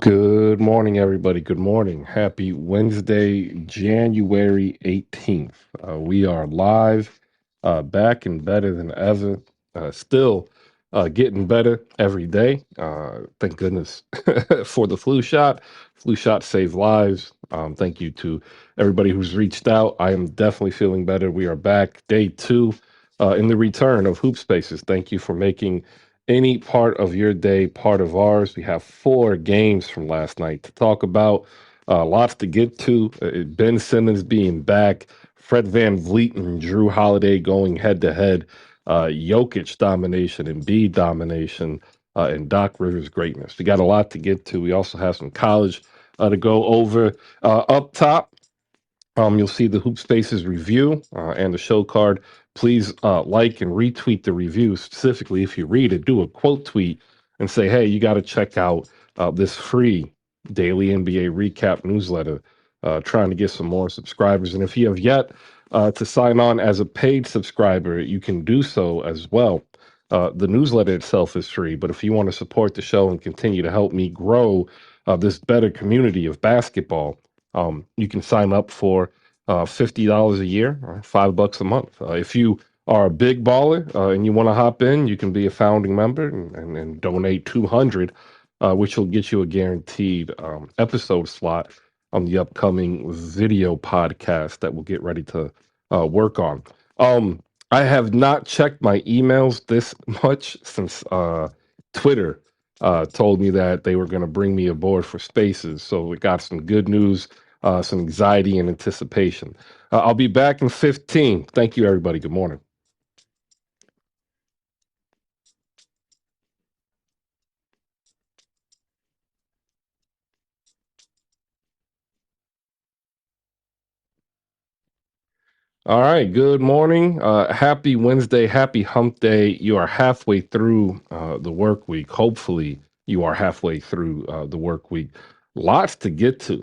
Good morning, everybody. Good morning. Happy Wednesday, January 18th. We are live, back and better than ever. Still getting better every day. Thank goodness for the flu shot. Flu shot save lives. Thank you to everybody who's reached out. I am definitely feeling better. We are back, day two, in the return of HoopSpaces. Thank you for making any part of your day part of ours. We have four games from last night to talk about, lots to get to. Ben Simmons being back, Fred Van Vliet and Drew Holiday going head to head, Jokic domination, Embiid domination, and Doc Rivers greatness. We got a lot to get to. We also have some college to go over. Up top, you'll see the Hoop Spaces review and the show card. Please like and retweet the review. Specifically, if you read it, do a quote tweet and say, hey, you got to check out this free daily NBA recap newsletter, trying to get some more subscribers. And if you have yet to sign on as a paid subscriber, you can do so as well. The newsletter itself is free, but if you want to support the show and continue to help me grow this better community of basketball, you can sign up for $50 a year, or $5 a month. If you are a big baller and you want to hop in, you can be a founding member and donate 200, which will get you a guaranteed episode slot on the upcoming video podcast that we'll get ready to work on. Um, I have not checked my emails this much since Twitter told me that they were going to bring me aboard for Spaces. So we got some good news, some anxiety and anticipation. I'll be back in 15. Thank you, everybody. Good morning. All right. Good morning. Happy Wednesday. Happy hump day. You are halfway through the work week. Hopefully, you are halfway through the work week. Lots to get to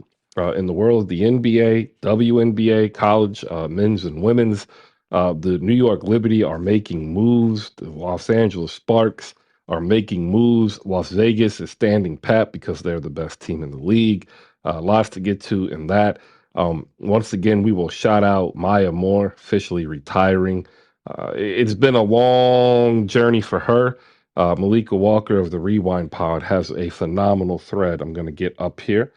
in the world of the NBA, WNBA, college, men's and women's. The New York Liberty are making moves. The Los Angeles Sparks are making moves. Las Vegas is standing pat because they're the best team in the league. Lots to get to in that. Once again, we will shout out Maya Moore officially retiring. It's been a long journey for her. Malika Walker of the Rewind Pod has a phenomenal thread I'm going to get up here.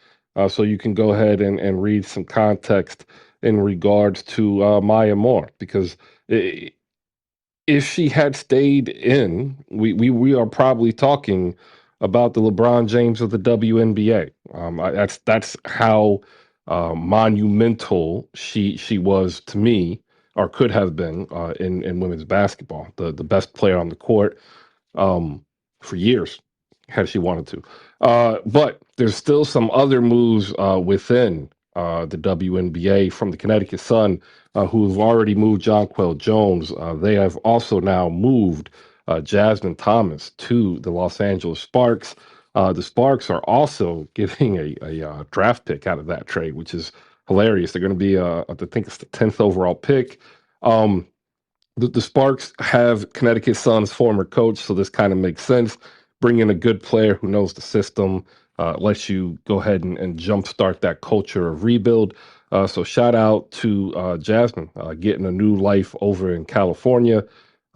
So you can go ahead and read some context in regards to Maya Moore, because if she had stayed in, we are probably talking about the LeBron James of the WNBA. That's how monumental she was to me, or could have been in women's basketball. The best player on the court for years, had she wanted to. But there's still some other moves within the WNBA from the Connecticut Sun, who have already moved Jonquel Jones. They have also now moved Jasmine Thomas to the Los Angeles Sparks. The Sparks are also getting a draft pick out of that trade, which is hilarious. They're going to be, I think it's the 10th overall pick. Um, the Sparks have Connecticut Sun's former coach, so this kind of makes sense. Bring in a good player who knows the system, lets you go ahead and jumpstart that culture of rebuild. So shout out to Jasmine getting a new life over in California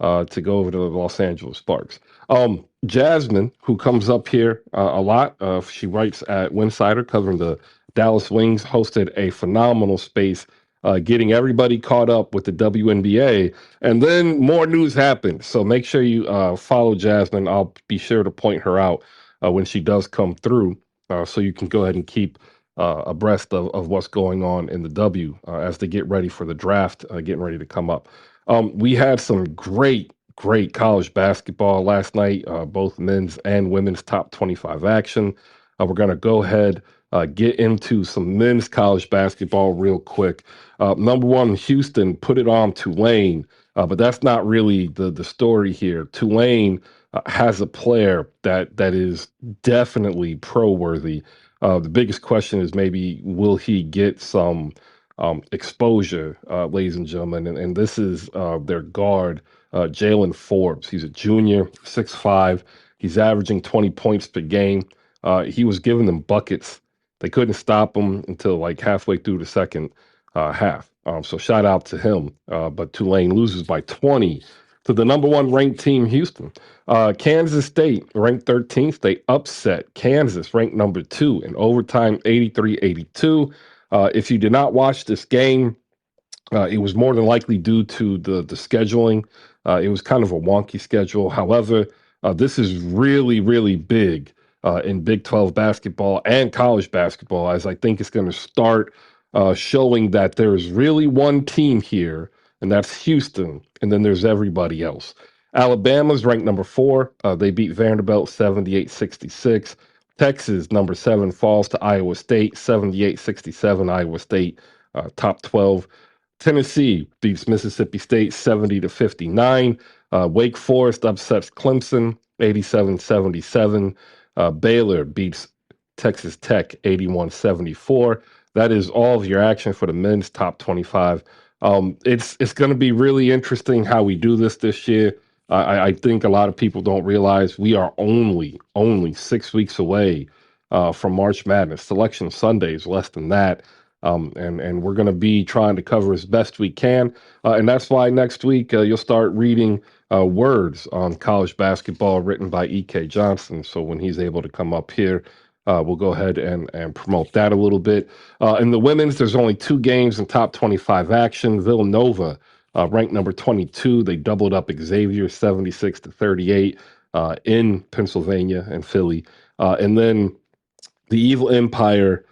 to go over to the Los Angeles Sparks. Jasmine, who comes up here a lot, she writes at Winsider covering the Dallas Wings, hosted a phenomenal space getting everybody caught up with the WNBA. And then more news happened. So make sure you follow Jasmine. I'll be sure to point her out when she does come through, so you can go ahead and keep abreast of what's going on in the W as they get ready for the draft, getting ready to come up. We had some great college basketball last night, both men's and women's top 25 action. We're going to go ahead get into some men's college basketball real quick. Number one, Houston put it on Tulane, but that's not really the story here. Tulane has a player that is definitely pro worthy. The biggest question is maybe will he get some exposure, ladies and gentlemen, and this is their guard, Jalen Forbes. He's a junior, 6'5". He's averaging 20 points per game. He was giving them buckets. They couldn't stop him until like halfway through the second half. So shout out to him. But Tulane loses by 20 to the number one ranked team, Houston. Kansas State, ranked 13th, they upset Kansas, ranked number two, in overtime, 83-82. If you did not watch this game, it was more than likely due to the scheduling. It was kind of a wonky schedule. However, this is really, really big in Big 12 basketball and college basketball, as I think it's going to start showing that there's really one team here, and that's Houston, and then there's everybody else. Alabama's ranked number four. They beat Vanderbilt 78-66. Texas, number seven, falls to Iowa State 78-67. Iowa State, top 12. Tennessee beats Mississippi State 70-59. Wake Forest upsets Clemson 87-77. Baylor beats Texas Tech 81-74. That is all of your action for the men's top 25. It's going to be really interesting how we do this year. I think a lot of people don't realize we are only 6 weeks away from March Madness. Selection Sunday is less than that. And we're going to be trying to cover as best we can. And that's why next week you'll start reading words on college basketball written by E.K. Johnson. So when he's able to come up here, we'll go ahead and promote that a little bit. In the women's, there's only two games in top 25 action. Villanova, ranked number 22, they doubled up Xavier 76-38 in Pennsylvania and Philly. And then the Evil Empire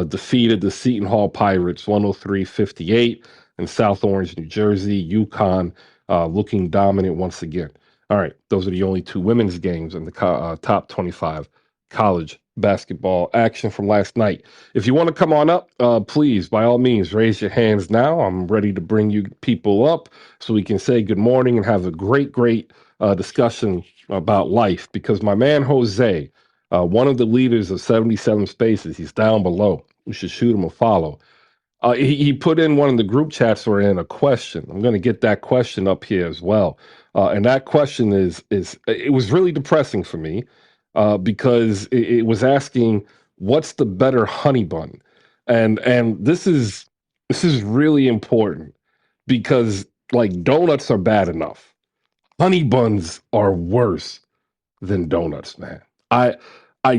defeated the Seton Hall Pirates 103-58 in South Orange, New Jersey. UConn looking dominant once again. All right, those are the only two women's games in the top 25 college basketball action from last night. If you want to come on up, please, by all means, raise your hands now. I'm ready to bring you people up so we can say good morning and have a great discussion about life because my man Jose, one of the leaders of 77 Spaces, he's down below. You should shoot him a follow. He put in one of the group chats we're in a question. I'm going to get that question up here as well. And that question is it was really depressing for me because it was asking what's the better honey bun, and this is really important because like donuts are bad enough, honey buns are worse than donuts, man. I I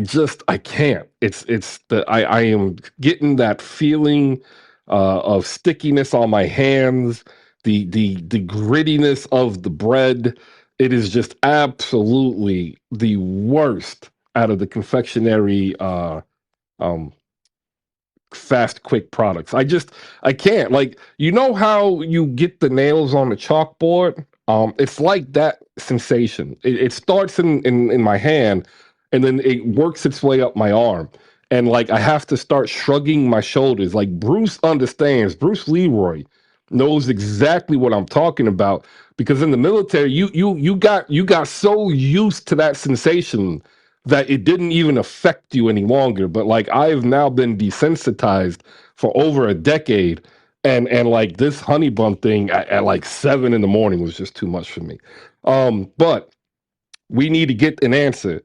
can't. It's the I am getting that feeling of stickiness on my hands, the grittiness of the bread. It is just absolutely the worst out of the confectionery um fast quick products. I can't. Like, you know how you get the nails on the chalkboard? It's like that sensation. It starts in my hand and then it works its way up my arm. And like I have to start shrugging my shoulders. Like Bruce understands. Bruce Leroy knows exactly what I'm talking about because in the military you got so used to that sensation that it didn't even affect you any longer. But like I've now been desensitized for over a decade, and like this honey bun thing at like 7 in the morning was just too much for me. But we need to get an answer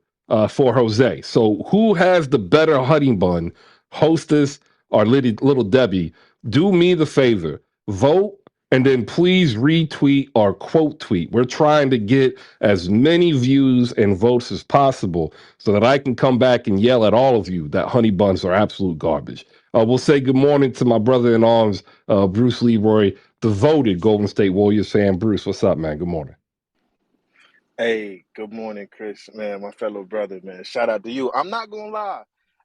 for Jose. So, who has the better honey bun, Hostess or Little Debbie? Do me the favor, vote, and then please retweet or quote tweet. We're trying to get as many views and votes as possible so that I can come back and yell at all of you that honey buns are absolute garbage. We'll say good morning to my brother in arms, Bruce Leroy, devoted Golden State Warriors fan. Bruce, what's up, man? Good morning. Hey, good morning, Chris, man, my fellow brother, man. Shout out to you. I'm not gonna lie.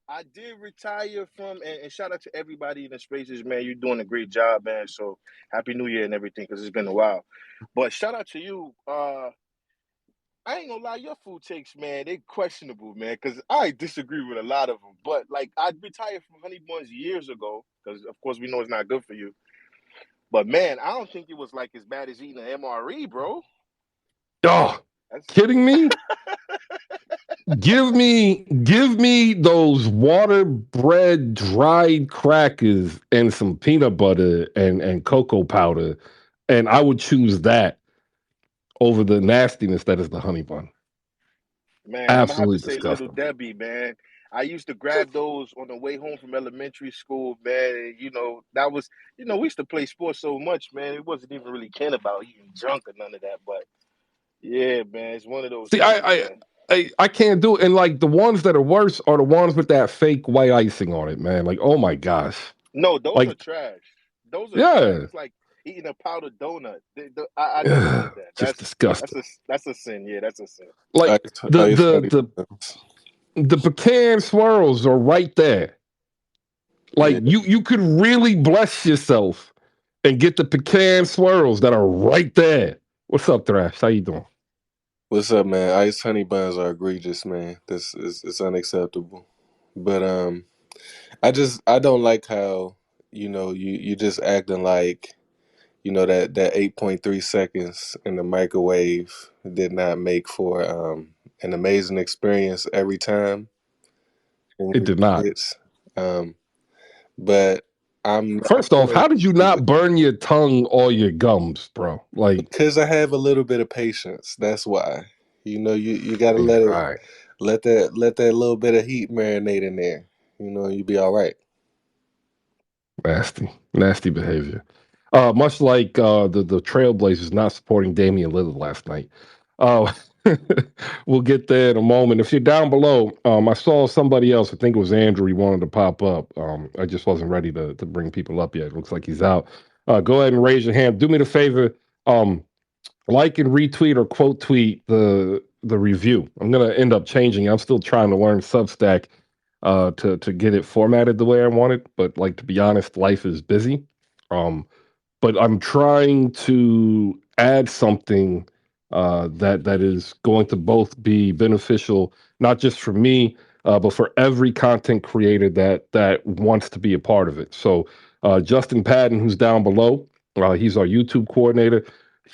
I did retire from, and shout out to everybody in the spaces, man. You're doing a great job, man. So happy New Year and everything, because it's been a while. But shout out to you. I ain't gonna lie, your food takes, man, they questionable, man. Cause I disagree with a lot of them. But like, I retired from honey buns years ago, because of course we know it's not good for you. But man, I don't think it was like as bad as eating an MRE, bro. Oh, That's kidding me? Give me those water bread dried crackers and some peanut butter and cocoa powder, and I would choose that over the nastiness that is the honey bun. Man, I'm gonna have to Absolutely say Little disgusting. Debbie, man. I used to grab those on the way home from elementary school, man. And, that was, we used to play sports so much, man. It wasn't even really caring about eating junk or none of that. But yeah, man, it's one of those See, things, man. I can't do it. And like the ones that are worse are the ones with that fake white icing on it, man. Like, oh my gosh. No, those are Like, trash. Those are trash. yeah. It's like eating a powdered donut. I never did that. Just That's disgusting. that's a sin. Yeah, that's a sin. Like the Ice the honey the buns. the pecan swirls are right there. Like Yeah. you could really bless yourself and get the pecan swirls that are right there. What's up, Thrash? How you doing? What's up, man? Ice honey buns are egregious, man. This is it's unacceptable. But I don't like how you just acting like that 8.3 seconds in the microwave did not make for an amazing experience every time in It your did not. kids. Um, but I'm not First off, gonna how did you do it not burn your tongue or your gums, bro? Like, because I have a little bit of patience. That's why. You gotta yeah, all right. let that little bit of heat marinate in there. You be all right. Nasty, nasty behavior. Much like the Trailblazers not supporting Damian Lillard last night. Uh, we'll get there in a moment. If you're down below, I saw somebody else. I think it was Andrew. He wanted to pop up. I just wasn't ready to bring people up yet. It looks like he's out. Go ahead and raise your hand. Do me the favor. Um, like and retweet or quote tweet the review. I'm gonna end up changing. I'm still trying to learn Substack to get it formatted the way I want it. But like to be honest, life is busy. Um, but I'm trying to add something that is going to both be beneficial, not just for me, but for every content creator that wants to be a part of it. So Justin Patton, who's down below, he's our YouTube coordinator.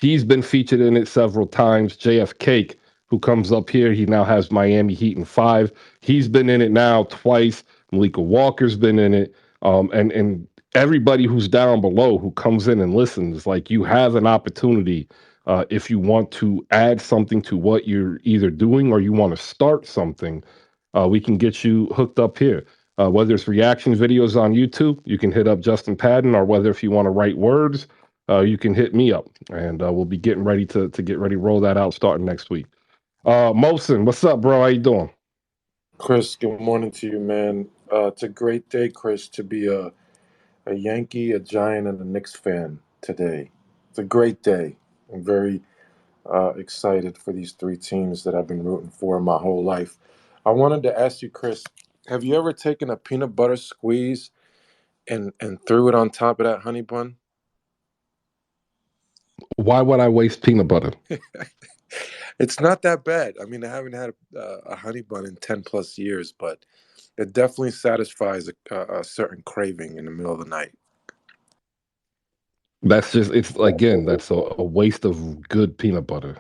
He's been featured in it several times. JF Cake, who comes up here, he now has Miami Heat in 5. He's been in it now twice. Malika Walker's been in it. And everybody who's down below who comes in and listens, like you have an opportunity if you want to add something to what you're either doing or you want to start something, we can get you hooked up here. Whether it's reaction videos on YouTube, you can hit up Justin Patton, or whether if you want to write words, you can hit me up, and we'll be getting ready to get ready to roll that out starting next week. Mosin, what's up, bro? How you doing? Chris, good morning to you, man. It's a great day, Chris, to be a Yankee, a Giant, and a Knicks fan today. It's a great day. I'm very excited for these three teams that I've been rooting for my whole life. I wanted to ask you, Chris, have you ever taken a peanut butter squeeze and threw it on top of that honey bun? Why would I waste peanut butter? It's not that bad. I mean, I haven't had a honey bun in 10 plus years, but it definitely satisfies a certain craving in the middle of the night. That's just it's again, that's a waste of good peanut butter.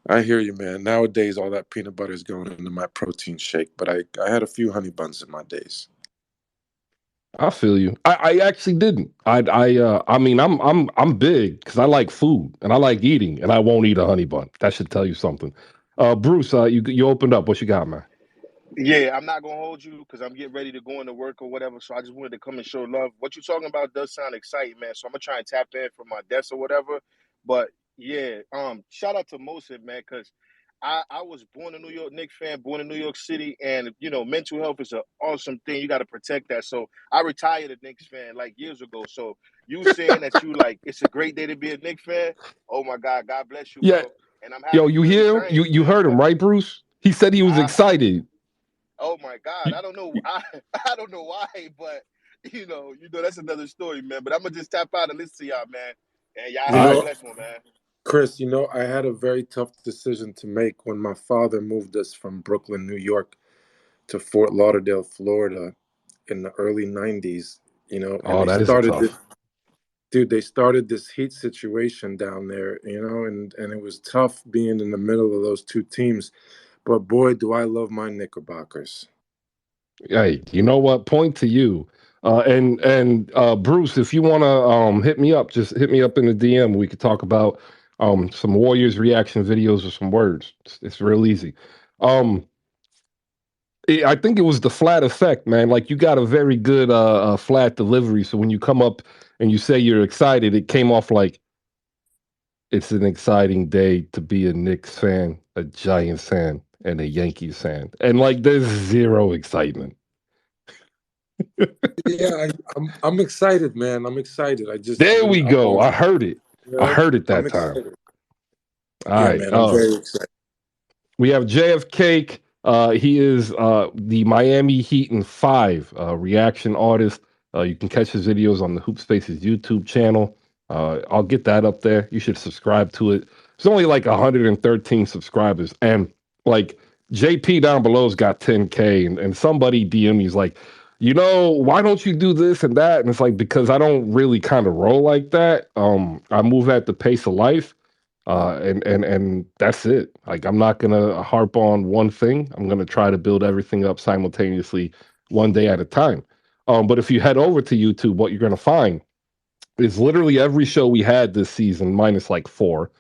I hear you, man. Nowadays, all that peanut butter is going into my protein shake, but I had a few honey buns in my days. I feel you. I actually didn't. I mean I'm big because I like food and I like eating and I won't eat a honey bun. That should tell you something. Bruce, you opened up. What you got, man? Yeah, I'm not gonna hold you because I'm getting ready to go into work or whatever. So I just wanted to come and show love. What you're talking about does sound exciting, man. So I'm gonna try and tap in from my desk or whatever. But yeah, shout out to Mosin, man, because I was born a New York Knicks fan, born in New York City, and mental health is an awesome thing. You got to protect that. So I retired a Knicks fan like years ago. So you saying that you like it's a great day to be a Knicks fan? Oh my God, God bless you, Yeah, bro. And I'm yo, happy you you're a hear him? You Giants you fan, heard him, but right, Bruce? He said he was I excited. Oh my God, You- I don't know. you- I don't know why, but that's another story, man. But I'm gonna just tap out and listen to y'all, man. And y'all You all have a right. know, blessed one, man. Chris, I had a very tough decision to make when my father moved us from Brooklyn, New York to Fort Lauderdale, Florida in the early 90s, and Oh, that is tough. they started this heat situation down there, and it was tough being in the middle of those two teams. But boy, do I love my Knickerbockers. Hey, you know what? Point to you. And Bruce, if you want to hit me up, just hit me up in the DM. We could talk about some Warriors reaction videos or some words. It's real easy. Um, I think it was the flat effect, man. Like you got a very good flat delivery. So when you come up and you say you're excited, it came off like it's an exciting day to be a Knicks fan, a Giants fan, and a Yankees fan. And like there's zero excitement. Yeah, I'm excited, man. I'm excited. I just There we I'm go. all I heard it. I heard it I'm that time. excited. All Yeah, right. man. I'm very excited. We have JF he is the Miami Heat in 5 reaction artist. You can catch his videos on the HoopSpaces YouTube channel. I'll get that up there. You should subscribe to it. It's only like 113 subscribers. And like JP down below's got 10K. And somebody DM me's like, why don't you do this and that? And it's like, because I don't really kind of roll like that. I move at the pace of life. And that's it. Like I'm not gonna harp on one thing. I'm gonna try to build everything up simultaneously, one day at a time. But if you head over to YouTube, what you're gonna find is literally every show we had this season, minus like 4,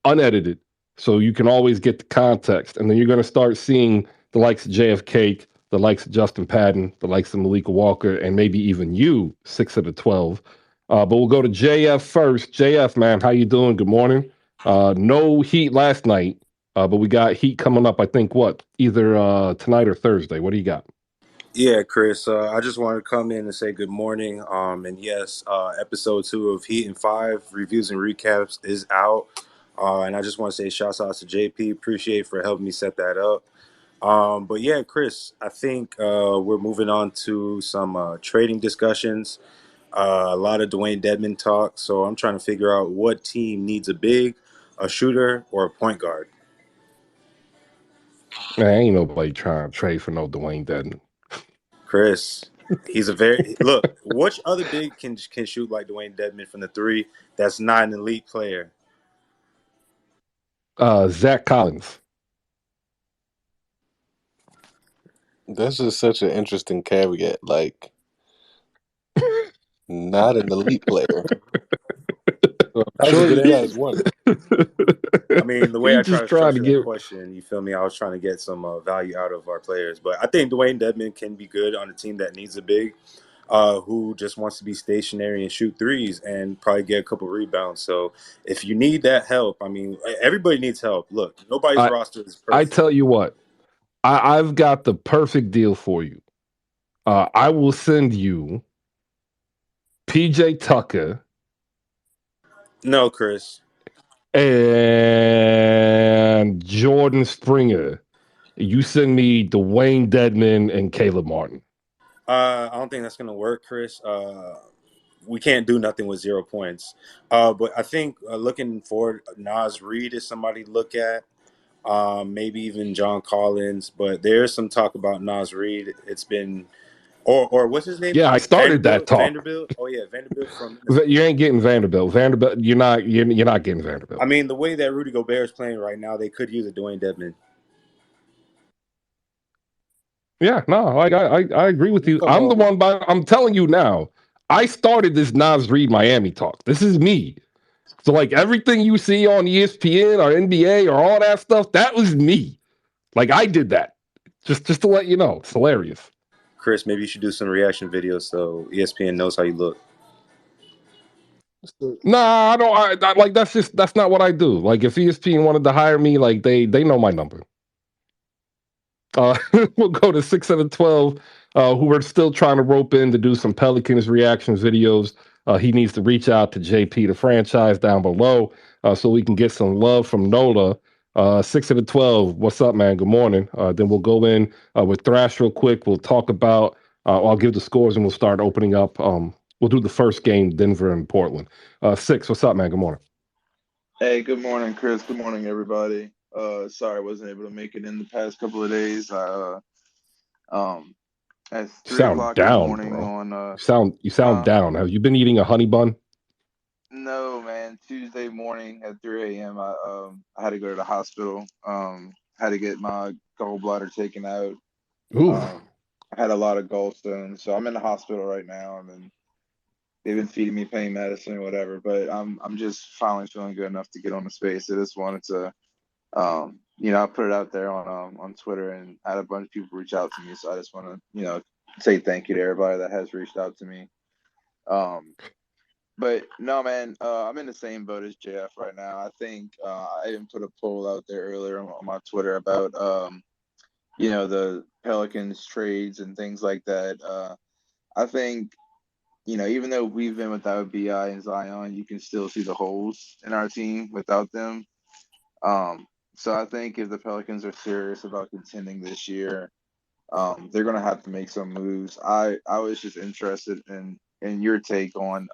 unedited. So you can always get the context. And then you're going to start seeing the likes of JFK, the likes of Justin Patton, the likes of Malika Walker, and maybe even you, 6 of the 12. But we'll go to JF first. JF, man, how you doing? Good morning. No heat last night, but we got heat coming up, I think, either tonight or Thursday. What do you got? Yeah, Chris. I just wanted to come in and say good morning. And yes, episode 2 of Heat and Five reviews and recaps is out. And I just want to say shouts out to JP. Appreciate for helping me set that up. But yeah, Chris, I think we're moving on to some trading discussions. A lot of Dwayne Dedman talk. So I'm trying to figure out what team needs a big, a shooter, or a point guard. Man, ain't nobody trying to trade for no Dwayne Dedman. Chris, he's a very look. Which other big can shoot like Dwayne Dedman from the three? That's not an elite player. Zach Collins. That's just such an interesting caveat. Like, not an elite player. So I'm That was a sure good you answer. guys won. I mean, the way He I try just to trying to structure that get. question, you feel me? I was trying to get some value out of our players, but I think Dwayne Dedman can be good on a team that needs a big, who just wants to be stationary and shoot threes and probably get a couple rebounds. So if you need that help, I mean, everybody needs help. Look, nobody's I roster is I perfect. tell you what, I've got the perfect deal for you. I will send you PJ Tucker No, Chris. and Jordan Springer. You send me Dwayne Dedman and Caleb Martin. I don't think that's gonna work, Chris. We can't do nothing with 0 points. But I think looking forward, Nas Reed is somebody to look at. Maybe even John Collins. But there's some talk about Nas Reed. It's been or what's his name? Yeah, I started that Vanderbilt. talk. Vanderbilt. Oh yeah, Vanderbilt from Minnesota. You ain't getting Vanderbilt. Vanderbilt, you're not getting I Vanderbilt. mean, the way that Rudy Gobert is playing right now, they could use a Dwayne Dedman. Yeah, no, like I agree with you. Come I'm the on. one. I'm telling you now. I started this Nas Reed Miami talk. This is me. So like everything you see on ESPN or NBA or all that stuff, that was me. Like I did that. Just to let you know, it's hilarious. Chris, maybe you should do some reaction videos so ESPN knows how you look. Nah, I don't. Like that's not what I do. Like if ESPN wanted to hire me, like they know my number. Uh, we'll go to 6 out of 12, who are still trying to rope in to do some Pelicans reactions videos. He needs to reach out to JP, the franchise down below, so we can get some love from Nola. 6 out of 12, what's up, man? Good morning. Then we'll go in with Thrash real quick. We'll talk about, I'll give the scores and we'll start opening up. We'll do the first game, Denver and Portland. 6, what's up, man? Good morning. Hey, good morning, Chris. Good morning, everybody. Sorry I wasn't able to make it in the past couple of days. Um at You three sound o'clock in the down, morning bro. on You sound huh? down. Have you been eating a honey bun? No, man. Tuesday morning at 3 a.m. I had to go to the hospital. Had to get my gallbladder taken out. Ooh. I had a lot of gallstones, so I'm in the hospital right now. They've been feeding me pain medicine or whatever, but I'm just finally feeling good enough to get on the space. I just wanted to I put it out there on Twitter and I had a bunch of people reach out to me. So I just want to, say thank you to everybody that has reached out to me. Um, but no, man, I'm in the same boat as JF right now. I think I even put a poll out there earlier on my Twitter about the Pelicans trades and things like that. I think even though we've been without Bi and Zion, you can still see the holes in our team without them. Um, so I think if the Pelicans are serious about contending this year, they're gonna have to make some moves. I was just interested in your take on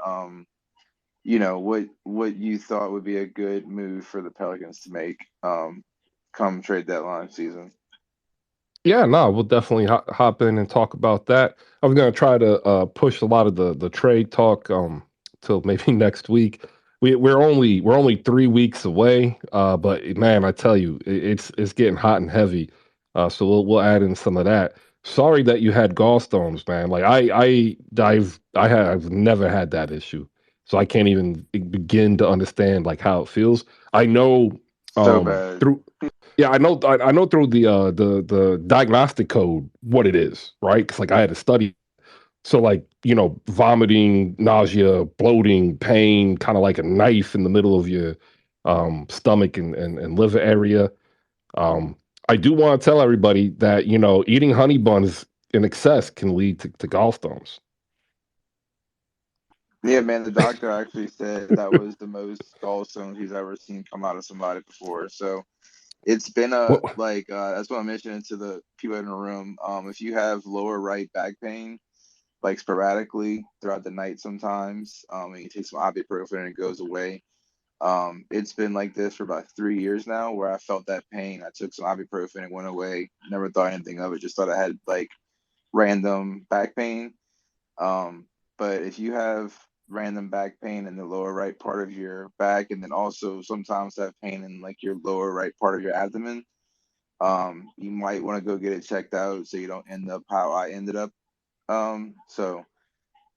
what you thought would be a good move for the Pelicans to make come trade deadline season. Yeah, no, we'll definitely hop in and talk about that. I was going to try to push a lot of the trade talk till maybe next week. We're only 3 weeks away, but man, I tell you, it's getting hot and heavy. So we'll add in some of that. Sorry that you had gallstones, man. Like I've never had that issue, so I can't even begin to understand like how it feels. I know So bad. through yeah, I know through the diagnostic code what it is, right? Because like I had to study. So like vomiting, nausea, bloating, pain, kind of like a knife in the middle of your stomach and liver area. Um, I do want to tell everybody that eating honey buns in excess can lead to gallstones. Yeah, man, the doctor actually said that was the most gallstones he's ever seen come out of somebody before. So it's been a What? like that's what I'm mentioning to the people in the room. If you have lower right back pain, like sporadically throughout the night sometimes, and you take some ibuprofen and it goes away. It's been like this for about 3 years now, where I felt that pain. I took some ibuprofen, it went away. Never thought anything of it. Just thought I had like random back pain. Um, but if you have random back pain in the lower right part of your back, and then also sometimes have pain in like your lower right part of your abdomen, you might want to go get it checked out so you don't end up how I ended up. So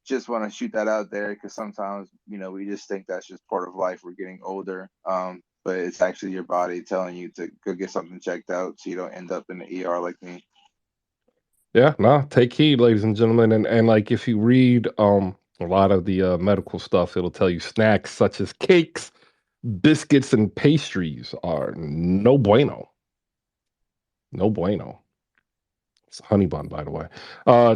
just want to shoot that out there because sometimes we just think that's just part of life. We're getting older, but it's actually your body telling you to go get something checked out so you don't end up in the ER like me. Yeah, no, take heed, ladies and gentlemen, and like if you read a lot of the medical stuff, it'll tell you snacks such as cakes, biscuits, and pastries are no bueno. No bueno. It's a honey bun, by the way.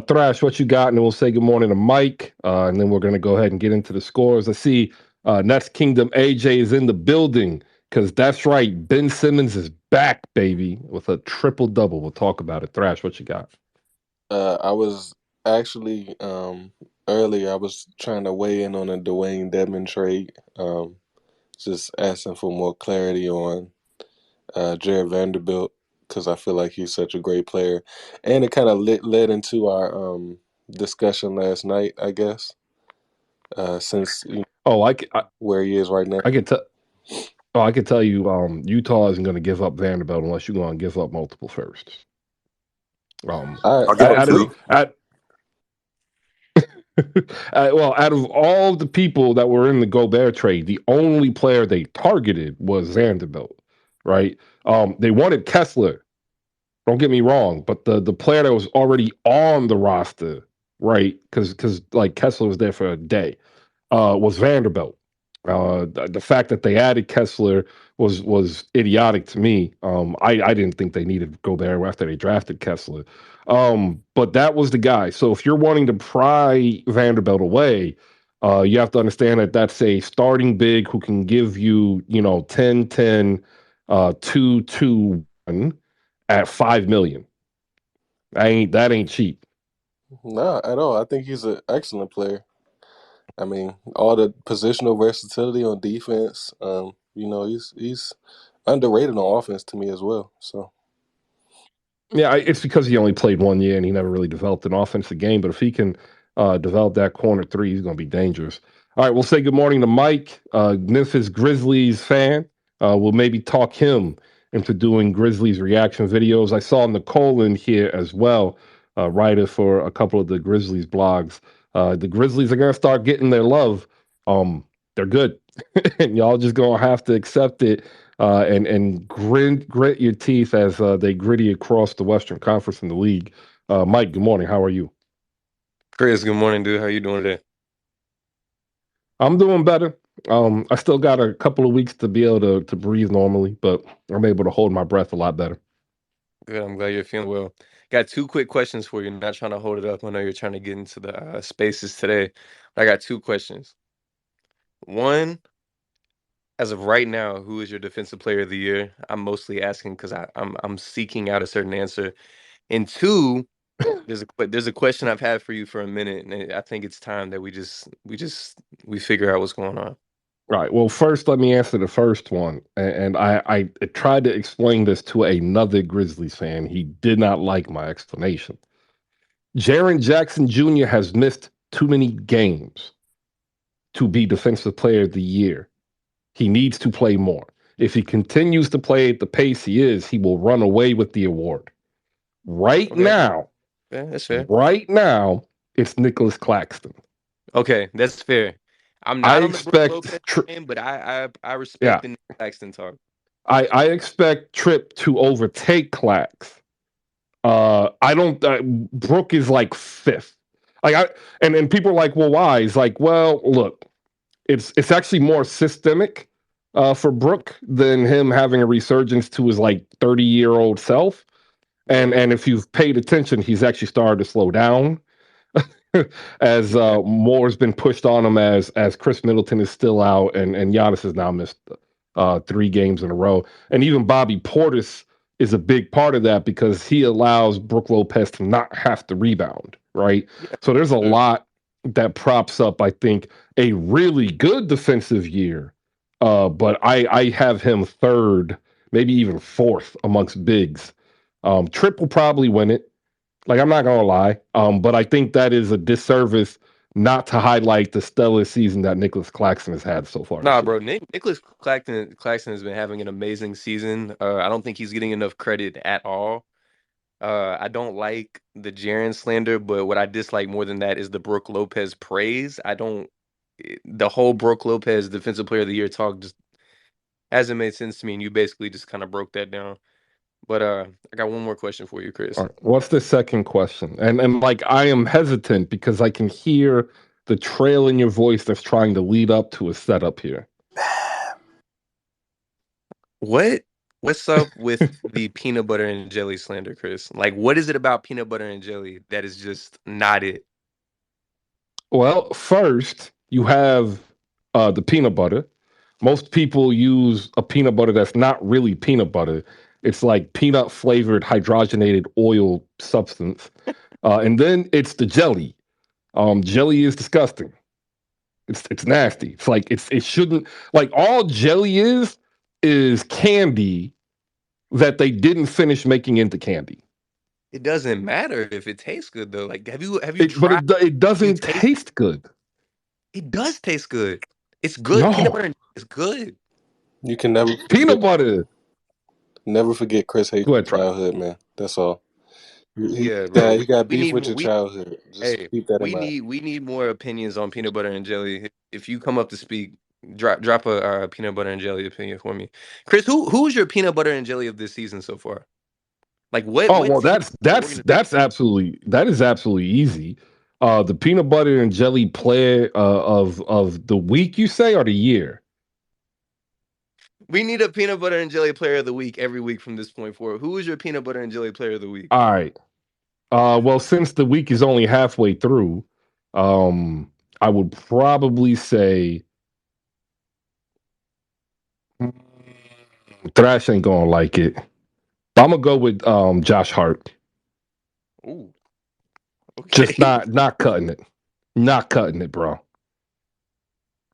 Thrash, what you got? And then we'll say good morning to Mike. And then we're going to go ahead and get into the scores. I see Nets Kingdom AJ is in the building because that's right. Ben Simmons is back, baby, with a triple double. We'll talk about it. Thrash, what you got? I was actually earlier. I was trying to weigh in on a Dwayne Dedman trade. Just asking for more clarity on Jared Vanderbilt because I feel like he's such a great player, and it kind of led into our discussion last night. I guess since Oh, where he is right now. I can tell. Oh, I can tell you, Utah isn't going to give up Vanderbilt unless you're going to give up multiple firsts. I I'll give I up At, agree. two. at well, out of all the people that were in the Gobert trade, the only player they targeted was Vanderbilt, right? They wanted Kessler. Don't get me wrong, but the player that was already on the roster, right? Because like Kessler was there for a day, was Vanderbilt. The fact that they added Kessler was idiotic to me. I didn't think they needed to go there after they drafted Kessler. But that was the guy. So if you're wanting to pry Vanderbilt away, you have to understand that that's a starting big who can give you, 10, 10, 2, 2, 1 at 5 million. That ain't cheap. Not at all. I think he's an excellent player. I mean, all the positional versatility on defense. You know, he's underrated on offense to me as well. So Yeah, it's because he only played 1 year and he never really developed an offensive game. But if he can develop that corner three, he's going to be dangerous. All right, we'll say good morning to Mike, Memphis Grizzlies fan. We'll maybe talk him into doing Grizzlies reaction videos. I saw Nicole in here as well, writer for a couple of the Grizzlies blogs. The Grizzlies are going to start getting their love. They're good, and y'all just going to have to accept it and grit your teeth as they gritty across the Western Conference in the league. Mike, good morning. How are you? Chris, good morning, dude. How you doing today? I'm doing better. I still got a couple of weeks to be able to breathe normally, but I'm able to hold my breath a lot better. Good. I'm glad you're feeling well. Got two quick questions for you. Not trying to hold it up. I know you're trying to get into the spaces today. I got two questions. One, as of right now, who is your defensive player of the year? I'm mostly asking because I'm seeking out a certain answer. And two, there's a question I've had for you for a minute, and I think it's time that we figure out what's going on. All right. Well, first, let me answer the first one. And I tried to explain this to another Grizzlies fan. He did not like my explanation. Jaren Jackson Jr. has missed too many games to be Defensive Player of the Year. He needs to play more. If he continues to play at the pace he is, he will run away with the award. Right Okay, now, yeah, that's fair. right now, it's Nicholas Claxton. Okay, that's fair. I'm I not on the Brook Lopez expect, train, but I respect yeah, the Nick Claxton talk. I expect Tripp to overtake Clax. I don't. Brook is like fifth. Like I and people are like, well, why? He's like, well, look, it's actually more systemic for Brook than him having a resurgence to his like 30-year-old self. And Yeah. if you've paid attention, he's actually started to slow down as Okay. Moore's been pushed on him as Chris Middleton is still out and Giannis has now missed 3 games in a row. And even Bobby Portis is a big part of that because he allows Brook Lopez to not have to rebound, right? Yeah. So there's a Sure. lot that props up, I think, a really good defensive year. But I have him third, maybe even fourth amongst bigs. Tripp will probably win it. Like I'm not gonna lie, but I think that is a disservice not to highlight the stellar season that Nicholas Claxton has had so far Nah, this year. bro. Nicholas Claxton has been having an amazing season. I don't think he's getting enough credit at all. I don't like the Jaren slander, but what I dislike more than that is the Brook Lopez praise. I don't. The whole Brook Lopez Defensive Player of the Year talk just hasn't made sense to me, and you basically just kind of broke that down. But I got one more question for you, All Chris. right, what's the second question? And like I am hesitant because I can hear the trail in your voice that's trying to lead up to a setup here. What what's up with the peanut butter and jelly slander, Chris? Like, what is it about peanut butter and jelly that is just not it? Well, first you have the peanut butter. Most people use a peanut butter that's not really peanut butter. It's like peanut flavored hydrogenated oil substance. And then it's the jelly. Jelly is disgusting. It's nasty. It's like it shouldn't like all jelly is candy that they didn't finish making into candy. It doesn't matter if it tastes good though. Like, have you But tried? it You doesn't taste? taste good. It does taste good. It's good. Peanut No butter and jelly is good. you can never forget peanut butter. Chris hates Go ahead, your try. childhood, man. That's all. Yeah, bro. He got We beef need with more. your childhood. Just Hey, keep that in mind. we need more opinions on peanut butter and jelly. If you come up to speak, drop a peanut butter and jelly opinion for me, Chris. Who's your peanut butter and jelly of this season so far? Like Oh what well, team organization? that is absolutely easy. The peanut butter and jelly player of the week, you say, or the year? We need a peanut butter and jelly player of the week every week from this point forward. Who is your peanut butter and jelly player of the week? All right. Well, since the week is only halfway through, um, I would probably say Thrash ain't gonna like it. But I'm gonna go with Josh Hart. Ooh, Just okay. not cutting it. Not cutting it, bro.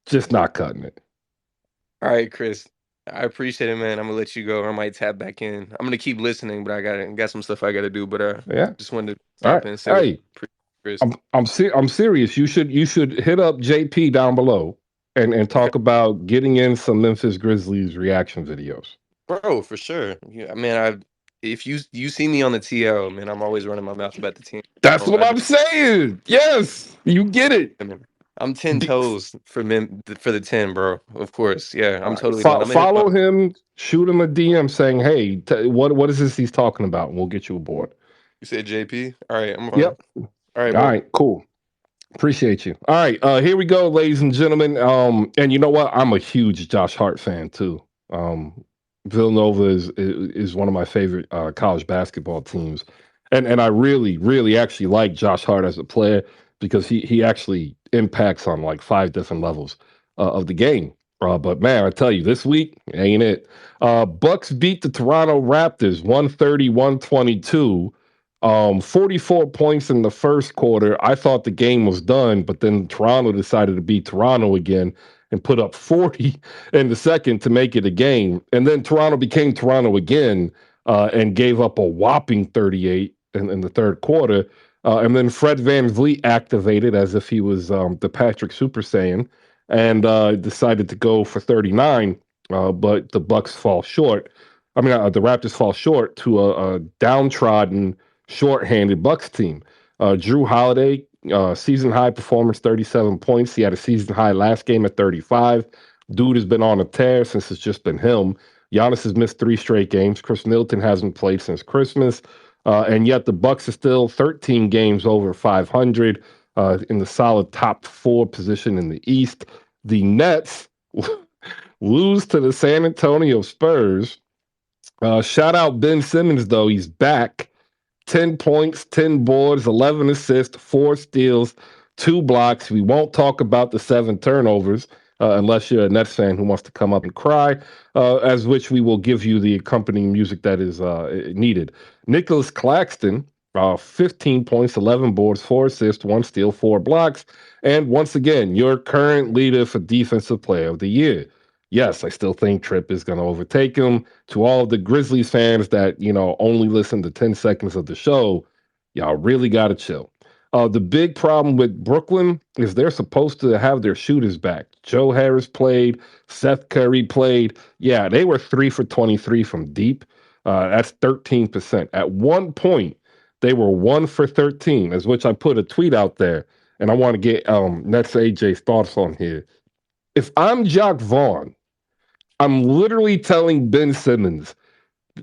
Just not cutting it. All right, Chris. I appreciate it, man. I'm gonna let you go. I might tap back in. I'm gonna keep listening, but got some stuff I gotta do. But Yeah. just wanted to All stop right. in and say what Hey, Chris. I'm serious. You should hit up JP down below and Okay, talk about getting in some Memphis Grizzlies reaction videos. bro, for sure. Yeah, man. If you see me on the TL, man, I'm always running my mouth about the team. That's Oh, what I'm saying. Yes, you get it. man. I'm 10 D- toes for the 10, bro. Of course, yeah. All I'm right. totally down. I'm gonna hit him Follow up. him. Shoot him a DM saying, "Hey, what is this he's talking about?" And we'll get you aboard. You said JP. All right, I'm on. Yep. All right, All bro. right. Cool. Appreciate you. All right, here we go, ladies and gentlemen. And you know what? I'm a huge Josh Hart fan too. Villanova is one of my favorite college basketball teams, and I really actually like Josh Hart as a player because he actually impacts on like five different levels of the game. But man, I tell you, this week ain't it. Bucks beat the Toronto Raptors 130-122. 44 points in the first quarter. I thought the game was done, but then Toronto decided to beat Toronto again and put up 40 in the second to make it a game. And then Toronto became Toronto again and gave up a whopping 38 in the third quarter. And then Fred Van Vliet activated as if he was the Patrick Super Saiyan and decided to go for 39, but the Bucks fall short. The Raptors fall short to a downtrodden shorthanded Bucks team. Drew Holiday, season high performance, 37 points. He had a season high last game at 35. Dude has been on a tear since it's just been him. Giannis has missed three straight games. Chris Middleton hasn't played since Christmas, and yet the Bucks are still 13 games over 500 in the solid top four position in the East. The Nets lose to the San Antonio Spurs. Shout out Ben Simmons though, he's back. 10 points, 10 boards, 11 assists, four steals, two blocks. We won't talk about the seven turnovers unless you're a Nets fan who wants to come up and cry, as which we will give you the accompanying music that is needed. Nicholas Claxton, 15 points, 11 boards, four assists, one steal, four blocks. And once again, your current leader for Defensive Player of the Year. Yes, I still think Tripp is going to overtake him. To all of the Grizzlies fans that, only listen to 10 seconds of the show, y'all really got to chill. The big problem with Brooklyn is they're supposed to have their shooters back. Joe Harris played, Seth Curry played. Yeah, they were 3 for 23 from deep. That's 13%. At one point, they were 1 for 13, as which I put a tweet out there, and I want to get Nets AJ's thoughts on here. If I'm Jock Vaughn, I'm literally telling Ben Simmons,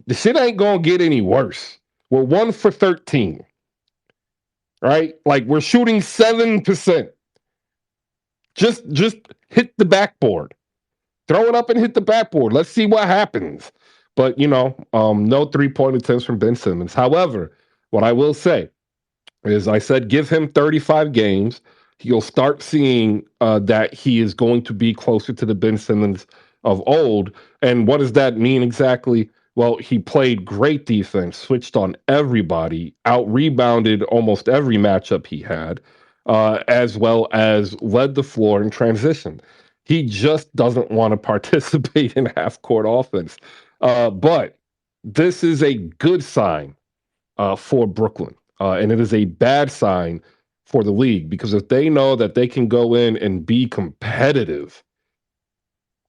the shit ain't gonna get any worse. We're 1 for 13, right? Like we're shooting 7%. Just hit the backboard. Throw it up and hit the backboard. Let's see what happens. But no 3-point attempts from Ben Simmons. However, what I will say is I said give him 35 games. You'll start seeing that he is going to be closer to the Ben Simmons of old. And what does that mean exactly? Well, he played great defense, switched on everybody, out rebounded almost every matchup he had, as well as led the floor in transition. He just doesn't want to participate in half court offense. But this is a good sign for Brooklyn. And it is a bad sign for the league because if they know that they can go in and be competitive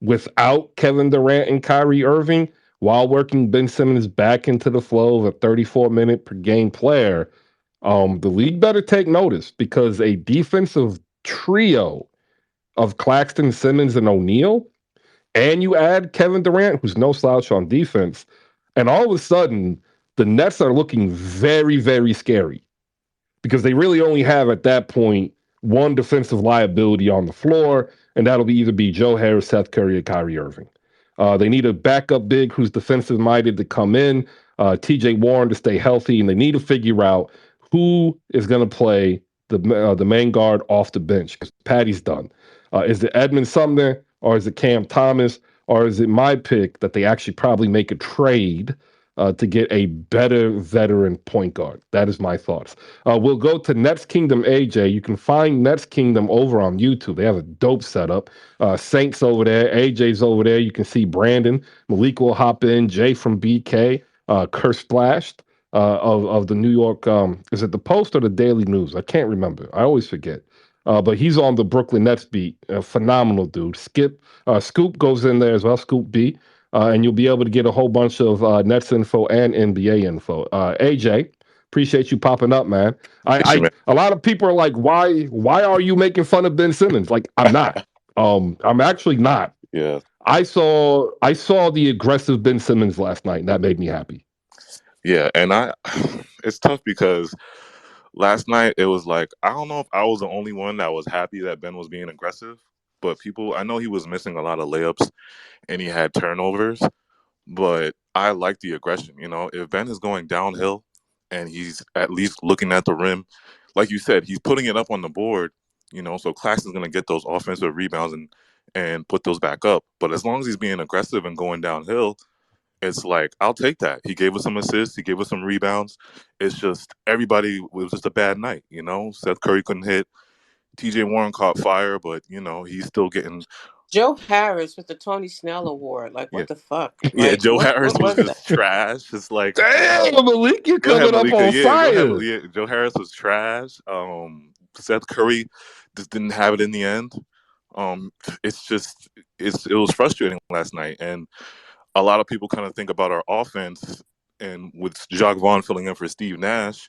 without Kevin Durant and Kyrie Irving while working Ben Simmons back into the flow of a 34-minute per game player, the league better take notice because a defensive trio of Claxton, Simmons, and O'Neal, and you add Kevin Durant, who's no slouch on defense, and all of a sudden, the Nets are looking very, very scary because they really only have at that point one defensive liability on the floor, and that'll either be Joe Harris, Seth Curry, or Kyrie Irving. They need a backup big who's defensive minded to come in, TJ Warren to stay healthy, and they need to figure out who is going to play the main guard off the bench because Patty's done. Is it Edmund Sumner or is it Cam Thomas or is it my pick that they actually probably make a trade to get a better veteran point guard. That is my thoughts. We'll go to Nets Kingdom AJ. You can find Nets Kingdom over on YouTube. They have a dope setup. Saints over there, AJ's over there. You can see Brandon. Malik will hop in. Jay from BK. Curse Splashed of the New York. Is it the Post or the Daily News? I can't remember. I always forget. But he's on the Brooklyn Nets beat. A phenomenal dude. Scoop goes in there as well. Scoop B. And you'll be able to get a whole bunch of Nets info and NBA info. AJ, appreciate you popping up, man. Appreciate you, man. A lot of people are like, why are you making fun of Ben Simmons? Like, I'm not. I'm actually not. Yeah, I saw the aggressive Ben Simmons last night, and that made me happy. yeah, and it's tough because last night it was like I don't know if I was the only one that was happy that Ben was being aggressive, but I know he was missing a lot of layups and he had turnovers, but I like the aggression. If Ben is going downhill and he's at least looking at the rim, like you said, he's putting it up on the board. So Clax is going to get those offensive rebounds and put those back up. But as long as he's being aggressive and going downhill, it's like I'll take that. He gave us some assists, he gave us some rebounds. It's just everybody it was just a bad night. Seth Curry couldn't hit. T.J. Warren caught fire, but he's still getting. Joe Harris with the Tony Snell Award. Like, Yeah, what the fuck? yeah. Like, Joe Harris what was was that? just trash. It's like, Damn, Malik, you're go ahead, coming up Malika. on Yeah, go ahead. fire. Yeah, Joe Harris was trash. Seth Curry just didn't have it in the end. It's just it was frustrating last night, and a lot of people kind of think about our offense, and with Jacques Vaughn filling in for Steve Nash,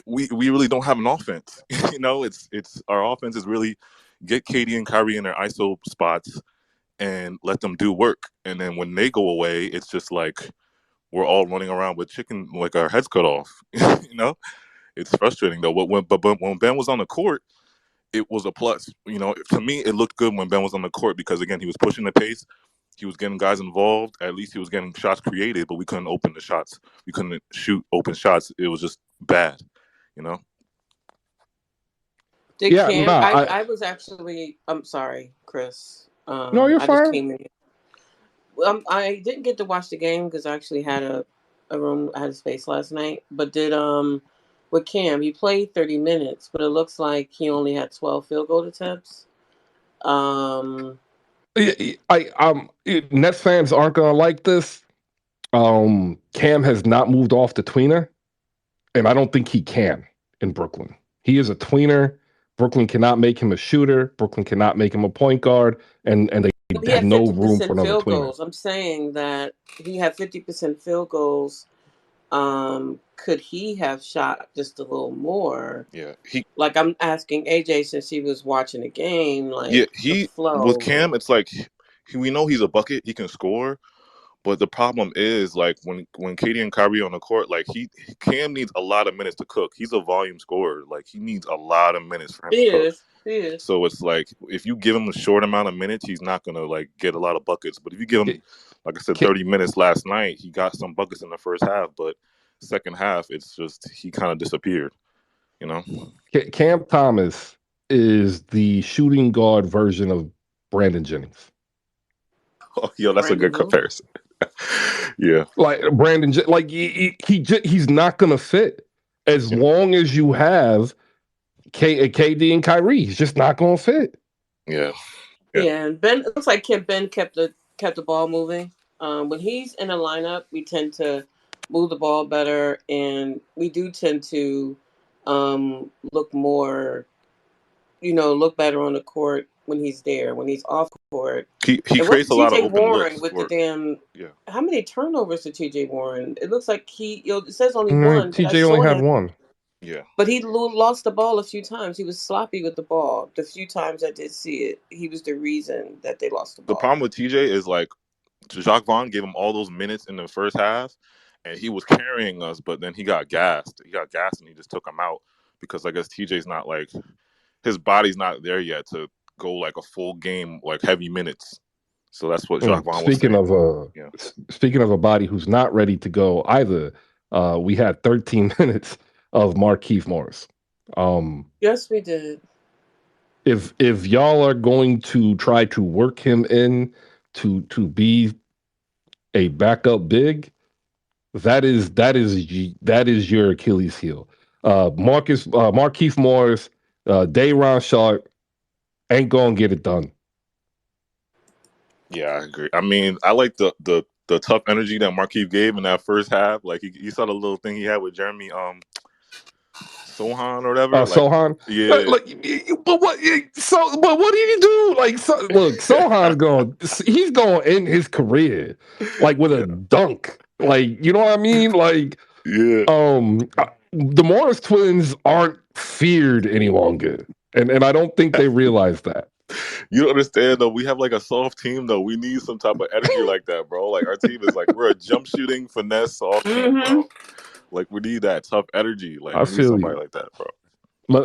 we really don't have an offense. It's our offense is really get Katie and Kyrie in their ISO spots and let them do work, and then when they go away, it's just like we're all running around with chicken, like our heads cut off. It's frustrating though. But when Ben was on the court, it was a plus. To me, it looked good when Ben was on the court because again, he was pushing the pace. He was getting guys involved. At least he was getting shots created, but we couldn't open the shots. We couldn't shoot open shots. It was just bad, you know. Did Yeah, Cam? nah, I was actually. I'm sorry, Chris. no, you're I just fine. came in. I didn't get to watch the game because I actually had a room. I had a space last night. But did with Cam, he played 30 minutes, but it looks like he only had 12 field goal attempts. Um, Nets fans aren't gonna like this. Cam has not moved off the tweener, and I don't think he can in Brooklyn. He is a tweener. Brooklyn cannot make him a shooter. Brooklyn cannot make him a point guard, and they he have had no room for 50% another field tweener. goals. I'm saying that he had 50% field goals. Could he have shot just a little more? Yeah, Like, I'm asking AJ since he was watching the game, like the he with flow. Cam, it's like we know he's a bucket. He can score, but the problem is like when Katie and Kyrie on the court, like Cam needs a lot of minutes to cook. He's a volume scorer. Like he needs a lot of minutes for him to He cook. is. He is. So it's like if you give him a short amount of minutes, he's not gonna like get a lot of buckets. But if you give him, like I said, 30 minutes last night, he got some buckets in the first half. But second half, it's just he kind of disappeared. You know. Cam Thomas is the shooting guard version of Brandon Jennings. Oh, yo, that's a Brandon good who? comparison. Yeah. Like like he's not gonna fit as Yeah. long as you have KD and Kyrie. He's just not gonna fit. Yeah. Yeah. Yeah, and Ben, it looks like Ben kept the ball moving. When he's in a lineup, we tend to move the ball better, and we do tend to look more, look better on the court when he's there. When he's off court, He and what's creates a lot of T.J. open Warren looks with the for. damn? Yeah. How many turnovers did T.J. Warren? It looks like it says only one, but I TJ only saw had him. one. Yeah. But he lost the ball a few times. He was sloppy with the ball. The few times I did see it, he was the reason that they lost the The ball. problem with TJ is like Jacques Vaughn gave him all those minutes in the first half, and he was carrying us, but then he got gassed. He got gassed, and he just took him out because I guess TJ's not like his body's not there yet to go like a full game, like heavy minutes. So that's what Jacques Vaughn was Speaking saying. of Yeah. speaking of a body who's not ready to go either, we had 13 minutes of Markieff Morris. Yes, we did. If y'all are going to try to work him in to be a backup big, that is your Achilles heel. Markeith Morris, Day'Ron Sharp ain't gonna get it done. Yeah, I agree. I mean, I like the tough energy that Marquise gave in that first half. Like you saw the little thing he had with Jeremy Sohan or whatever. Like, Sohan, yeah, but what do you do? Like, look, Sohan's going. He's going to end his career like with a yeah, dunk. Like, you know what I mean? Like, yeah. the Morris twins aren't feared any longer, and I don't think they realize that. You don't understand though. We have like a soft team though. We need some type of energy like that, bro. Like our team is like we're a jump shooting finesse soft team, Mm-hmm. bro. Like we need that tough energy. Like I we need feel somebody you. like that, bro.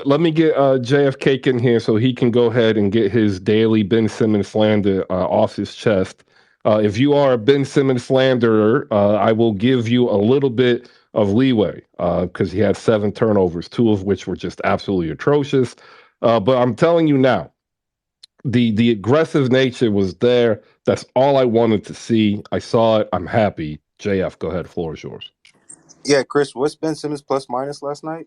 Let me get JF in here so he can go ahead and get his daily Ben Simmons slander off his chest. If you are a Ben Simmons slanderer, I will give you a little bit of leeway because he had 7 turnovers, 2 of which were just absolutely atrocious. But I'm telling you now, the aggressive nature was there. That's all I wanted to see. I saw it. I'm happy. JF, go ahead. Floor is yours. Yeah, Chris, what's Ben Simmons plus minus last night?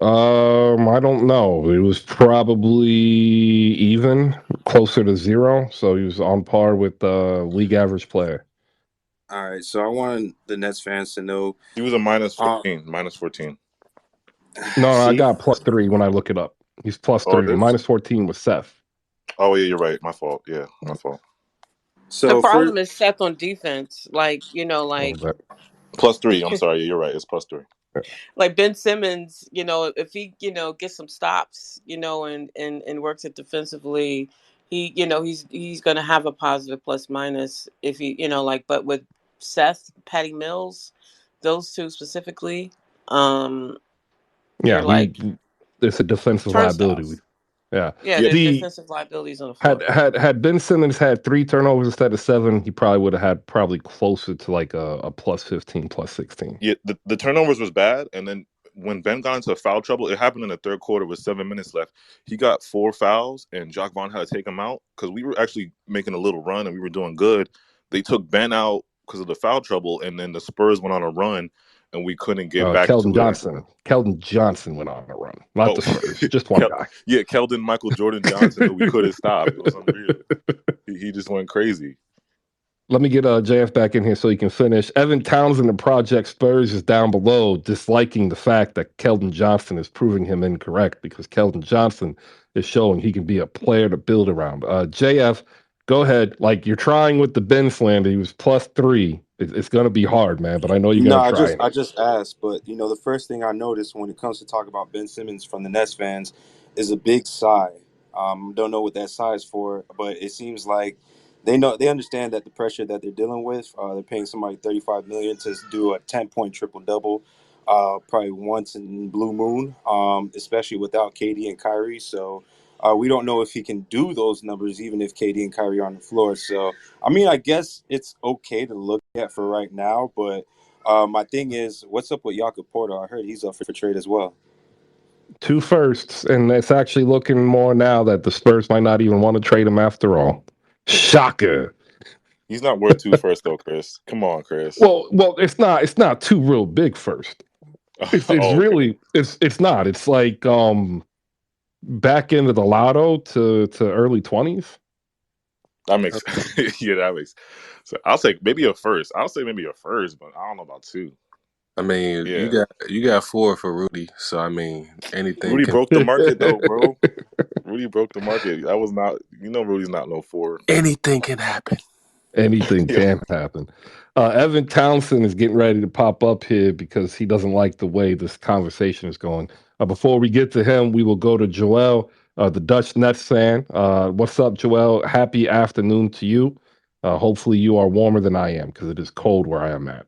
I don't know. It was probably even, closer to 0. So he was on par with league average player. All right, so I want the Nets fans to know. He was a minus Uh, 14. Minus 14. No, I see, got +3 when I look it up. He's plus Oh, it 3. is? -14 was Seth. Oh yeah, you're right. My fault. Yeah, my fault. The so problem first, is Seth on defense. Like, A little bit. Plus 3. I'm sorry. Yeah, you're right. It's plus 3. like Ben Simmons, if he, gets some stops, and works it defensively, he's gonna have a positive plus minus if he, but with Seth, Patty Mills, those two specifically, um, they're Yeah, like it's a defensive liability. turnstiles. Yeah. Yeah, Yeah, they're The defensive liabilities on the Had floor. had Ben Simmons had 3 turnovers instead of 7, he probably would have had probably closer to like a +15, +16. yeah. The turnovers was bad, and then when Ben got into foul trouble, it happened in the third quarter with 7 minutes left. He got 4 fouls, and Jock Vaughn had to take him out because we were actually making a little run and we were doing good. They took Ben out because of the foul trouble, and then the Spurs went on a run, and we couldn't get back to Keldon where. Johnson. Keldon Johnson went on a run, not Oh, the Spurs, just one guy. Yeah, Keldon Michael Jordan Johnson, who we couldn't stop. It was unreal. He just went crazy. Let me get JF back in here so he can finish. Evan Townsend and Project Spurs is down below, disliking the fact that Keldon Johnson is proving him incorrect because Keldon Johnson is showing he can be a player to build around. JF, go ahead. Like you're trying with the Ben slander. He was +3. It's going to be hard, man, but I know you're no, going to I try just anyway. I just asked, but the first thing I noticed when it comes to talk about Ben Simmons from the Nets fans is a big sigh. Don't know what that sigh is for, but it seems like they understand that the pressure that they're dealing with. They're paying somebody $35 million to do a 10-point triple double, probably once in blue moon, especially without KD and Kyrie. So we don't know if he can do those numbers, even if KD and Kyrie are on the floor. So I mean, I guess it's okay to look at for right now, but. My thing is, what's up with Jakob Porter? I heard he's up for trade as well. 2 firsts, and it's actually looking more now that the Spurs might not even want to trade him after all. Shocker. He's not worth 2 first though, Chris. Come on, Chris. Well, it's not 2 real big first. It's Oh, okay. really it's not. It's like back into the lotto to early 20s. That makes yeah, that makes. So I'll say maybe a first. I'll say maybe a first, but I don't know about 2. I mean, Yeah, you got 4 for Rudy, so I mean, anything Rudy can broke the market though, bro. Rudy broke the market. That was not. Rudy's not no 4. anything can happen. Anything Yeah. can happen. Evan Townsend is getting ready to pop up here because he doesn't like the way this conversation is going. Before we get to him, we will go to Joel, the Dutch Nets fan. What's up, Joel? Happy afternoon to you. Hopefully, you are warmer than I am because it is cold where I am at.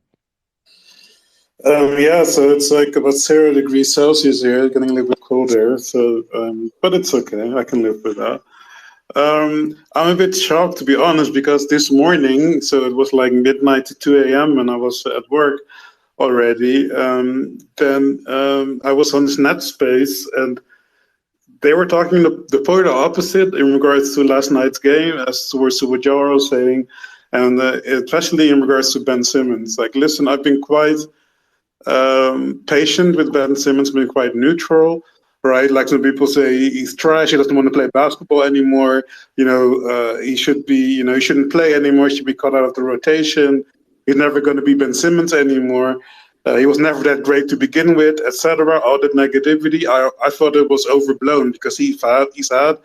Yeah, so it's like about 0 degrees Celsius here, getting a little bit colder. So, but it's okay. I can live with that. I'm a bit shocked, to be honest, because this morning, so it was like midnight to 2 a.m. and I was at work already. Then I was on this net space and they were talking the polar opposite in regards to last night's game, as were Subajaro saying and especially in regards to Ben Simmons. Like, listen, I've been quite patient with Ben Simmons, been quite neutral, right? Like some people say he's trash, he doesn't want to play basketball anymore. He should be, he shouldn't play anymore. He should be cut out of the rotation. He's never going to be Ben Simmons anymore. He was never that great to begin with, etc. All the negativity, I thought it was overblown because he's had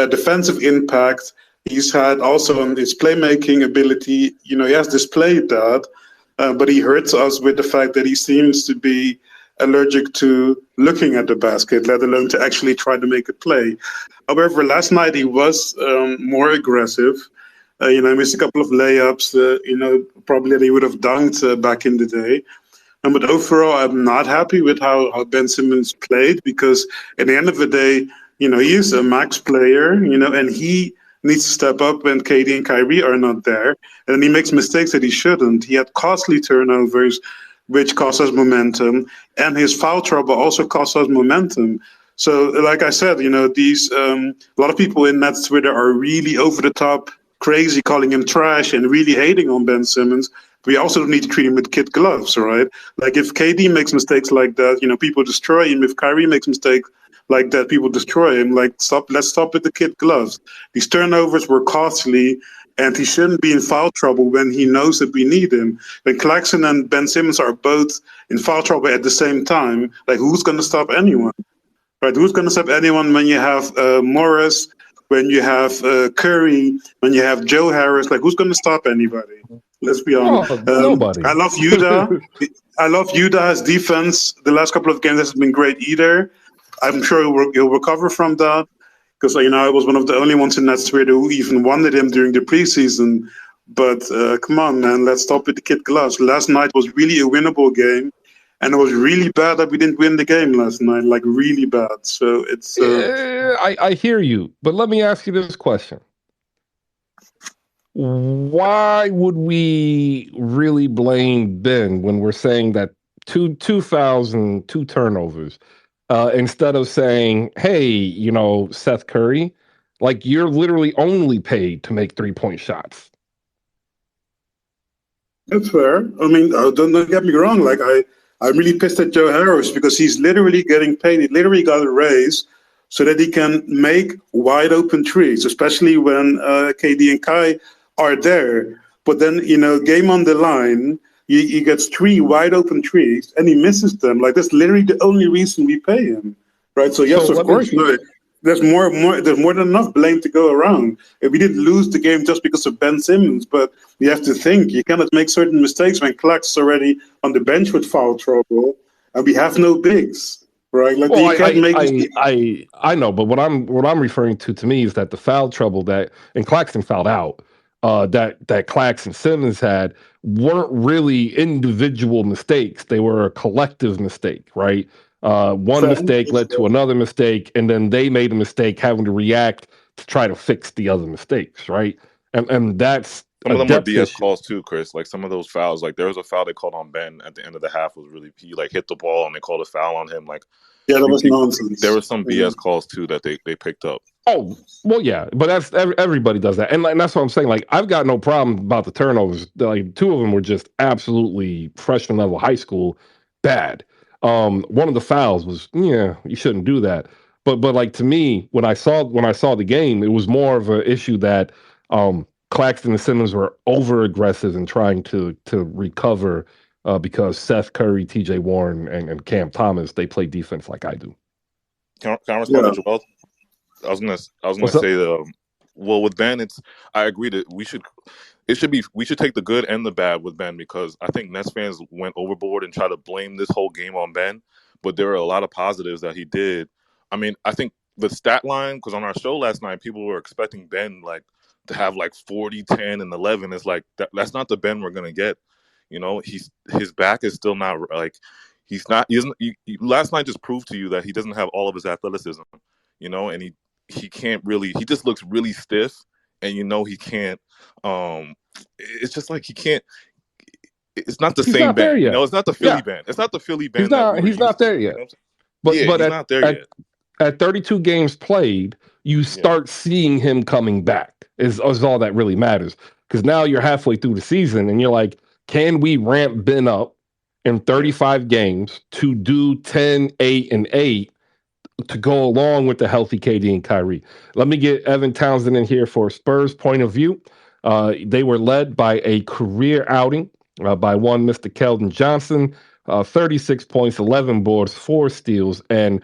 defensive impact. He's had also on his playmaking ability. He has displayed that, but he hurts us with the fact that he seems to be allergic to looking at the basket, let alone to actually try to make a play. However, last night he was more aggressive. He missed a couple of layups. Probably that he would have dunked back in the day. But overall, I'm not happy with how Ben Simmons played because at the end of the day, he is a max player, and he needs to step up when KD and Kyrie are not there. And he makes mistakes that he shouldn't. He had costly turnovers, which cost us momentum, and his foul trouble also cost us momentum. So, like I said, these a lot of people in Nets Twitter are really over the top, crazy, calling him trash and really hating on Ben Simmons. We also need to treat him with kid gloves, right? Like if KD makes mistakes like that, people destroy him. If Kyrie makes mistakes like that, people destroy him. Like let's stop with the kid gloves. These turnovers were costly, and he shouldn't be in foul trouble when he knows that we need him. When Claxton and Ben Simmons are both in foul trouble at the same time, like who's going to stop anyone? Right? Who's going to stop anyone when you have Morris, when you have Curry, when you have Joe Harris? Like who's going to stop anybody? Let's be honest. Oh, nobody. I love Yuda. I love Yuda's defense. The last couple of games hasn't been great either. I'm sure he'll recover from that because I was one of the only ones in that Twitter who even wanted him during the preseason. But come on, man, let's stop with the kid gloves. Last night was really a winnable game, and it was really bad that we didn't win the game last night. Like really bad. So it's I hear you, but let me ask you this question. Why would we really blame Ben when we're saying that two fouls and two turnovers, instead of saying, "Hey, Seth Curry, like you're literally only paid to make 3-point shots." That's fair. I mean, don't get me wrong. Like I'm really pissed at Joe Harris because he's literally getting paid. He literally got a raise so that he can make wide open trees, especially when KD and Kai are there. But then, game on the line, he gets three wide open trees and he misses them. Like that's literally the only reason we pay him, right? So So yes, of let me course, no, there's more than enough blame to go around. If we didn't lose the game just because of Ben Simmons, but you have to think you cannot make certain mistakes when Clark's already on the bench with foul trouble, and we have no bigs, right? Like Well, you can't make this. I know, but what I'm referring to me is that the foul trouble that and Claxton fouled out, that Claxton Simmons had weren't really individual mistakes. They were a collective mistake, right? One mistake led to another mistake, and then they made a mistake having to react to try to fix the other mistakes, right? And that's Some a of them were depth BS issue. calls too, Chris. Like some of those fouls, like there was a foul they called on Ben at the end of the half was really he like hit the ball and they called a foul on him. Like Yeah, that you, was you, there nonsense. were some Yeah. BS calls too that they picked up. Oh, well, yeah, but that's everybody does that, and that's what I'm saying. Like, I've got no problem about the turnovers. Like, two of them were just absolutely freshman level high school bad. One of the fouls was, yeah, you shouldn't do that. But like to me, when I saw the game, it was more of an issue that Claxton and Simmons were over aggressive in trying to recover because Seth Curry, T.J. Warren, and Cam Thomas they play defense like I do. Can I respond Yeah. to Joel? I was gonna What's up? say well with Ben I agree that we should take the good and the bad with Ben because I think Nets fans went overboard and tried to blame this whole game on Ben, but there were a lot of positives that he did. I mean, I think the stat line because on our show last night people were expecting Ben like to have like 40, 10, and 11. It's like that's not the Ben we're gonna get. His back is still not like he's not. He isn't. Last night just proved to you that he doesn't have all of his athleticism. And he can't really. He just looks really stiff, and he can't. It's just like he can't. It's not the He's same not there Ben. yet. It's not the Philly Yeah, Ben. It's not the Philly he's Ben that we not. were He's not used to. there You know yet. what I'm saying? Yeah, But he's at not there at yet. at 32 games played, you Yeah. start seeing him coming back. Is all that really matters. Because now you're halfway through the season and you're like, can we ramp Ben up in 35 games to do 10, 8, and 8 to go along with the healthy KD and Kyrie? Let me get Evan Townsend in here for Spurs point of view. They were led by a career outing by one Mr. Keldon Johnson, 36 points, 11 boards, 4 steals, and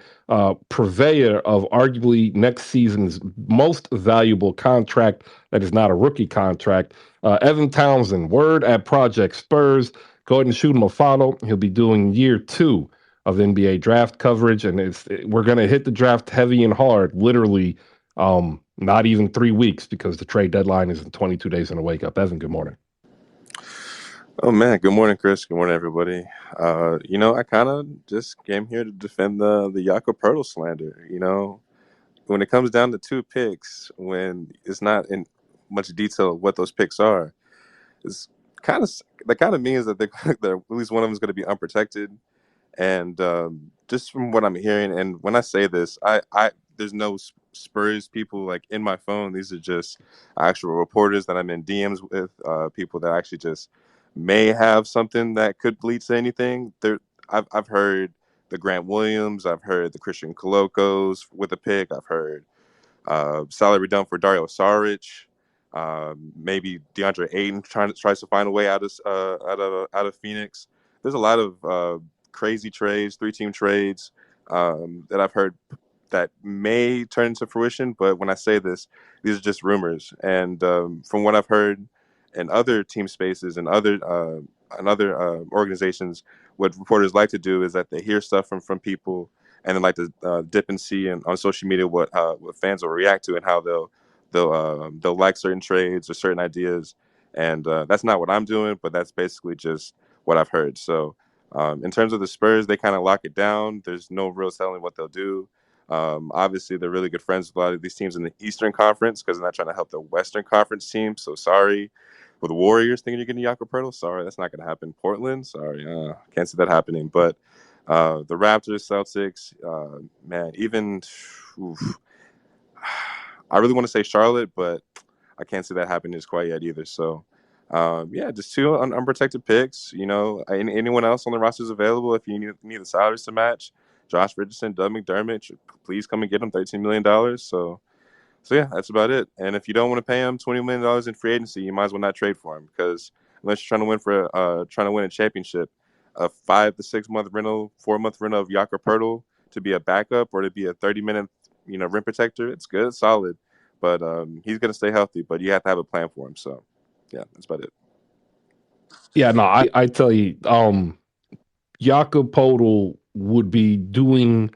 purveyor of arguably next season's most valuable contract that is not a rookie contract. Evan Townsend, word at Project Spurs. Go ahead and shoot him a follow. He'll be doing year 2 of NBA draft coverage, and we're going to hit the draft heavy and hard, literally not even 3 weeks because the trade deadline is in 22 days in a wake up. Evan, good morning. Oh man, good morning, Chris. Good morning, everybody. I kind of just came here to defend the Jakob Pertl slander. When it comes down to 2 picks, when it's not in much detail what those picks are, it's kind of that kind of means that at least one of them is going to be unprotected. And just from what I'm hearing, and when I say this, I there's no Spurs people like in my phone. These are just actual reporters that I'm in DMs with, people that actually just may have something that could lead to anything. I've heard the Grant Williams, I've heard the Christian Colocos with a pick, I've heard salary dump for Dario Saric. Maybe DeAndre Ayton tries to find a way out of Phoenix. There's a lot of crazy trades, 3-team trades that I've heard that may turn into fruition. But when I say this, these are just rumors. And from what I've heard in other team spaces and other organizations, what reporters like to do is that they hear stuff from people and then like to dip and see and on social media what fans will react to and how they'll like certain trades or certain ideas. And that's not what I'm doing, but that's basically just what I've heard. So in terms of the Spurs, they kind of lock it down. There's no real telling what they'll do. Obviously, they're really good friends with a lot of these teams in the Eastern Conference because they're not trying to help the Western Conference team. So sorry. With the Warriors thinking you're getting Jakob Pertl, sorry, that's not going to happen. Portland, sorry, can't see that happening. But the Raptors, Celtics, man, even oof, I really want to say Charlotte, but I can't see that happening just quite yet either. So, yeah, just 2 unprotected picks. Anyone else on the roster is available if you need the salaries to match. Josh Richardson, Doug McDermott, please come and get him $13 million. So yeah, that's about it. And if you don't want to pay him $20 million in free agency, you might as well not trade for him because unless you're trying to win a championship, a 5 to 6 month rental, 4 month rental of Jakob Pertl to be a backup or to be a 30-minute rim protector, it's good, it's solid. But he's gonna stay healthy. But you have to have a plan for him. So yeah, that's about it. Yeah, no, I tell you, Jakob Podol would be doing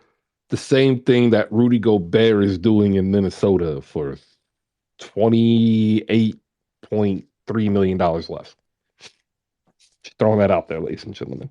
the same thing that Rudy Gobert is doing in Minnesota for $28.3 million less. Just throwing that out there, ladies and gentlemen.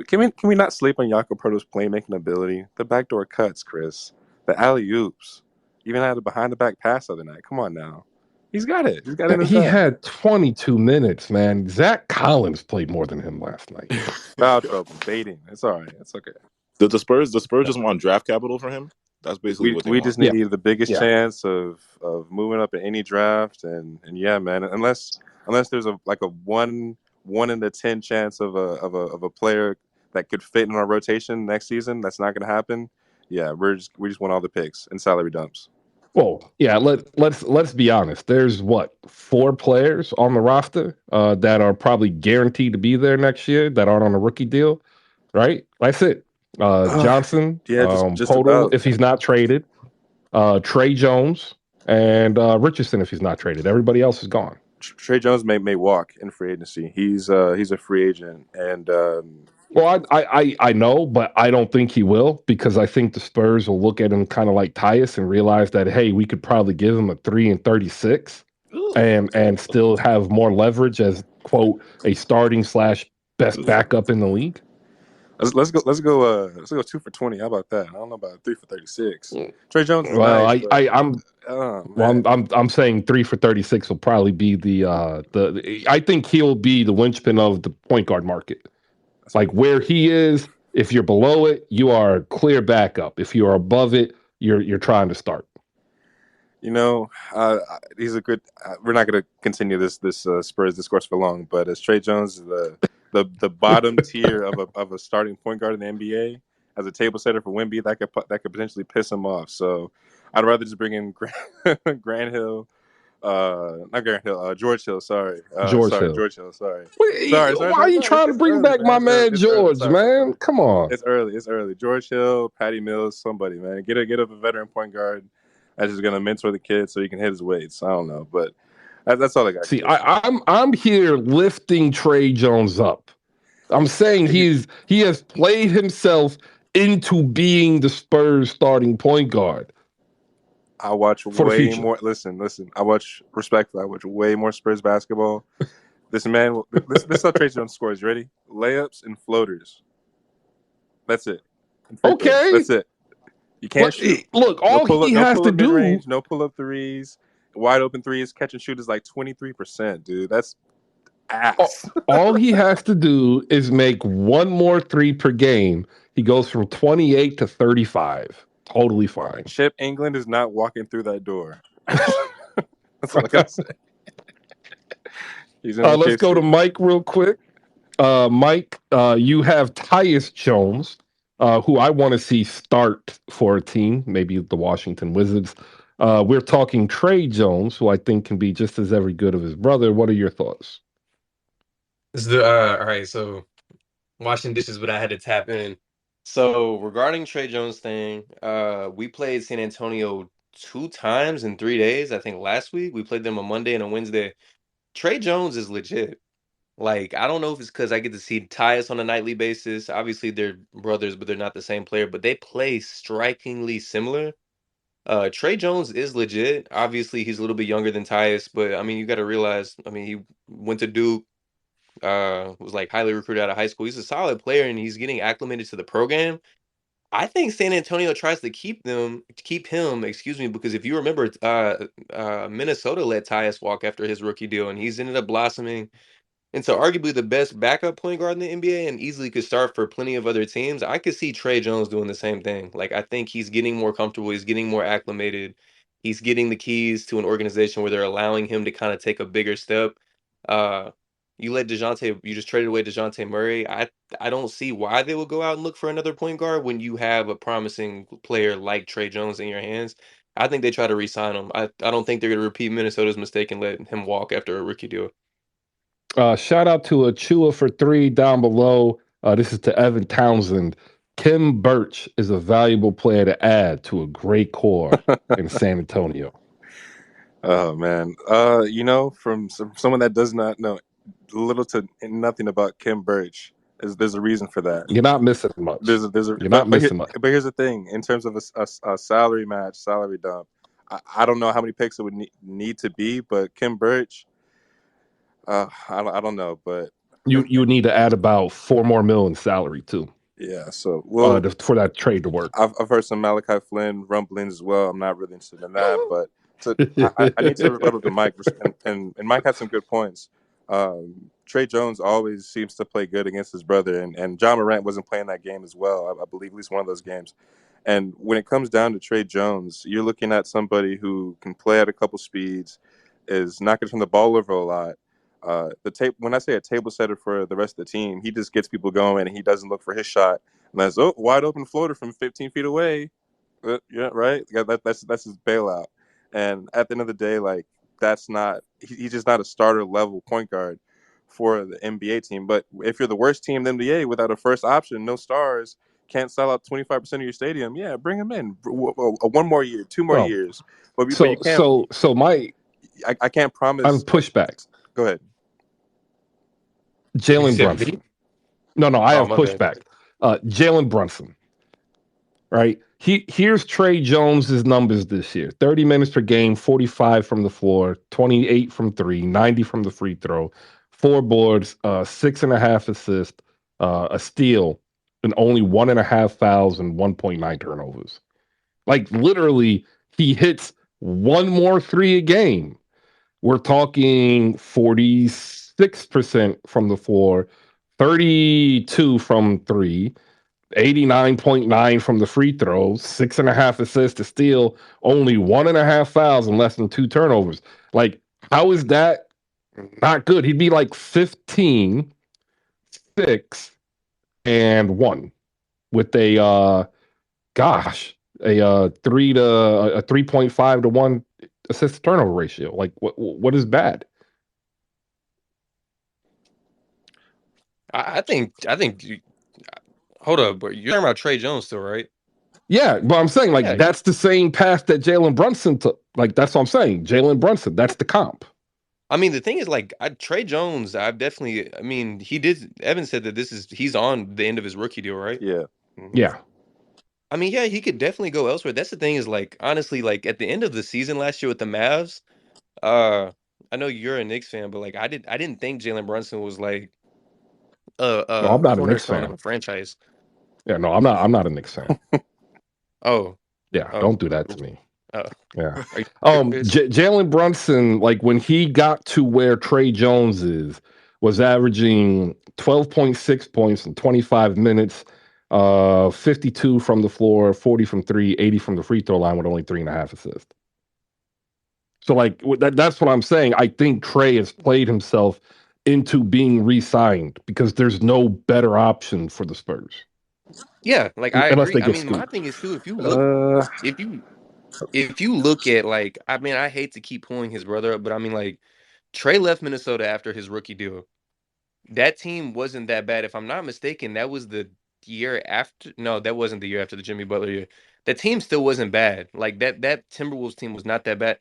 Can we not sleep on Jakob Pertl's playmaking ability? The backdoor cuts, Chris. The alley oops. Even had a behind the back pass the other night. Come on now. He's got it. He's got it in his He bag. had 22 minutes, man. Zach Collins played more than him last night. Foul trouble, baiting. It's all right. It's okay. The Spurs just want draft capital for him. That's basically We what they we want. just Yeah, need the biggest yeah. chance of moving up in any draft, and yeah, man. Unless there's a 1 in 10 chance of a player that could fit in our rotation next season, that's not going to happen. Yeah, we just want all the picks and salary dumps. Well, yeah. Let's be honest. There's what 4 players on the roster that are probably guaranteed to be there next year that aren't on a rookie deal, right? That's it. Johnson, Yeah, just Podol, about. if he's not traded, Trey Jones, and Richardson, if he's not traded. Everybody else is gone. Trey Jones may walk in free agency. He's a free agent, and Well, I know, but I don't think he will because I think the Spurs will look at him kind of like Tyus and realize that hey, we could probably give him a 3 and 36 and still have more leverage as quote a starting slash best backup in the league. let's go 2 for 20. How about that? I don't know about 3 for 36. Trey Jones is Well, nice, I, but I I'm oh well, man. I'm saying 3 for 36 will probably be the I think he'll be the linchpin of the point guard market. That's Like where he is, if you're below it, you are clear backup. If you are above it, you're trying to start. You know, he's a good. We're not going to continue this Spurs discourse for long, but as Trey Jones is the bottom tier of a starting point guard in the NBA as a table setter for Wemby, that could potentially piss him off. So I'd rather just bring in Grant Hill, not Grant Hill, George Hill. George Hill. George Hill. Why are you trying to It's bring early, back man. my man It's early. George, man? Come on. It's early. George Hill, Patty Mills, somebody, man. Get up a veteran point guard that's just gonna mentor the kid so he can hit his weights. I don't know, but that's all I got, See, Chris. I'm here lifting Trey Jones up. I'm saying he has played himself into being the Spurs starting point guard I watch for the way future. more. Listen. I watch respectfully. I watch way more Spurs basketball. This man, this is how Trey Jones scores. You ready? Layups and floaters. That's it. And free throws. Okay, That's it. You can't but shoot. look, all he No has pull to up mid do, range. No pull up threes. Wide open threes. Catch and shoot is like 23%, dude. That's all, ass. all he has to do is make one more three per game. He goes from 28 to 35. Totally fine. Chip England is not walking through that door. That's all I gotta say. He's in Let's go to OKC. Mike real quick. Mike, you have Tyus Jones, who I want to see start for a team, maybe the Washington Wizards. We're talking Trey Jones, who I think can be just as every good of his brother. What are your thoughts? All right, so washing dishes, but I had to tap in. So regarding Trey Jones thing, we played San Antonio 2 times in 3 days. I think last week we played them a Monday and a Wednesday. Trey Jones is legit. Like, I don't know if it's because I get to see Tyus on a nightly basis. Obviously, they're brothers, but they're not the same player. But they play strikingly similar. Trey Jones is legit. Obviously, he's a little bit younger than Tyus, but I mean, you got to realize, I mean, he went to Duke, was like highly recruited out of high school. He's a solid player, and he's getting acclimated to the program. I think San Antonio tries to keep him, excuse me, because if you remember, Minnesota let Tyus walk after his rookie deal, and he's ended up blossoming into arguably the best backup point guard in the NBA and easily could start for plenty of other teams. I could see Trey Jones doing the same thing. Like, I think he's getting more comfortable, he's getting more acclimated, he's getting the keys to an organization where they're allowing him to kind of take a bigger step. Uh, you just traded away DeJounte Murray. I don't see why they would go out and look for another point guard when you have a promising player like Trey Jones in your hands. I think they try to re-sign him. I don't think they're going to repeat Minnesota's mistake and let him walk after a rookie deal. Shout out to Achua for three down below. This is to Evan Townsend. Kim Birch is a valuable player to add to a great core in San Antonio. Oh man. From someone that does not know little to nothing about Kim Birch, there's a reason for that. You're not missing much. There's a You're not missing much. but here's the thing. In terms of a salary match, salary dump, I don't know how many picks it would need to be, but Kim Birch, I don't know, but You would need to add about 4 more million salary too, yeah. So well, for that trade to work. I've heard some Malachi Flynn rumblings as well. I'm not really interested in that, but I need to rebuttal to Mike, and Mike had some good points. Trey Jones always seems to play good against his brother, and John Morant wasn't playing that game as well. I believe at least one of those games. And when it comes down to Trey Jones, you're looking at somebody who can play at a couple speeds, is not going to turn the ball over a lot. When I say a table setter for the rest of the team, he just gets people going and he doesn't look for his shot. And that's wide open floater from 15 feet away. Yeah, right. Yeah, that's his bailout. And at the end of the day, like he's just not a starter level point guard for the NBA team. But if you're the worst team in the NBA without a first option, no stars, can't sell out 25% of your stadium, yeah, bring him in. One more year, 2 more Well, years. But you so can't. so so my I can't I have promise. pushback. Go ahead. You Jalen said Brunson. me? No, I Oh, have my bad. pushback. Jalen Brunson. Right. Here's Trey Jones's numbers this year: 30 minutes per game, 45 from the floor, 28 from three, 90 from the free throw, 4 boards, 6.5 assists, a steal, and only 1.5 fouls and 1.9 turnovers. Like literally, he hits one more three a game. We're talking 46% from the floor, 32 from three, 89.9 from the free throws, 6.5 assists to steal, only 1.5 fouls and less than 2 turnovers. Like, how is that not good? He'd be like 15, 6, and 1 with a 3.5 to 1 assist to turnover ratio. Like, what is bad? I think. Hold up, but you're talking about Trey Jones still, right? Yeah, but I'm saying like Yeah. that's the same path that Jalen Brunson took. Like that's what I'm saying. Jalen Brunson, that's the comp. I mean, the thing is, like, Trey Jones, I've definitely. I mean, he did. Evan said that he's on the end of his rookie deal, right? Yeah. Hmm. Yeah. I mean, yeah, he could definitely go elsewhere. That's the thing is, like, honestly, like at the end of the season last year with the Mavs, uh, I know you're a Knicks fan, but like, I didn't think Jalen Brunson was like No, I'm a not a Knicks cornerstone of fan. a franchise. Yeah, no, I'm not a Knicks fan. Oh, Yeah, oh, don't do that to me. oh. Yeah. Are you serious? Jalen Brunson, like when he got to where Trey Jones is, was averaging 12.6 points in 25 minutes, 52 from the floor, 40 from three, 80 from the free throw line with only 3.5 assists. So like that's what I'm saying. I think Trey has played himself into being re-signed because there's no better option for the Spurs Yeah, like I unless agree. they I get mean, my Scoot. thing is too. Uh, If you if you look at like, I mean, I hate to keep pulling his brother up, but I mean, like Trey left Minnesota after his rookie deal. That team wasn't that bad. If I'm not mistaken, that was the year after. No, that wasn't the year after the Jimmy Butler year. That team still wasn't bad. Like that Timberwolves team was not that bad.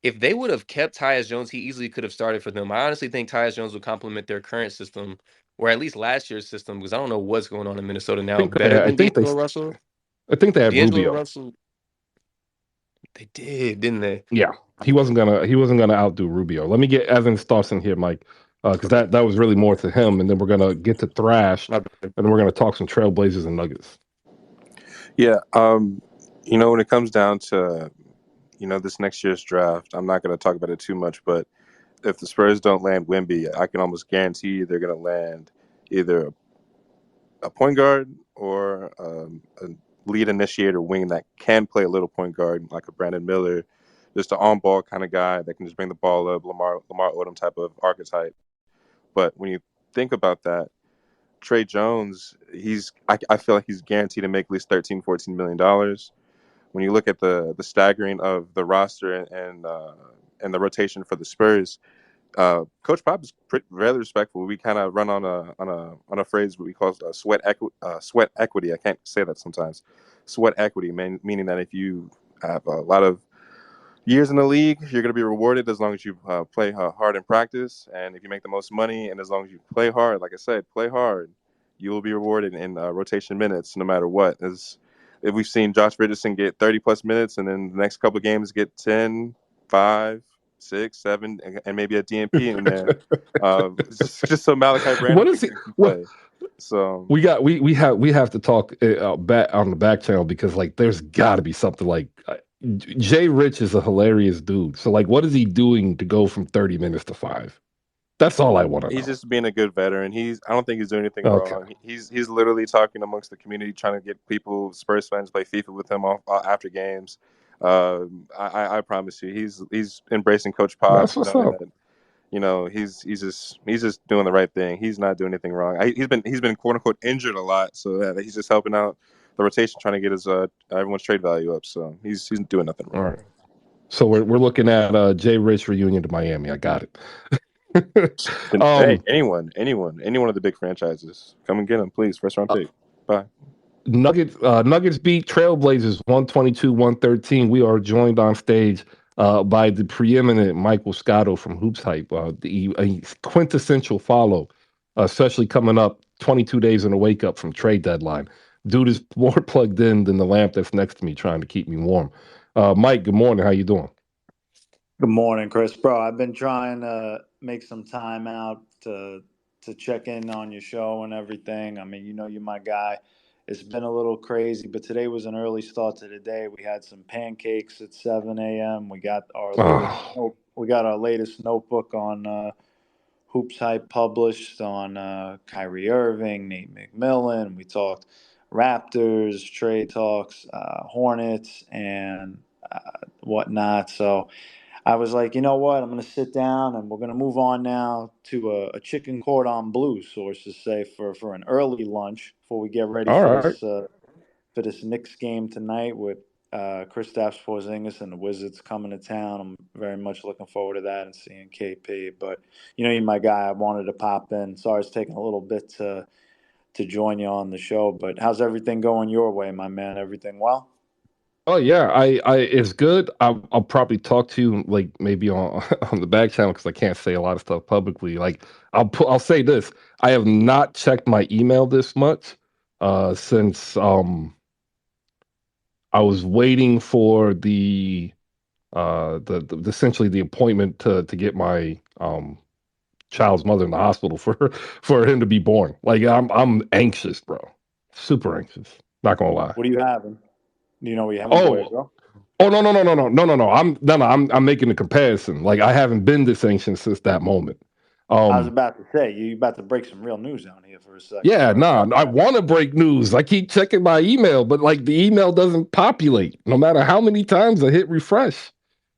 If they would have kept Tyus Jones, he easily could have started for them. I honestly think Tyus Jones would complement their current system, or at least last year's system, because I don't know what's going on in Minnesota I now. think Better I than think they D'Angelo Russell. I think they had D'Angelo Rubio. Russell, they did, didn't they? Yeah, he wasn't gonna outdo Rubio. Let me get Evan's thoughts in here, Mike, because that was really more to him, and then we're gonna get to Thrash, My bad. and then we're gonna talk some Trailblazers and Nuggets. yeah. When it comes down to this next year's draft, I'm not going to talk about it too much, but if the Spurs don't land Wemby, I can almost guarantee they're going to land either a point guard or a lead initiator wing that can play a little point guard, like a Brandon Miller, just an on-ball kind of guy that can just bring the ball up, Lamar Odom type of archetype. But when you think about that, Trey Jones, I feel like he's guaranteed to make at least $13-14 million. When you look at the staggering of the roster and the rotation for the Spurs, Coach Pop is very respectful. We kind of run on a phrase we call sweat equity. I can't say that sometimes. Sweat equity, meaning that if you have a lot of years in the league, you're going to be rewarded as long as you play hard in practice, and if you make the most money, and as long as you play hard, like I said, play hard, you will be rewarded in rotation minutes, no matter what. As if we've seen Josh Richardson get 30 plus minutes, and then the next couple of games get 10, 5, 6, 7, and maybe a DNP in there, just so Malachi Branham What is he? can What play. So we have to talk back on the back channel because like there's got to be something like Jay Rich is a hilarious dude. So like, what is he doing to go from 30 minutes to 5? That's all I want to he's know. just being a good veteran. I don't think he's doing anything Okay, wrong. He's literally talking amongst the community, trying to get people, Spurs fans, to play FIFA with him after games. I promise you, he's embracing Coach Pop, that's what's knowing up. that he's just doing the right thing. He's not doing anything wrong. He's been quote unquote injured a lot, so he's just helping out the rotation, trying to get his everyone's trade value up. So he's doing nothing All wrong. right. So we're looking at Jay Rich reunion to Miami. I got it. And, hey, um, any one of the big franchises, come and get him, please. First round pick. Bye. Nuggets beat Trailblazers 122-113. We are joined on stage by the preeminent Michael Scotto from Hoops Hype, a quintessential follow, especially coming up 22 days in a wake up from trade deadline. Dude is more plugged in than the lamp that's next to me, trying to keep me warm. Mike, good morning. How you doing? Good morning, Chris. Bro, I've been trying to make some time out to check in on your show and everything. I mean, you're my guy. It's been a little crazy, but today was an early start to the day. We had some pancakes at 7 a.m. Oh, We got our latest notebook on Hoops Hype published on Kyrie Irving, Nate McMillan. We talked Raptors, trade talks, Hornets, and whatnot. So I was like, you know what? I'm going to sit down and we're going to move on now to a chicken cordon bleu, sources say, for an early lunch before we get ready All right. for this Knicks game tonight with Kristaps Porzingis and the Wizards coming to town. I'm very much looking forward to that and seeing KP. But you're my guy. I wanted to pop in. Sorry it's taking a little bit to join you on the show. But how's everything going your way, my man? Everything well? Oh yeah, it's good. I'll probably talk to you like maybe on on the back channel because I can't say a lot of stuff publicly. Like I'll say this: I have not checked my email this much since I was waiting for the essentially the appointment to get my child's mother in the hospital for him to be born. Like I'm anxious, bro. Super anxious. Not gonna lie. What are you having? Do you know what you're having, boy or Oh, girl? oh no no no no no no no no. I'm making a comparison. Like I haven't been this anxious since that moment. I was Um about to say, you about to break some real news down here for a second, yeah, but nah, go I ahead. want to break news. I keep checking my email, but like the email doesn't populate no matter how many times I hit refresh.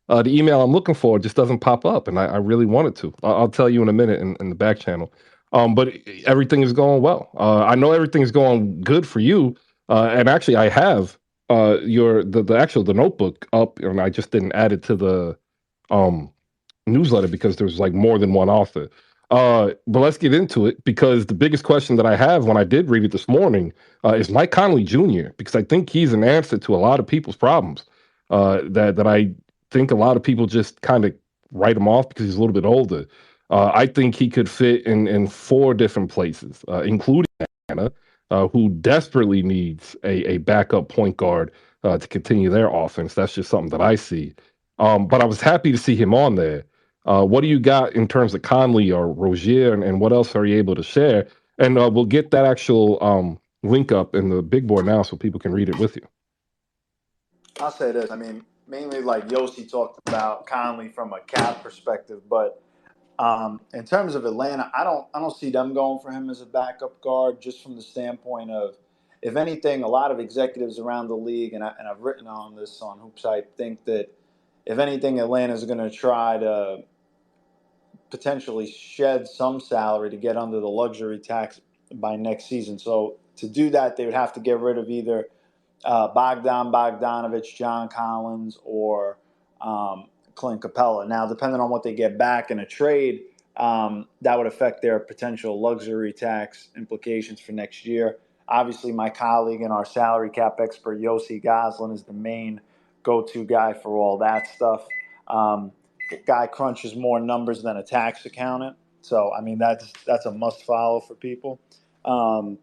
The email I'm looking for just doesn't pop up, and I really wanted to. I'll tell you in a minute in the back channel. But everything is going well. I know everything is going good for you. And actually, I have the notebook up, and I just didn't add it to the um newsletter because there's like more than one author. But let's get into it because the biggest question that I have when I did read it this morning is Mike Conley Jr. because I think he's an answer to a lot of people's problems. That I think a lot of people just kind of write him off because he's a little bit older. I think he could fit in four different places, including Atlanta, who desperately needs a backup point guard to continue their offense. That's just something that I see. But I was happy to see him on there. What do you got in terms of Conley or Rozier, and what else are you able to share? And we'll get that actual link up in the big board now so people can read it with you. I'll say this. I mean, mainly like Yossi talked about Conley from a cap perspective, but in terms of Atlanta, I don't see them going for him as a backup guard just from the standpoint of, if anything, a lot of executives around the league, and I've written on this on Hoops, I think that if anything, Atlanta's going to try to potentially shed some salary to get under the luxury tax by next season. So to do that, they would have to get rid of either Bogdan Bogdanovich, John Collins, or Clint Capella. Now, depending on what they get back in a trade, that would affect their potential luxury tax implications for next year. Obviously, my colleague and our salary cap expert, Yossi Goslin, is the main go-to guy for all that stuff. Guy crunches more numbers than a tax accountant. So, I mean, that's a must follow for people. Um,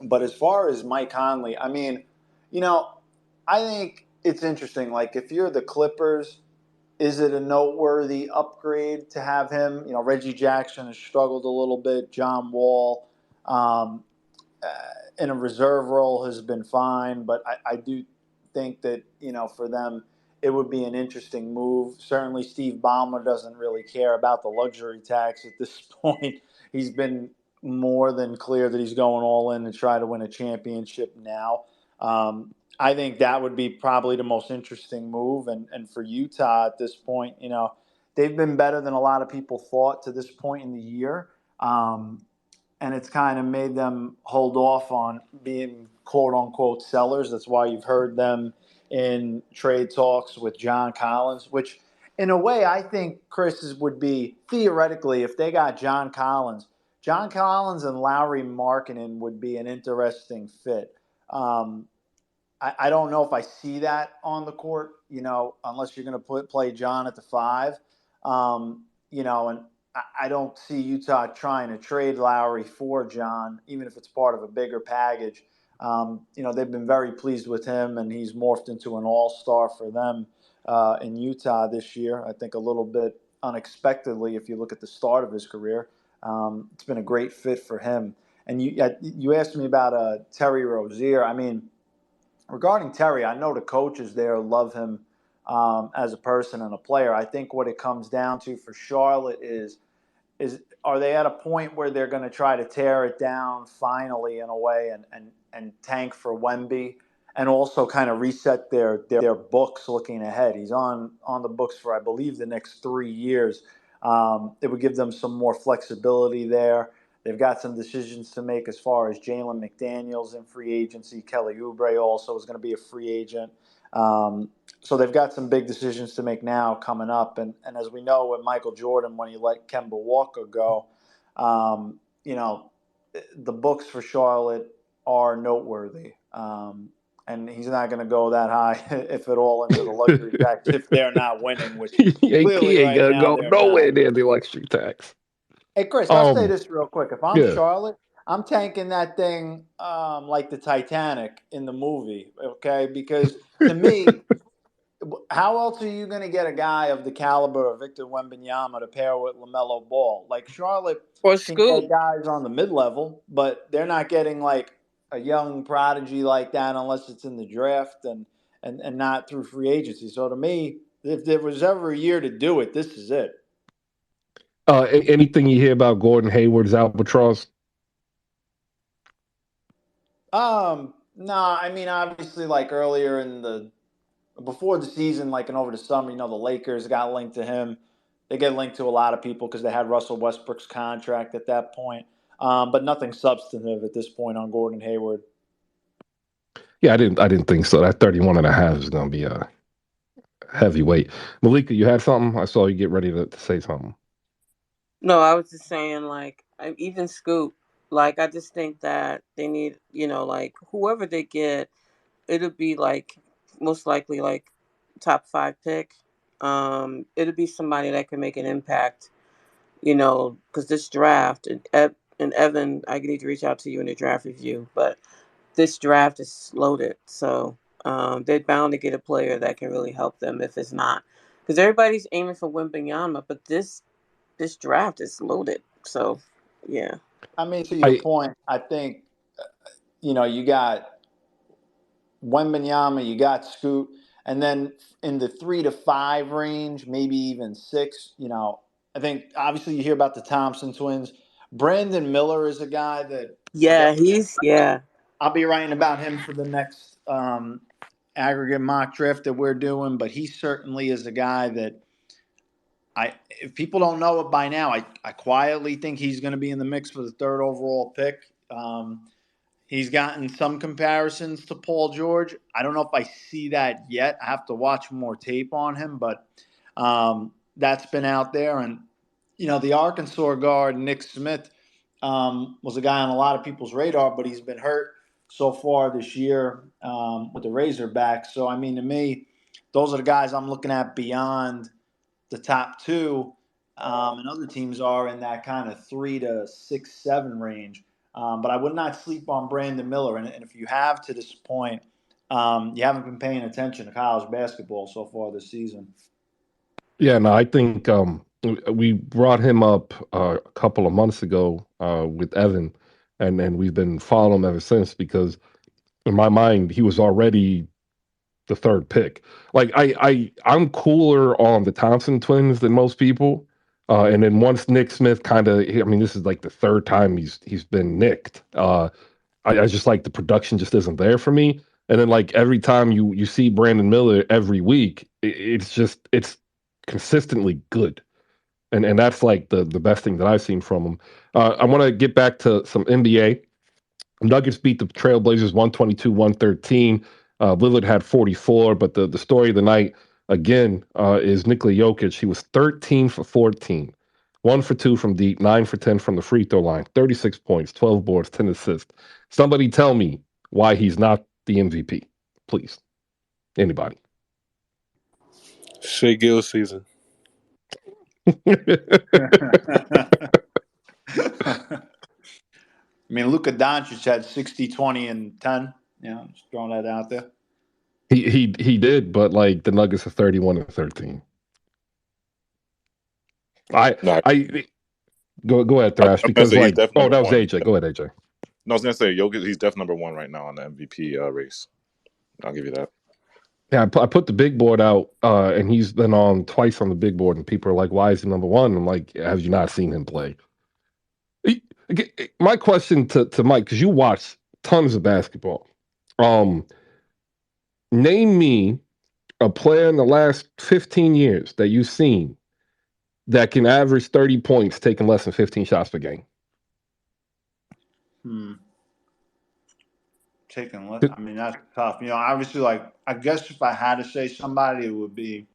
but as far as Mike Conley, I mean, you know, I think it's interesting. Like, if you're the Clippers, is it a noteworthy upgrade to have him? Reggie Jackson has struggled a little bit. John Wall, um, uh, in a reserve role, has been fine, but I do think that for them it would be an interesting move. Certainly, Steve Ballmer doesn't really care about the luxury tax at this point. He's been more than clear that he's going all in to try to win a championship now. I think that would be probably the most interesting move. And for Utah at this point, they've been better than a lot of people thought to this point in the year. And it's kind of made them hold off on being quote unquote sellers. That's why you've heard them in trade talks with John Collins, which in a way I think Chris's would be theoretically, if they got John Collins and Lowry Markkinen would be an interesting fit. Um, I don't know if I see that on the court, unless you're going to play John at the five. And I don't see Utah trying to trade Lowry for John, even if it's part of a bigger package. They've been very pleased with him, and he's morphed into an all-star for them in Utah this year. I think a little bit unexpectedly, if you look at the start of his career. It's been a great fit for him. And you asked me about Terry Rozier. I mean, regarding Terry, I know the coaches there love him as a person and a player. I think what it comes down to for Charlotte is are they at a point where they're going to try to tear it down finally in a way and and tank for Wemby, and also kind of reset their books looking ahead. He's on the books for, I believe, the next 3 years. It would give them some more flexibility there. They've got some decisions to make as far as Jalen McDaniels in free agency. Kelly Oubre also is going to be a free agent. So they've got some big decisions to make now coming up. And as we know with Michael Jordan, when he let Kemba Walker go, you know, the books for Charlotte are noteworthy. And he's not going to go that high, if at all, into the luxury tax if they're not winning, which clearly He ain't right gonna now go they're nowhere not. near the electric tax. Hey, Chris, I'll say Um, this real quick. If I'm yeah. Charlotte, I'm tanking that thing like the Titanic in the movie, okay? Because to me, how else are you going to get a guy of the caliber of Victor Wembanyama to pair with LaMelo Ball? Like Charlotte Or can get Scoot. guys on the mid level, but they're not getting like a young prodigy like that unless it's in the draft and not through free agency. So to me, if there was ever a year to do it, this is it. Anything you hear about Gordon Hayward's albatross? No, I mean obviously like earlier in the before the season, like and over the summer, the Lakers got linked to him. They get linked to a lot of people because they had Russell Westbrook's contract at that point. But nothing substantive at this point on Gordon Hayward. Yeah, I didn't think so. That 31.5 is gonna be a heavyweight. Malika, you had something? I saw you get ready to say something. No, I was just saying, like, even Scoop. Like, I just think that they need, like, whoever they get, it'll be like most likely like top five pick. It'll be somebody that can make an impact, because this draft and Evan, I need to reach out to you in the draft review, but this draft is loaded, so they're bound to get a player that can really help them if it's not, because everybody's aiming for Wimbenyama, but this draft is loaded, so yeah. I mean, to your I point, I think you got Wembanyama, you got Scoot, and then in the 3 to 5 range, maybe even 6. I think obviously you hear about the Thompson twins. Brandon Miller is a guy that Yeah, yeah. I'll be writing about him for the next aggregate mock draft that we're doing, but he certainly is a guy that if people don't know it by now, I quietly think he's going to be in the mix for the third overall pick. He's gotten some comparisons to Paul George. I don't know if I see that yet. I have to watch more tape on him, but that's been out there. And, the Arkansas guard, Nick Smith, was a guy on a lot of people's radar, but he's been hurt so far this year with the Razorbacks. So, I mean, to me, those are the guys I'm looking at beyond the top two, and other teams are in that kind of 3 to 6, 7 range. But I would not sleep on Brandon Miller. And if you have to this point, you haven't been paying attention to college basketball so far this season. Yeah, no, I think we brought him up a couple of months ago with Evan, and we've been following him ever since because in my mind he was already the third pick. Like I'm cooler on the Thompson twins than most people. And then once Nick Smith kind of, I mean, this is like the third time he's been nicked. I just like the production just isn't there for me. And then like every time you see Brandon Miller every week, it's consistently good. And that's like the best thing that I've seen from him. I want to get back to some NBA. Nuggets beat the Trailblazers 122-113. Lillard had 44, but the story of the night again is Nikola Jokic. He was 13 for 14, 1 for 2 from deep, 9 for 10 from the free throw line, 36 points, 12 boards, 10 assists. Somebody tell me why he's not the MVP, please. Anybody? Shea Gill season. I mean, Luka Doncic had 60, 20, and 10. Just throwing that out there. He did, but like the Nuggets are 31-13. I No, I go ahead, I'm Thrash, gonna because say he's like definitely oh number that was one. AJ. Go ahead, AJ. No, I was gonna say Jokic. He's definitely number one right now on the MVP race. I'll give you that. Yeah, I put the big board out, and he's been on twice on the big board, and people are like, "Why is he number one?" I'm like, "Have you not seen him play?" My question to Mike, because you watch tons of basketball. Um, Name me a player in the last 15 years that you've seen that can average 30 points taking less than 15 shots per game. Hmm. Taking less. I mean, that's tough. Obviously, like I guess if I had to say somebody, it would be.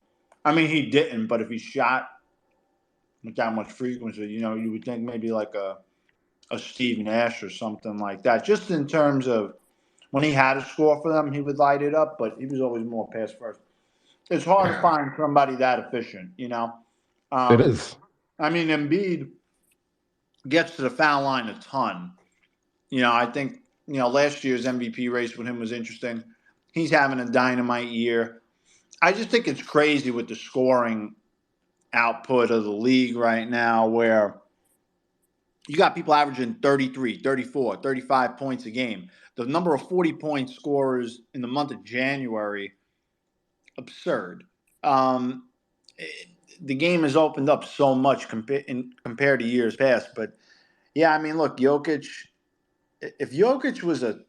I mean, he didn't, but if he shot with that much frequency, you would think maybe like a Steve Nash or something like that. Just in terms of when he had a score for them, he would light it up, but he was always more pass first. It's hard to find somebody that efficient. It Um, is. I mean, Embiid gets to the foul line a ton. I think, last year's MVP race with him was interesting. He's having a dynamite year. I just think it's crazy with the scoring output of the league right now where you got people averaging 33, 34, 35 points a game. The number of 40-point scorers in the month of January, absurd. Um, the game has opened up so much compared to years past. But yeah, I mean, look, Jokic. If Jokic was a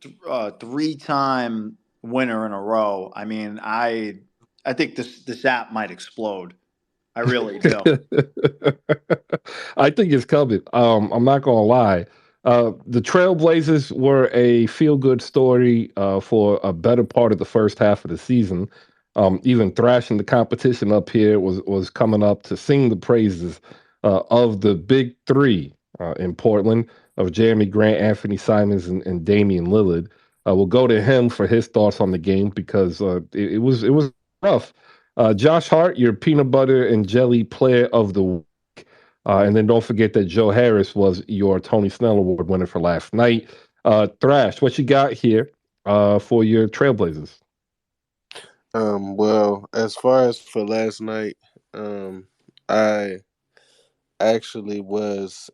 three-time winner in a row, I mean, I think this app might explode. I really do. I think it's coming. I'm not gonna lie. The Trailblazers were a feel-good story for a better part of the first half of the season. Even thrashing the competition up here was coming up to sing the praises of the big three in Portland of Jeremy Grant, Anthony Simons, and Damian Lillard. We'll go to him for his thoughts on the game because it was rough. Josh Hart, your peanut butter and jelly player of the week. And then don't forget that Joe Harris was your Tony Snell Award winner for last night. Thrash, what you got here for your Trailblazers? Well, as far as for last night, I actually was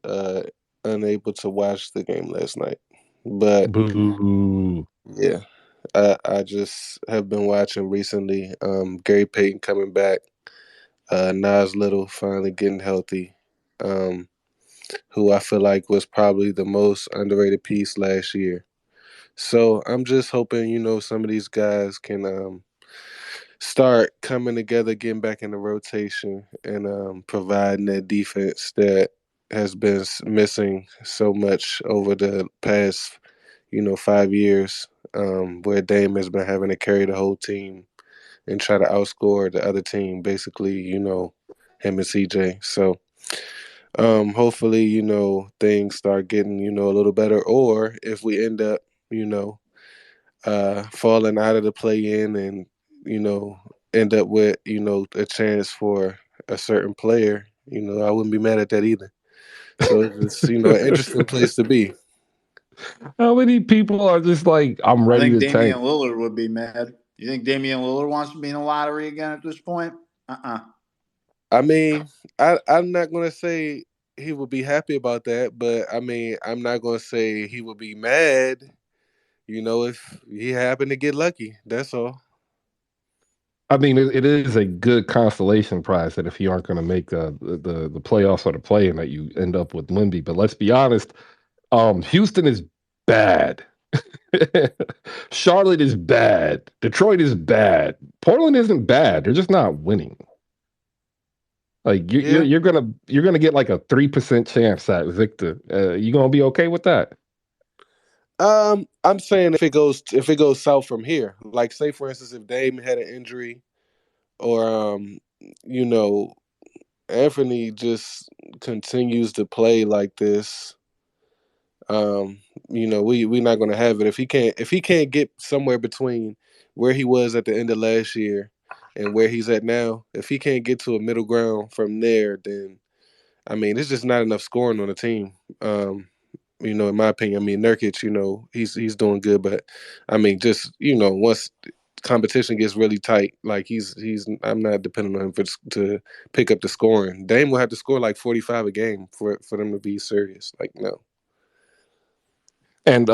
unable to watch the game last night. But Boo. yeah, I just have been watching recently. Gary Payton coming back, Nas Little finally getting healthy. Um, who I feel like was probably the most underrated piece last year. So I'm just hoping, some of these guys can start coming together, getting back in the rotation, and providing that defense that has been missing so much over the past, 5 years, where Dame has been having to carry the whole team and try to outscore the other team, basically, him and CJ. So hopefully, things start getting, a little better. Or if we end up, you know, falling out of the play in and, you know, end up with, a chance for a certain player, I wouldn't be mad at that either. So it's, an interesting place to be. How many people are just like, I'm I ready think to Damian tank? Lillard would be mad. You think Damian Lillard wants to be in the lottery again at this point? Uh-uh. I mean, I'm not gonna say he would be happy about that, but I mean, I'm not gonna say he would be mad. If he happened to get lucky, that's all. I mean, it is a good consolation prize that if you aren't going to make the playoffs or the play-in, that you end up with Wemby. But let's be honest, Houston is bad. Charlotte is bad. Detroit is bad. Portland isn't bad. They're just not winning. Like Yeah. you're gonna get like a 3% chance at Victor. You gonna be okay with that? I'm saying if it goes south from here, like say for instance, if Dame had an injury, or you know, Anthony just continues to play like this, we not gonna have it. If he can't get somewhere between where he was at the end of last year and where he's at now, if he can't get to a middle ground from there, then I mean, it's just not enough scoring on the team. In my opinion, I mean, Nurkic, he's doing good, but I mean, just once competition gets really tight, like I'm not depending on him to pick up the scoring. Dame will have to score like 45 a game for them to be serious. Like, no. And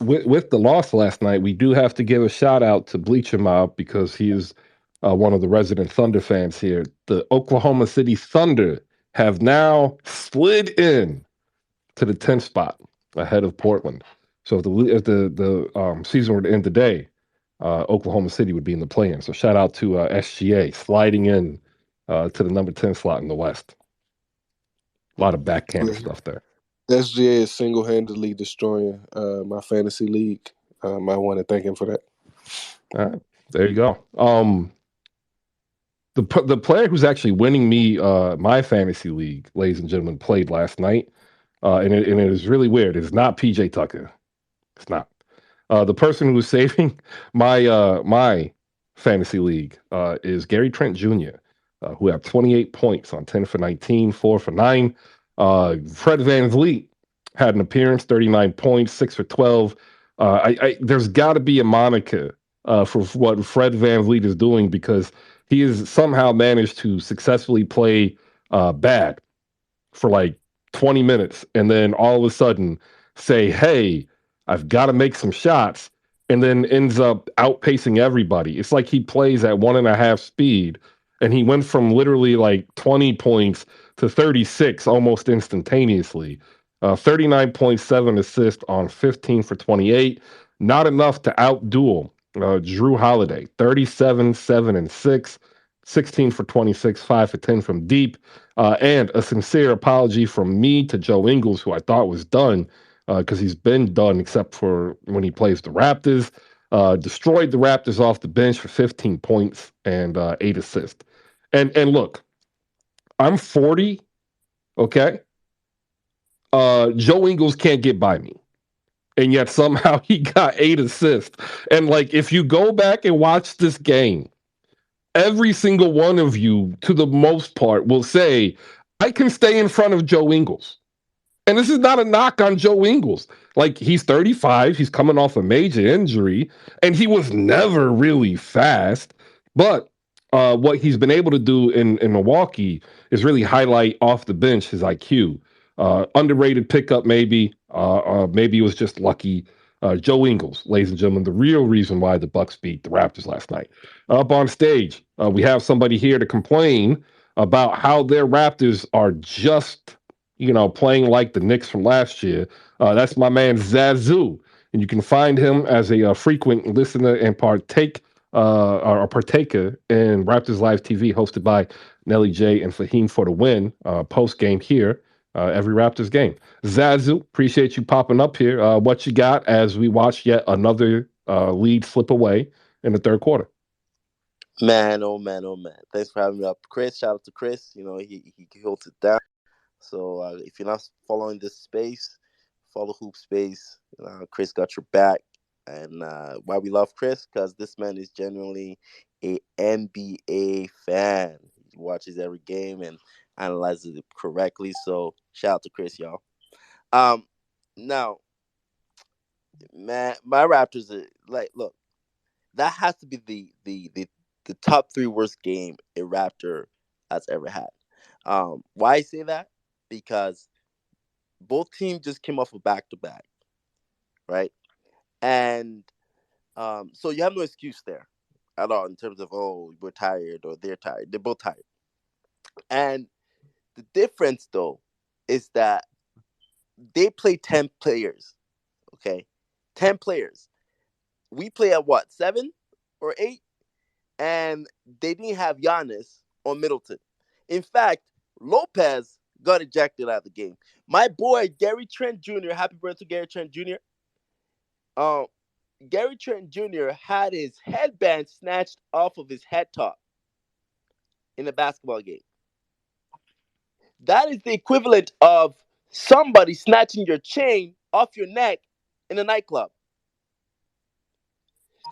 with the loss last night, we do have to give a shout out to Bleacher Mob because he is one of the resident Thunder fans here. The Oklahoma City Thunder have now slid in to the 10th spot ahead of Portland. So if the season were to end today, Oklahoma City would be in the play-in. So shout out to SGA sliding in to the number 10 slot in the West. A lot of backhanded stuff there. SGA is single handedly destroying my fantasy league. I want to thank him for that. All right, there you go. The player who's actually winning me my fantasy league, ladies and gentlemen, played last night, and it is really weird. It's not PJ Tucker. It's not. The person who's saving my fantasy league is Gary Trent Jr., who had 28 points on 10 for 19, 4 for 9. Fred Van Vliet had an appearance, 39 points, 6 for 12. There's got to be a moniker for what Fred Van Vliet is doing, because he has somehow managed to successfully play bad for like 20 minutes and then all of a sudden say, hey, I've got to make some shots, and then ends up outpacing everybody. It's like he plays at 1.5 speed, and he went from literally like 20 points to 36 almost instantaneously. 39.7 assists on 15 for 28. Not enough to outduel Drew Holiday, 37, 7, and 6. 16 for 26, 5 for 10 from deep. And a sincere apology from me to Joe Ingles, who I thought was done, because he's been done except for when he plays the Raptors. Destroyed the Raptors off the bench for 15 points and 8 assists. And look, I'm 40, okay? Joe Ingles can't get by me. And yet somehow he got 8 assists. And like, if you go back and watch this game, every single one of you, to the most part, will say, I can stay in front of Joe Ingles. And this is not a knock on Joe Ingles. Like, he's 35, he's coming off a major injury, and he was never really fast. But what he's been able to do in Milwaukee is really highlight off the bench his IQ. Underrated pickup, maybe. Maybe it was just lucky. Joe Ingles, ladies and gentlemen, the real reason why the Bucks beat the Raptors last night. Up on stage, we have somebody here to complain about how their Raptors are just playing like the Knicks from last year. That's my man Zazu, and you can find him as a frequent listener and or partaker in Raptors Live TV, hosted by Nelly J and Fahim for the win. Post game here, every Raptors game. Zazu, appreciate you popping up here. What you got as we watch yet another lead slip away in the third quarter? Man, oh man, oh man. Thanks for having me up. Chris, shout out to Chris. He holds it down. So if you're not following this space, follow HoopSpace. Chris got your back. And why we love Chris? Because this man is genuinely a NBA fan. He watches every game and analyzes it correctly. So shout out to Chris, y'all. Now, man, my Raptors are like, look, that has to be the top 3 worst game a Raptor has ever had. Why I say that? Because both teams just came off a back-to-back, right? And so you have no excuse there at all in terms of, oh, we're tired or they're tired. They're both tired. And the difference, though, is that they play 10 players, okay? 10 players. We play at what, 7 or 8? And they didn't have Giannis or Middleton. In fact, Lopez got ejected out of the game. My boy, Gary Trent Jr., happy birthday, Gary Trent Jr. Gary Trent Jr. had his headband snatched off of his head top in a basketball game. That is the equivalent of somebody snatching your chain off your neck in a nightclub.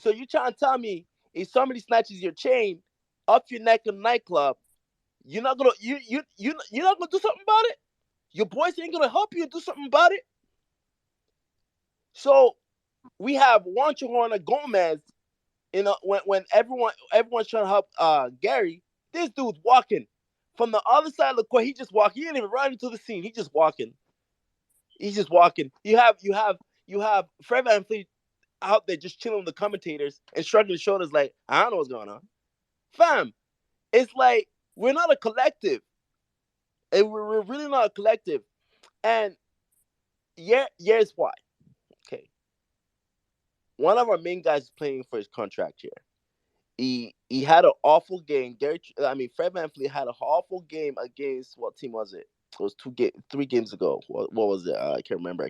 So you trying to tell me if somebody snatches your chain off your neck in a nightclub, you're not gonna you're not gonna do something about it? Your boys ain't gonna help you do something about it. So we have Juancho Horner Gomez. When everyone's trying to help Gary, this dude's walking from the other side of the court. He just walking. He didn't even run into the scene. He's just walking. He's just walking. You have Fred VanVleet out there just chilling with the commentators and shrugging his shoulders like, I don't know what's going on. Fam, it's like we're not a collective. And we're really not a collective. And here's why. Okay. one of our main guys is playing for his contract here. He had an awful game. Fred VanVleet had an awful game against, what team was it? It was 3 games ago. What was it? I can't remember.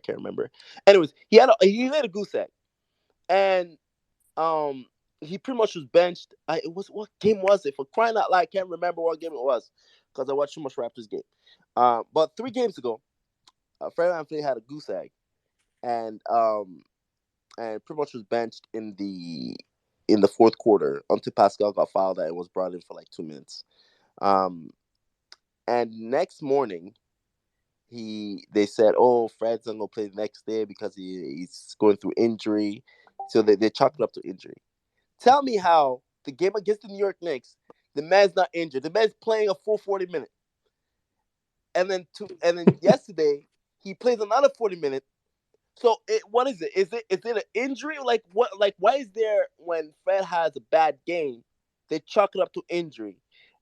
Anyways, he made a goose egg, and um he pretty much was benched. It was, what game was it? For crying out loud, I can't remember what game it was because I watched too much Raptors game. But 3 games ago, Fred VanVleet had a goose egg, and pretty much was benched in the fourth quarter until Pascal got fouled out and was brought in for like 2 minutes. And next morning, they said, "Oh, Fred's not gonna play the next day because he's going through injury." So they chalked it up to injury. Tell me how the game against the New York Knicks, the man's not injured. The man's playing a full 40 minutes, and then yesterday he plays another 40 minutes. So what is it? Is it an injury? Like what? Like why is there, when Fred has a bad game, they chalk it up to injury,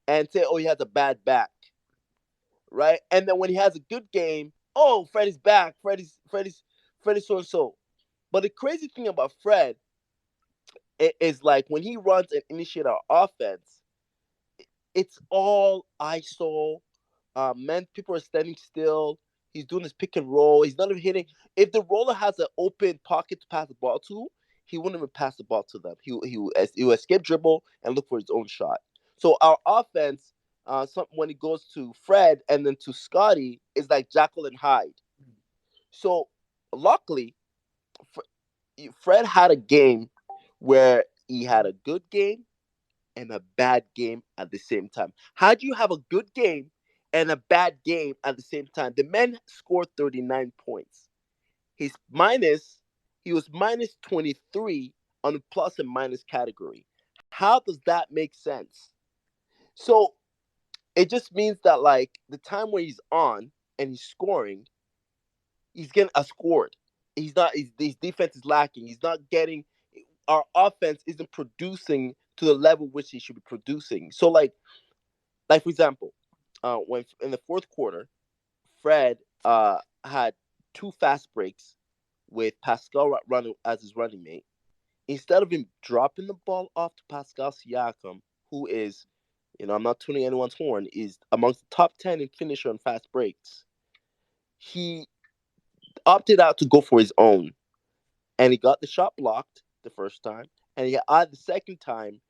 and say, "Oh, he has a bad back," right? And then when he has a good game, "Oh, Fred is back. Fred is so and so." But the crazy thing about Fred is like when he runs and initiate our offense, it's all ISO. Man, people are standing still. He's doing his pick and roll. He's not even hitting. If the roller has an open pocket to pass the ball to, he wouldn't even pass the ball to them. He will escape dribble and look for his own shot. So our offense, when it goes to Fred and then to Scotty, is like Jekyll and Hyde. So luckily, Fred had a game where he had a good game and a bad game at the same time. How do you have a good game and a bad game at the same time? The man scored 39 points. He's minus, he was minus 23 on the plus and minus category. How does that make sense? So it just means that, like, the time where he's on and he's scoring, he's getting a scored. He's not, his defense is lacking. He's not getting, our offense isn't producing to the level which he should be producing. So, like for example, when in the fourth quarter, Fred had 2 fast breaks with Pascal running as his running mate. Instead of him dropping the ball off to Pascal Siakam, who is, I'm not tuning anyone's horn, is amongst the top 10 in finisher on fast breaks, he opted out to go for his own, and he got the shot blocked the first time, and he got the second time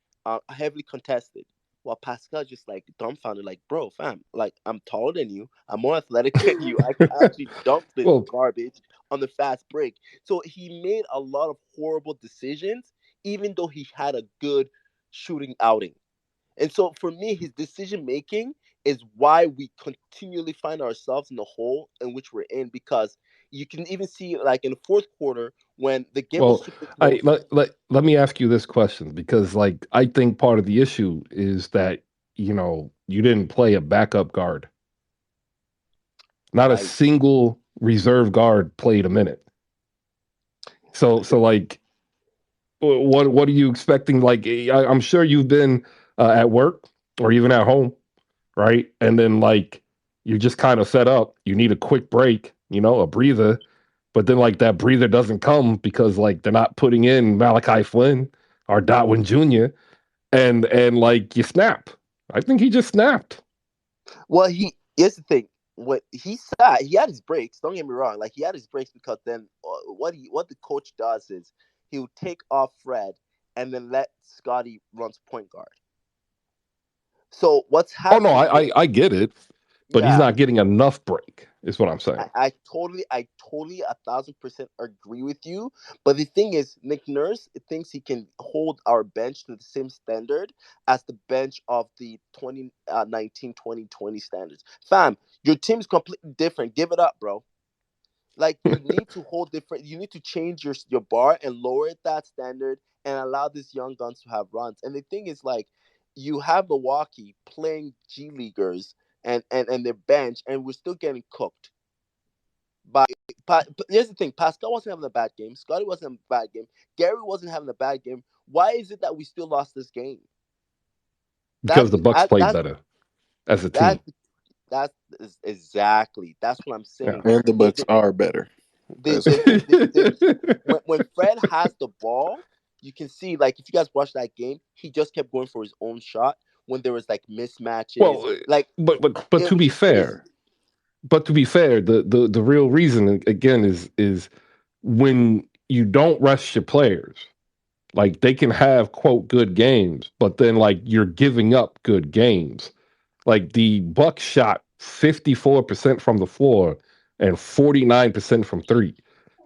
heavily contested. While Pascal just like dumbfounded, like, "Bro, fam, like, I'm taller than you, I'm more athletic than you. I can actually dunk this Well, garbage on the fast break." So he made a lot of horrible decisions, even though he had a good shooting outing. And so for me, his decision making is why we continually find ourselves in the hole in which we're in, because you can even see, like, in the fourth quarter when the game was well, super I close. let me ask you this question because, like, I think part of the issue is that you didn't play a backup guard. Not a Right. single reserve guard played a minute. So like, what are you expecting? Like, I'm sure you've been at work or even at home, right? And then, like, you're just kind of fed up. You need a quick break, a breather. But then, like, that breather doesn't come because, like, they're not putting in Malachi Flynn or Dotwin Jr. and like, you snap. I think he just snapped. Well, here's the thing. He had his breaks. Don't get me wrong. Like, he had his breaks because then what the coach does is he will take off Fred and then let Scotty run to point guard. So what's Oh no, happening is, I get it, but he's yeah, not getting enough break. Is what I'm saying. I totally 1,000% agree with you. But the thing is, Nick Nurse thinks he can hold our bench to the same standard as the bench of the 2019-2020 standards. Fam, your team's completely different. Give it up, bro. Like, you need to hold different. You need to change your bar and lower it that standard and allow these young guns to have runs. And the thing is, like, you have Milwaukee playing G leaguers and their bench, and we're still getting cooked. But here's the thing: Pascal wasn't having a bad game. Scotty wasn't having a bad game. Gary wasn't having a bad game. Why is it that we still lost this game? Because the Bucks played That's better as a that's team. that's exactly, that's what I'm Yeah. saying. And the It, Bucks are better. They, That's they, crazy. when Fred has the ball, you can see like if you guys watch that game, he just kept going for his own shot when there was like mismatches. Well, Like but to be he's crazy. fair, the real reason again is when you don't rush your players, like they can have quote good games, but then like you're giving up good games. Like the Bucks shot 54% from the floor and 49% from three.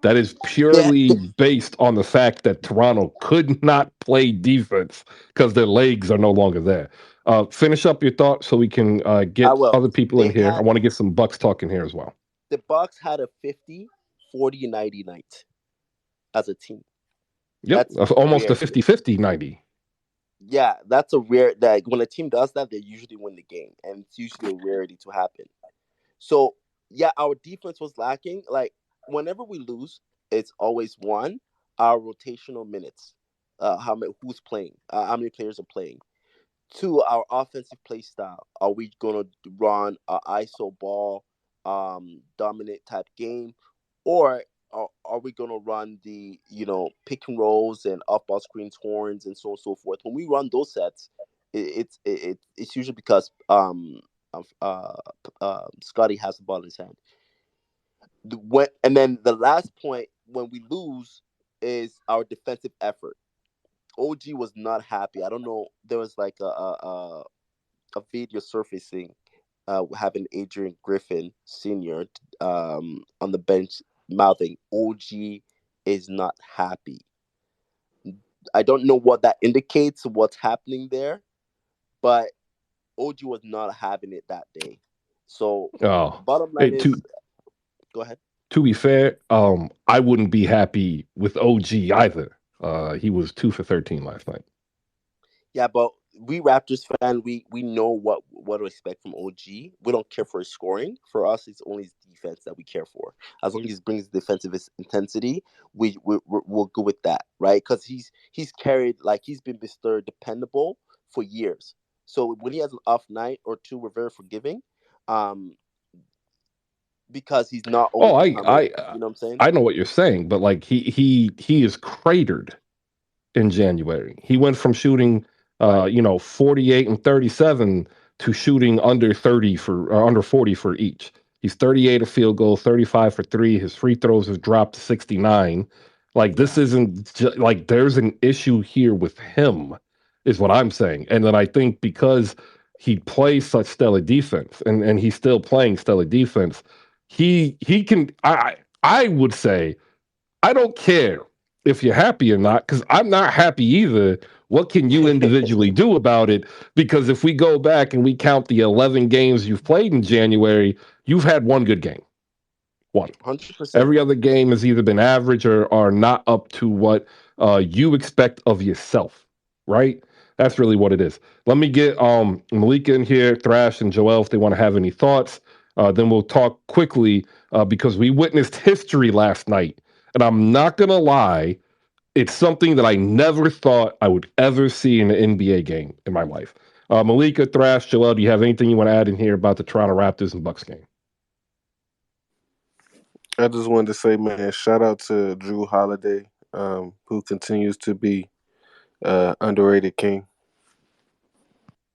That is They, purely based on the fact that Toronto could not play defense because their legs are no longer there. Finish up your thought so we can I get will. other people in They here. I had want to get some Bucks talking here as well. the Bucks had a 50, 40, 90 night as a team. Yep, That's almost a rare. 50-50 90. Yeah, that's a rare that when a team does that, they usually win the game, and it's usually a rarity to happen. So yeah, our defense was lacking. Like whenever we lose, it's always one our rotational minutes. How many who's playing? How many players are playing? Two, our offensive play style. Are we gonna run a ISO ball, dominant type game, or are we gonna run the pick and rolls and off ball screens, horns, and so on and so forth? When we run those sets, it's usually because Scotty has the ball in his hand. And then the last point when we lose is our defensive effort. OG was not happy. I don't know. There was like a video surfacing, having Adrian Griffin Senior on the bench mouthing OG is not happy. I don't know what that indicates. What's happening there, but OG was not having it that day. So Oh, bottom line hey, is, go ahead. to be fair, I wouldn't be happy with OG either. He was 2 for 13 last night. Yeah, but we Raptors fan, we know what to expect from OG. We don't care for his scoring. For us, it's only his defense that we care for. As long as he brings defensive intensity, we'll go with that, right? Because he's carried like he's been Mr. Dependable for years. So when he has an off night or two, we're very forgiving, um, because he's not Oh, always the committed. You know what I'm saying? I know what you're saying, but like he is cratered in January. He went from shooting, Right. 48 and 37 to shooting under 30 for under 40 for each. He's 38 a field goal, 35 for three. His free throws have dropped to 69. Like this Yeah. isn't like there's an issue here with him, is what I'm saying. And then I think because he plays such stellar defense and he's still playing stellar defense, he can I would say I don't care if you're happy or not, because I'm not happy either. What can you individually do about it? Because if we go back and we count the 11 games you've played in January, you've had one good game. One. 100%. Every other game has either been average or not up to what you expect of yourself, right? That's really what it is. Let me get Malika in here, Thrash and Joel if they want to have any thoughts. Then we'll talk quickly because we witnessed history last night. And I'm not going to lie, it's something that I never thought I would ever see in an NBA game in my life. Malika, Thrash, Joel, do you have anything you want to add in here about the Toronto Raptors and Bucks game? I just wanted to say, man, shout out to Drew Holiday, who continues to be underrated king.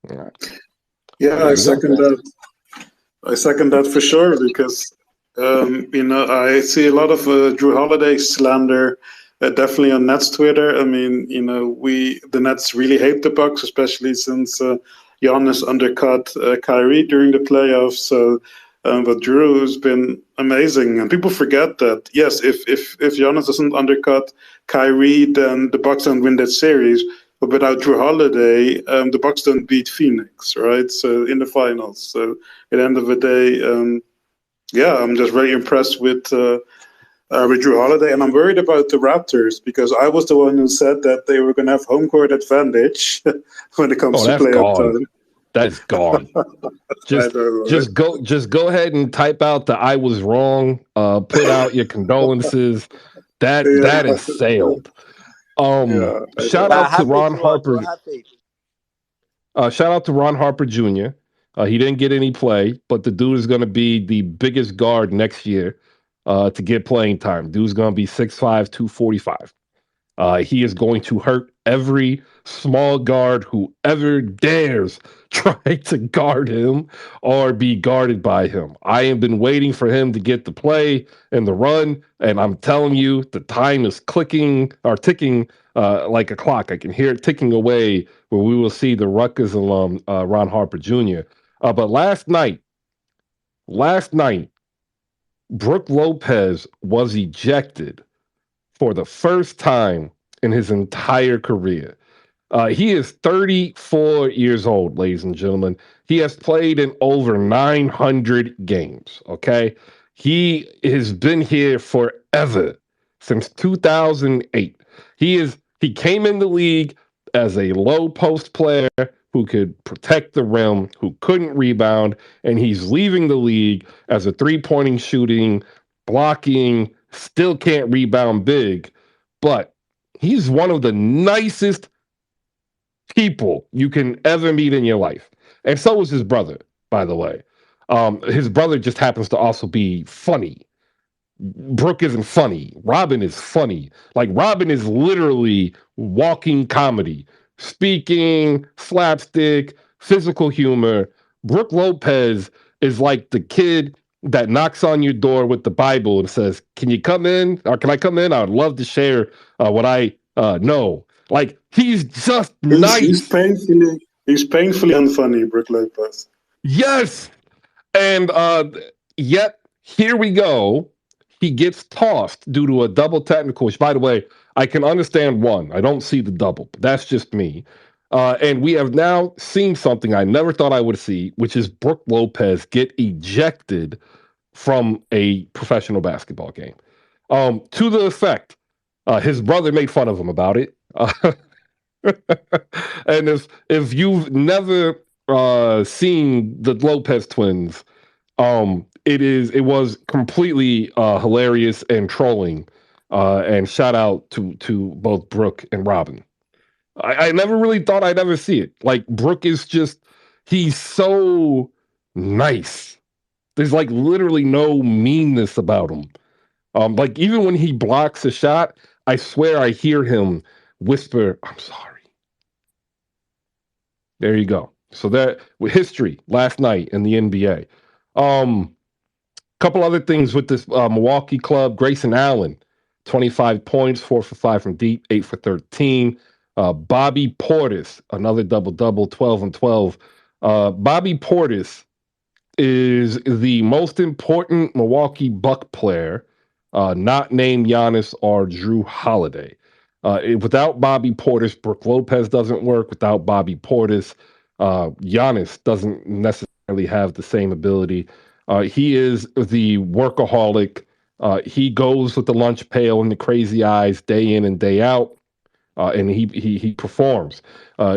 All right. Yeah, There I we go. second 100%. that. I second that for sure because I see a lot of Drew Holiday slander, definitely on Nets Twitter. I mean, we the Nets really hate the Bucks, especially since Giannis undercut Kyrie during the playoffs. So, but Drew has been amazing, and people forget that. Yes, if Giannis doesn't undercut Kyrie, then the Bucks don't win that series. But without Drew Holiday, the Bucks don't beat Phoenix, right? So in the finals. So at the end of the day, yeah, I'm just very impressed with Drew Holiday, and I'm worried about the Raptors because I was the one who said that they were going to have home court advantage when it comes Oh, to that's playoff gone. time. That's gone. I Just know, right? just go ahead and type out the I was wrong. Put out your condolences. That Yeah, is sailed. yeah, I Shout know. out to Have faith, Ron Joel. Harper. Joel, have faith. Shout out to Ron Harper Jr. He didn't get any play, but the dude is going to be the biggest guard next year. to get playing time. Dude's going to be 6'5", 245. He is going to hurt every small guard who ever dares try to guard him or be guarded by him. I have been waiting for him to get the play and the run, and I'm telling you, the time is clicking or ticking like a clock. I can hear it ticking away where we will see the Rutgers alum, Ron Harper Jr. But last night, Brooke Lopez was ejected for the first time in his entire career. He is 34 years old, ladies and gentlemen. He has played in over 900 games. Okay. He has been here forever since 2008. He came in the league as a low post player who could protect the rim, who couldn't rebound, and he's leaving the league as a three-pointing shooting, blocking, still can't rebound big, but he's one of the nicest people you can ever meet in your life. And so is his brother, by the way. His brother just happens to also be funny. Brooke isn't funny. Robin is funny. Like, Robin is literally walking comedy, speaking, slapstick, physical humor. Brooke Lopez is like the kid that knocks on your door with the Bible and says, "Can you come in? Or can I come in? I'd love to share what I know." Like, he's just He's nice. painfully unfunny, Brook Lopez. Yes. And yet, here we go. He gets tossed due to a double technical, which, by the way, I can understand one. I don't see the double, but that's just me. And we have now seen something I never thought I would see, which is Brooke Lopez get ejected from a professional basketball game. To the effect, his brother made fun of him about it. And if you've never seen the Lopez twins, it was completely hilarious and trolling. And shout out to both Brooke and Robin. I never really thought I'd ever see it. Like, Brooke is just, he's so nice. There's like literally no meanness about him. Like, even when he blocks a shot, I swear I hear him whisper, "I'm sorry." There you go. So that with history last night in the NBA. Couple other things with this Milwaukee club. Grayson Allen, 25 points, 4 for 5 from deep, 8 for 13. Bobby Portis, another double double, 12 and 12. Bobby Portis is the most important Milwaukee Buck player, not named Giannis or Drew Holiday. Without Bobby Portis, Brook Lopez doesn't work. Without Bobby Portis, Giannis doesn't necessarily have the same ability. He is the workaholic. He goes with the lunch pail and the crazy eyes day in and day out. And he performs.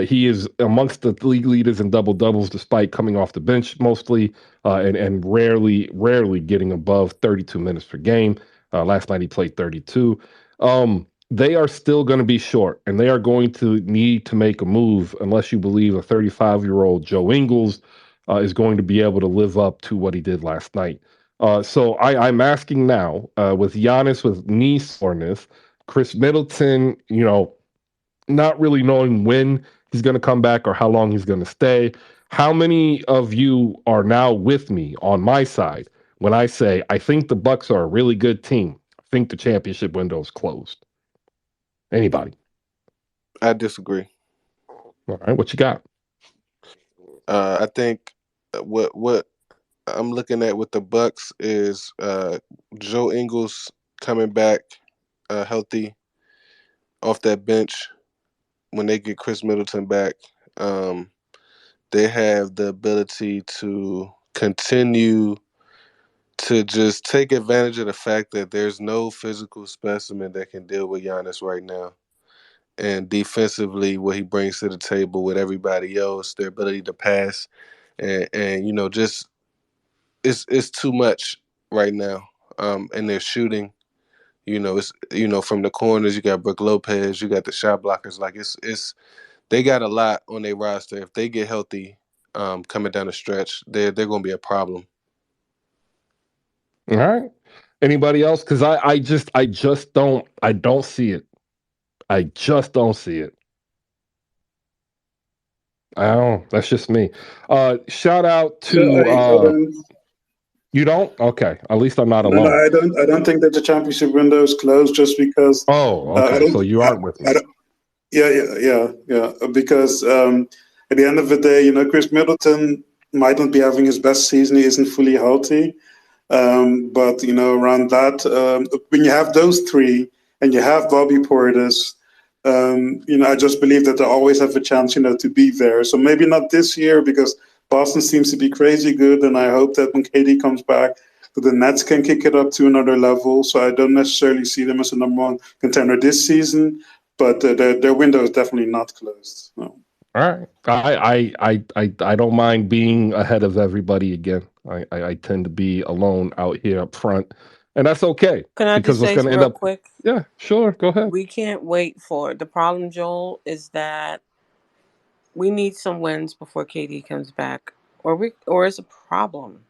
He is amongst the league leaders in double doubles, despite coming off the bench mostly, and rarely getting above 32 minutes per game. Last night he played 32. They are still going to be short, and they are going to need to make a move unless you believe a 35-year-old Joe Ingles is going to be able to live up to what he did last night. So I'm asking now, with Giannis with knee soreness, Chris Middleton, not really knowing when he's going to come back or how long he's going to stay. How many of you are now with me on my side when I say I think the Bucks are a really good team? I think the championship window is closed. Anybody? I disagree. All right, what you got? I think what I'm looking at with the Bucks is Joe Ingles coming back healthy off that bench when they get Chris Middleton back. They have the ability to continue to just take advantage of the fact that there's no physical specimen that can deal with Giannis right now. And defensively, what he brings to the table with everybody else, their ability to pass, and just it's too much right now. And they're shooting. It's from the corners. You got Brook Lopez. You got the shot blockers. Like it's they got a lot on their roster. If they get healthy, coming down the stretch, they're going to be a problem. All right. Anybody else? Because I just don't see it. I just don't see it. I don't. That's just me. Shout out No, to I don't. you don't? Okay. At least I'm not No, no, alone. I don't. I don't think that the championship window is closed just because Oh, I okay. don't. So you aren't with I me. don't. Yeah, yeah. Because at the end of the day, Chris Middleton might not be having his best season. He isn't fully healthy. But around that, when you have those three and you have Bobby Portis, I just believe that they always have a chance, to be there. So maybe not this year because Boston seems to be crazy good, and I hope that when KD comes back, that the Nets can kick it up to another level. So I don't necessarily see them as a number one contender this season, but their window is definitely not closed. No. All right. I don't mind being ahead of everybody again. I tend to be alone out here up front. And that's okay. Can I Because just what's say gonna end real up quick? yeah, sure, go ahead. We can't wait for the problem, Joel, is that we need some wins before KD comes back, or it's a problem.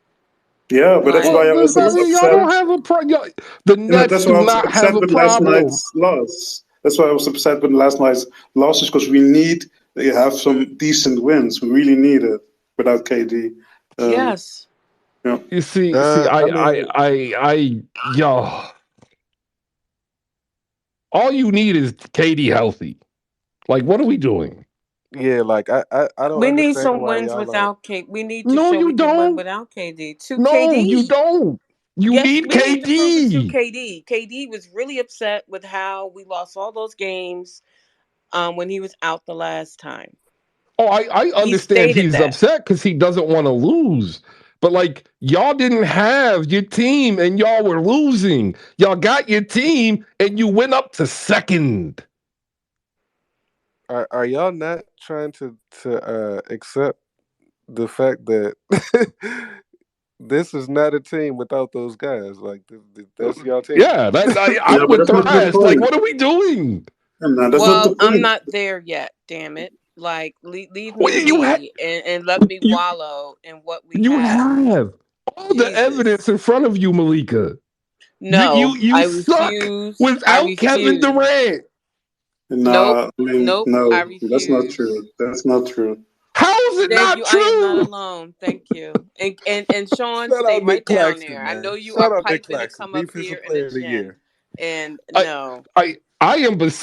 Yeah, but that's Well, why Like I was does that mean y'all upset. don't have a problem? The Nets That's do why I was not have upset a with last problem. night's loss. That's why I was upset with last night's losses because we need to have some decent wins. We really need it without KD. Um, yes, yeah. You see, I mean, yo, all you need is KD healthy. Like, what are we doing? yeah, like I don't we need understand some why wins y'all are. without K. We need to No, show you we can win don't. without KD. To No, you KD, don't. You yes, need we need to prove it to KD. KD. KD was really upset with how we lost all those games when he was out the last time. Oh, I He understand stated he's that. upset because he doesn't want to lose. But like y'all didn't have your team and y'all were losing. Y'all got your team and you went up to second. Are y'all not trying to accept the fact that this is not a team without those guys? Like that's y'all team. Yeah, Yeah, I'm but with that's the not the rest. Like, point. what are we doing? No, that's not Well, the I'm point. not there yet. Damn it! Like, leave Well, me be and let me you wallow in what we you have. have all the evidence Jesus, in front of you, Malika. no, You I suck refuse. I without Kevin refuse. Durant. Nope, Nah, I mean, nope. I no, that's not refuse. true. That's not true. How is it Thank not you. I am not true? alone. Thank you. And Sean, Shout stay out Nick right down Claxton, there. I man. know you are Shout out Nick piping to Claxton, come up defensive here in a player of the gin, year. and I no.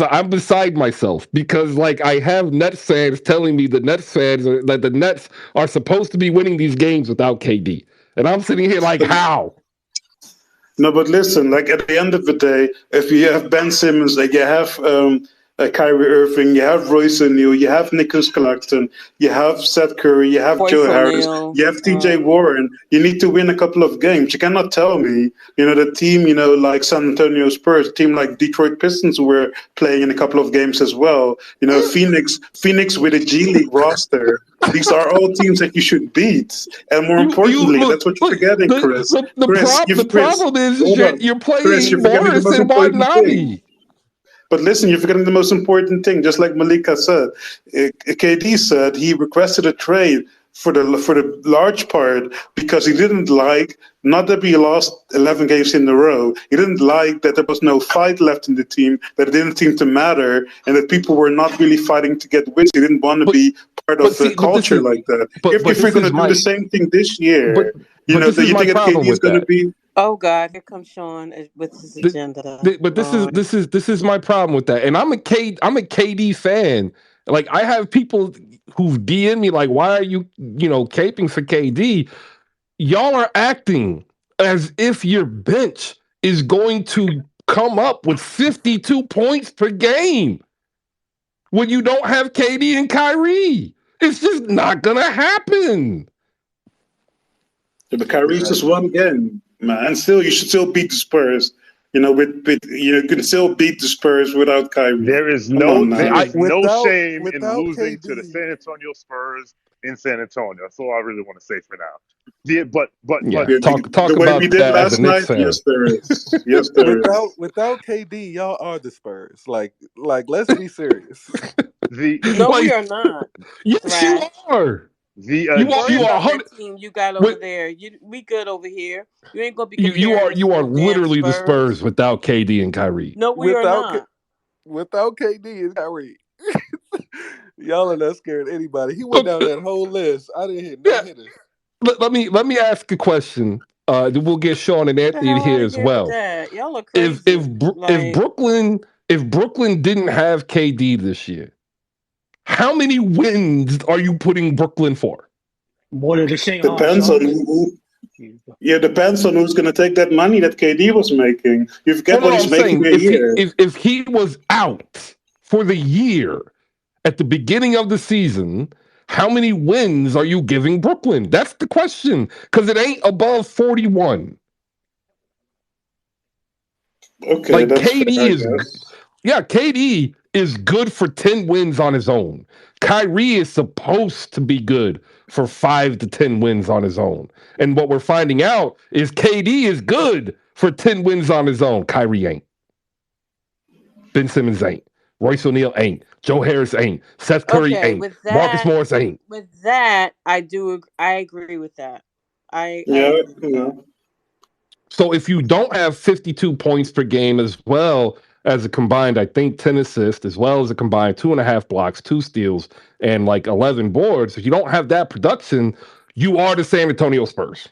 I'm beside myself because like I have Nets fans telling me that the Nets are supposed to be winning these games without KD, and I'm sitting here like how? No, but listen, like at the end of the day, if you have Ben Simmons, like you have Kyrie Irving, you have Royce O'Neal, you have Nicholas Claxton, you have Seth Curry, you have Royce Joe Harris, O'Neal. you have TJ Warren, you need to win a couple of games. You cannot tell me, the team, like San Antonio Spurs, a team like Detroit Pistons who were playing in a couple of games as well. Phoenix with a G League roster. These are all teams that you should beat. And more You importantly, look, that's what you're look forgetting, Chris. the Chris, problem is hold on. you're Chris, you're playing forgetting the Morris most and important thing. Watanabe. But listen, you're forgetting the most important thing. Just like Malika said, KD said he requested a trade for the large part because he didn't like not that we lost 11 games in a row. He didn't like that there was no fight left in the team, that it didn't seem to matter, and that people were not really fighting to get wins. He didn't want to But be part of a but this culture is like that. but If we're this going is to do the my same thing this but year, this do is you my think that KD problem is with going to that. be? Oh God, here comes Sean with his The, agenda. but Lord. this is my problem with that. And I'm a KD fan. Like I have people who DM me like, why are you caping for KD? Y'all are acting as if your bench is going to come up with 52 points per game when you don't have KD and Kyrie. It's just not gonna happen. The Kyrie's Yeah, just one game, man. And still, you should still beat the Spurs. You can still beat the Spurs without Kyrie. There is Come no on there now. I is no without shame in without losing to the KD, San Antonio Spurs in San Antonio. That's all I really want to say for now. Yeah, but yeah, The talk way we about did that as a last Knicks night, fan. yes, there is. Yes, there is. without KD, y'all are the Spurs. Like let's be serious. the No, we Like, are not. yes, you Thrash. are. The Worry you are about agenda. that 100 team you got over with there. We good over here. You ain't gonna be you comparing are us to no damn literally the Spurs Spurs. without KD and Kyrie. No, we are without not. without KD and Kyrie. Y'all are not scared of anybody. He went So, down that whole list. I didn't hit no yeah, hitters. let me ask a question. We'll get Sean and Get the Anthony hell out here of as here with well. that. Y'all are If crazy. Like, Brooklyn didn't have KD this year, how many wins are you putting Brooklyn for? More than the Shanghai Depends on Sharks. yeah, depends on who's going to take that money that KD was making. You Well, forget no, what no, he's I'm making saying a year. if he was out for the year at the beginning of the season, how many wins are you giving Brooklyn? That's the question because it ain't above 41. Okay, Like that's fair, KD I is, guess. yeah, KD is good for 10 wins on his own. Kyrie is supposed to be good for 5 to 10 wins on his own. And what we're finding out is KD is good for 10 wins on his own. Kyrie ain't. Ben Simmons ain't. Royce O'Neal ain't. Joe Harris ain't. Seth Curry okay, ain't. Marcus Morris ain't. I agree with that. I Yeah, agree with that. yeah. So if you don't have 52 points per game as well as a combined, I think 10 assists, as well as a combined 2.5 blocks, 2 steals, and like 11 boards, if you don't have that production, you are the San Antonio Spurs.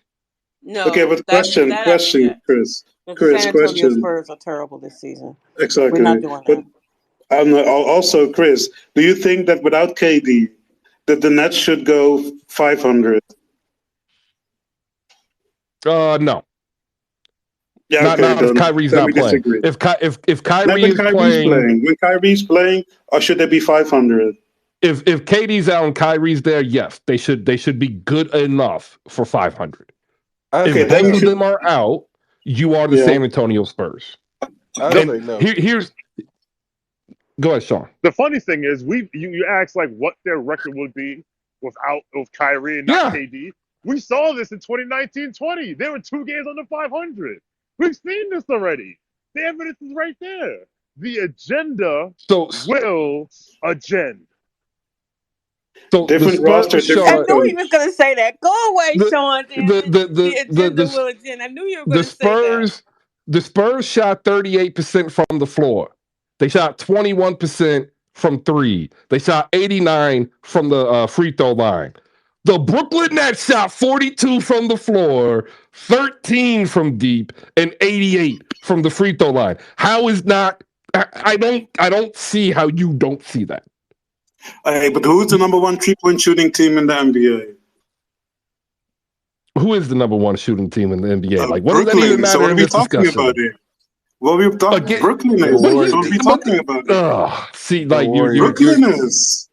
Okay, No, but question, that I question, reject. Chris, Because the Chris, San Antonio question. Spurs are terrible this season. We're not Exactly. doing But that. also, Chris, do you think that without KD, that the Nets should go 500? No, Yeah, okay, not if then Kyrie's then not we playing. disagree. If Not Kyrie when is Kyrie's playing, playing. When Kyrie's playing, or should they be 500? if KD's out and Kyrie's there, yes, they should be good enough for 500. Okay, If then both you of should. them are out, you are the Yeah. San Antonio Spurs. I The And say no. here's go ahead, Sean. the funny thing is, you asked like what their record would be without of Kyrie and not Yeah. KD. We saw this in 2019-20. They were 2 games under 500. We've seen this already. The evidence is right there. The agenda So will agenda. the Different roster, Spurs, I different Sean, knew he was coach. going to say that. Go away, the Sean. Damn the it. the The the the agenda the, will attend. I knew you were going the to say that. Spurs shot 38% from the floor. They shot 21% from three. They shot 89 from the free throw line. The Brooklyn Nets shot 42 from the floor, 13 from deep, and 88 from the free throw line. How is not? I don't see how you don't see that. Hey, but who's the number one 3-point shooting team in the NBA? Who is the number one shooting team in the NBA? Like, what does that even Brooklyn. So matter what are in we this talking about discussion? here? What we talk? Again, Brooklyn The but is. you, What are Warriors. we but talking about here? see, The like you're Brooklyn Warriors. is.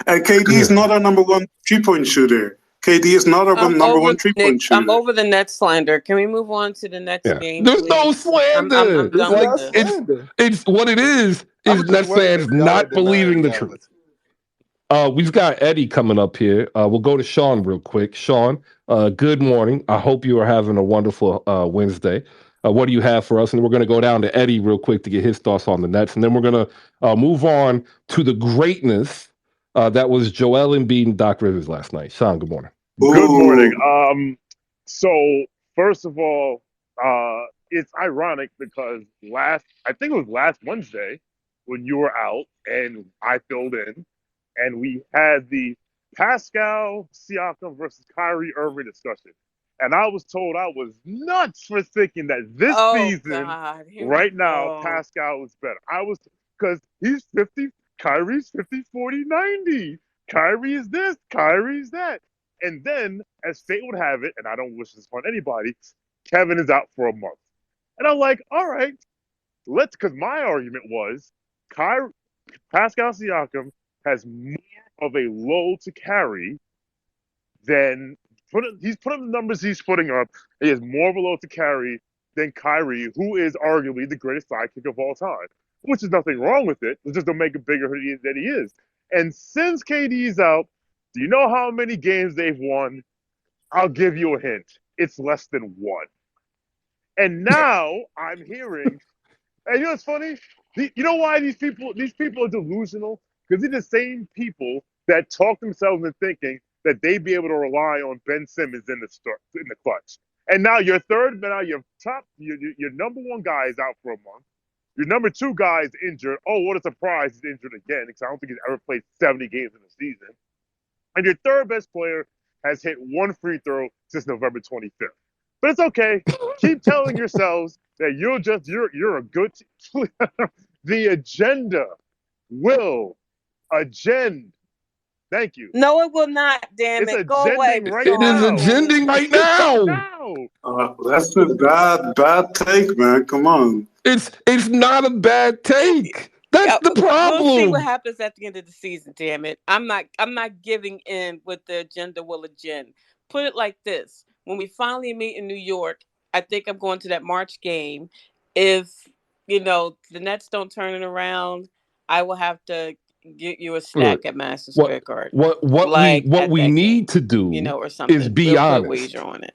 And KD is not our number one 3-point shooter. KD is not our I'm number over one the 3-point Knicks. I'm shooter. over the Nets slander. Can we move on to the next Yeah. game, There's no please? I'm slander. It's done with Like not this. slander. it's what it I is was just Nets wondering fans if y'all are not denying believing the reality. truth. We've got Eddie coming up here. We'll go to Sean real quick. Sean, good morning. I hope you are having a wonderful Wednesday. What do you have for us? And we're going to go down to Eddie real quick to get his thoughts on the Nets, and then we're going to move on to the greatness that was Joel Embiid and Doc Rivers last night. Sean, good morning. Good morning. Ooh. So first of all, it's ironic because I think it was last Wednesday when you were out and I filled in, and we had the Pascal Siakam versus Kyrie Irving discussion, and I was told I was nuts for thinking that this Oh, season, God. Here we right now, go. Pascal was better. I was because he's 50, Kyrie's 50, 40, 90. Kyrie is this, Kyrie's that. And then, as fate would have it, and I don't wish this upon anybody, Kevin is out for a month. And I'm like, all right, because my argument was Pascal Siakam has more of a load to carry than he's putting the numbers he's putting up. He has more of a load to carry than Kyrie, who is arguably the greatest sidekick of all time. Which is nothing wrong with it. It just don't make him bigger than he is. And since KD's out, do you know how many games they've won? I'll give you a hint. It's less than one. And now I'm hearing, and you know what's funny? You know why these people are delusional? Because they're the same people that talk themselves into thinking that they be able to rely on Ben Simmons in the clutch. And now your number one guy is out for a month. Your number two guy is injured. Oh, what a surprise! He's injured again because I don't think he's ever played 70 games in a season. And your third best player has hit one free throw since November 25th. But it's okay. Keep telling yourselves that you're a good team. The agenda will agend. Thank you. No, it will not. Damn It's it, go away. agending right It Go is away, now. Danny. agending right Right now. now. That's a bad take, man. Come on. It's not a bad take. That's Yeah, the we'll see what problem. happens at the end of the season. Damn it, I'm not giving in with the agenda will agenda. Put it like this: when we finally meet in New York, I think I'm going to that March game. If the Nets don't turn it around, I will have to get you a Look, stack at Madison what Square Garden, what like what at we that need game, to do or is something. be We'll put a wager honest. on it.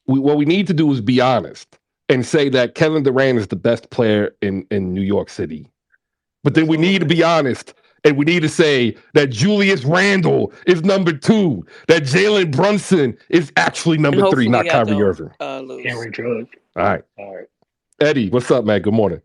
What we need to do is be honest and say that Kevin Durant is the best player in New York City. But then That's we all need I'm to be saying. honest and we need to say that Julius Randle is number two, that Jalen Brunson is actually And number three, hopefully, not y'all Kyrie don't Irving. lose. Henry Judge. All right. All right. Eddie, what's up, man? Good morning.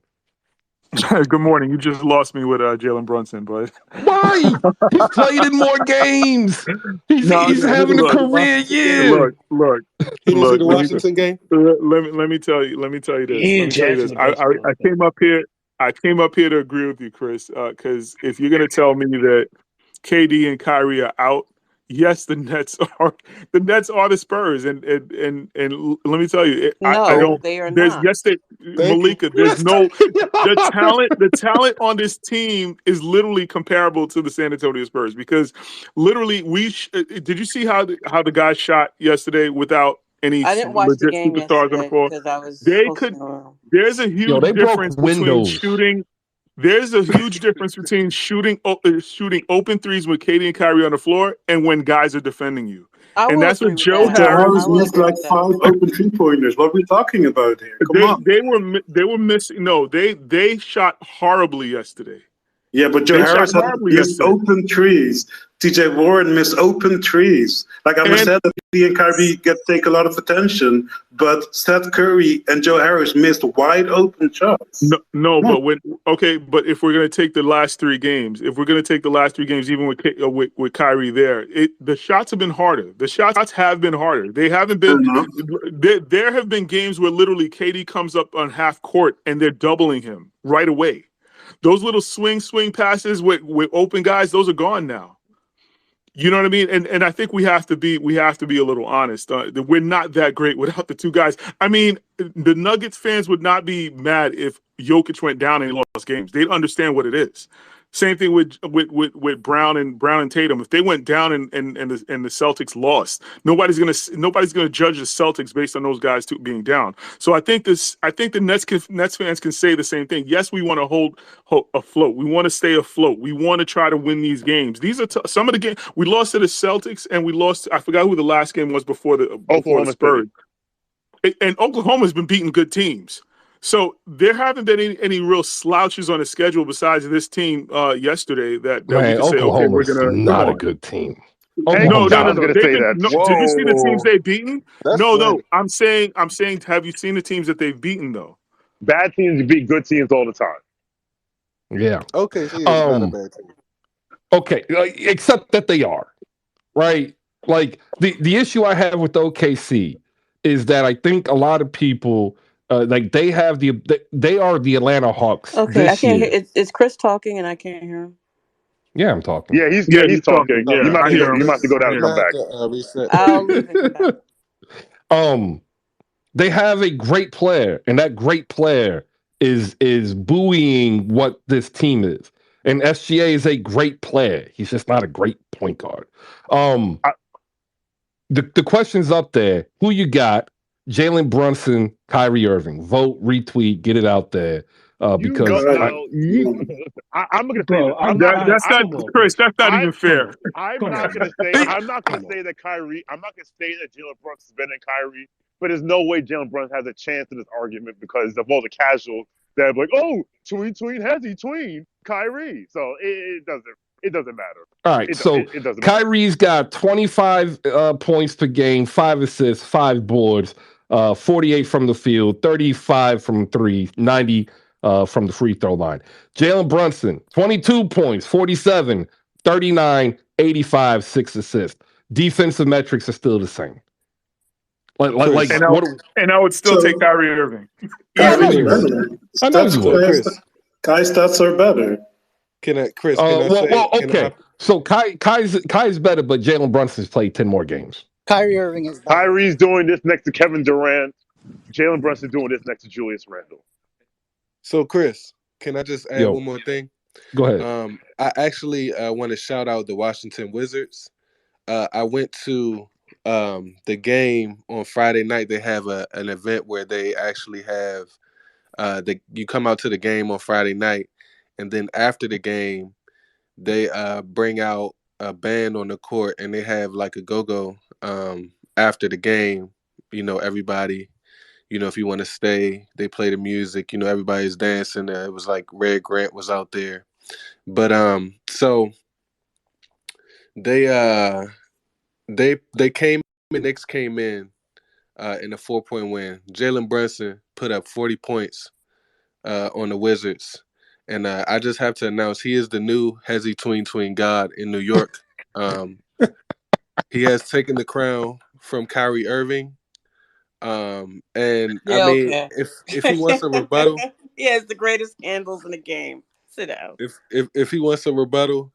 Good morning. You just lost me with Jalen Brunson, but Why? He's played in more games. He's no, he's He having didn't a see look, the career Washington game. year. look, look, He didn't see look. the Washington game. Let me tell you. Let me tell you this. He Let and me tell you Jackson this. the I best I, player. I came up here. I came up here to agree with you, Chris, because if you're gonna tell me that KD and Kyrie are out, yes, the Nets are the Spurs, and let me tell you, I Thank No, don't. you. they are There's not. yes, they, Thank you. Malika. There's Yes, no they are. the talent on this team is literally comparable to the San Antonio Spurs because literally did you see how the guy shot yesterday without any I didn't watch the legit game superstars on the yesterday floor? because I was They could. hosting a room. There's a Yo, huge they broke difference between windows. shooting. There's a huge difference between shooting open threes with Katie and Kyrie on the floor and when guys are defending you, I and will that's what agree with Joe that. Joe Harris. I Harris will missed agree like with that. 5 open 3-pointers. What are we talking about here? Come on. They were missing. No, they shot horribly yesterday. Yeah, but Joe They shot Harris had horribly missed yesterday, open trees. TJ Warren missed open trees. Like I and understand that he and Kyrie take a lot of attention, but Seth Curry and Joe Harris missed wide open shots. no, Come on. but but if we're gonna take the last three games, if we're gonna take the last three games, even with Kyrie there, the shots have been harder. The shots have been harder. They haven't Fair been. enough. There have been games where literally KD comes up on half court and they're doubling him right away. Those little swing passes with open guys, those are gone now. You know what I mean? And I think we have to be a little honest. We're not that great without the two guys. I mean, the Nuggets fans would not be mad if Jokic went down and he lost games. They'd understand what it is. Same thing with Brown and Tatum. If they went down and the Celtics lost, nobody's gonna judge the Celtics based on those guys two being down. So I think the Nets fans can say the same thing. Yes, we want to hold afloat. We want to stay afloat. We want to try to win these games. These are some of the games we lost to the Celtics and we lost. I forgot who the last game was before the Oklahoma City. Spurs. And Oklahoma's been beating good teams. So there haven't been any real slouches on the schedule besides this team yesterday that we Man, could say, okay, we're Oklahoma's gonna come not a on. good team. Thank No, you. Oklahoma's no, I no, was not a no. gonna good They've say team. been. that. No, did you see the teams Whoa, they've beaten? that's No, no. funny. I'm saying. Have you seen the teams that they've beaten though? Bad teams beat good teams all the time. Yeah. OKC is not a Um. bad team. Okay. Except that they are right. Like the issue I have with OKC is that I think a lot of people like they are the Atlanta Hawks Okay, I this can't hear. year. It's Chris talking, and I can't hear him. Yeah, I'm talking. Yeah, he's Yeah, yeah he's he's talking. talking. You Yeah, Talking. might have I to hear go. him. You might have to go You down I and hear come might have back. to reset. I'll leave and come back. um. They have a great player, and that great player is buoying what this team is. And SGA is a great player. He's just not a great point guard. Um, I, the question's up there. Who you got? Jalen Brunson, Kyrie Irving. Vote, retweet, get it out there. you go Because I now. Come You, on. I'm gonna say Bro, this. I'm not gonna. That's I not will vote, Chris. Chris. That's not I even Come fair. on. I'm Come not on, gonna man. say. I'm not gonna Come on. say that Kyrie. I'm not gonna say that Jalen Brunson's better than Kyrie. But there's no way Jalen Brunson has a chance in this argument because of all the casuals that are like, oh, tween, hezzy, tween, Kyrie. So it doesn't. It doesn't matter. All right, so It doesn't matter. Kyrie's got 25 points per game, 5 assists, 5 boards, 48 from the field, 35 from three, 90 from the free throw line. Jalen Brunson, 22 points, 47, 39, 85, 6 assists. Defensive metrics are still the same. Like Chris. what? And I would still take So Kyrie Irving I know easily. you would. better. I know Stats you So would. players, Chris, guys' stats are better. Chris, can I say, can I? Okay. So Kai's better, but Jalen Brunson's played 10 more games. Kyrie Irving is better. Kyrie's doing this next to Kevin Durant. Jalen Brunson doing this next to Julius Randle. So Chris, can I just add Yo, one more thing? go ahead. I actually want to shout out the Washington Wizards. I went to the game on Friday night. They have an event where they actually have you come out to the game on Friday night, and then after the game, they bring out a band on the court, and they have like a go-go after the game. You know, everybody. You know, if you want to stay, they play the music. You know, everybody's dancing. It was like Red Grant was out there, but so they they came. The Knicks came in a 4-point win. Jalen Brunson put up 40 points on the Wizards. And I just have to announce he is the new Hezzy Tween God in New York. He has taken the crown from Kyrie Irving. And I Yeah, mean, okay. if he wants a rebuttal, He has the greatest handles in the game. Sit down. if he wants a rebuttal,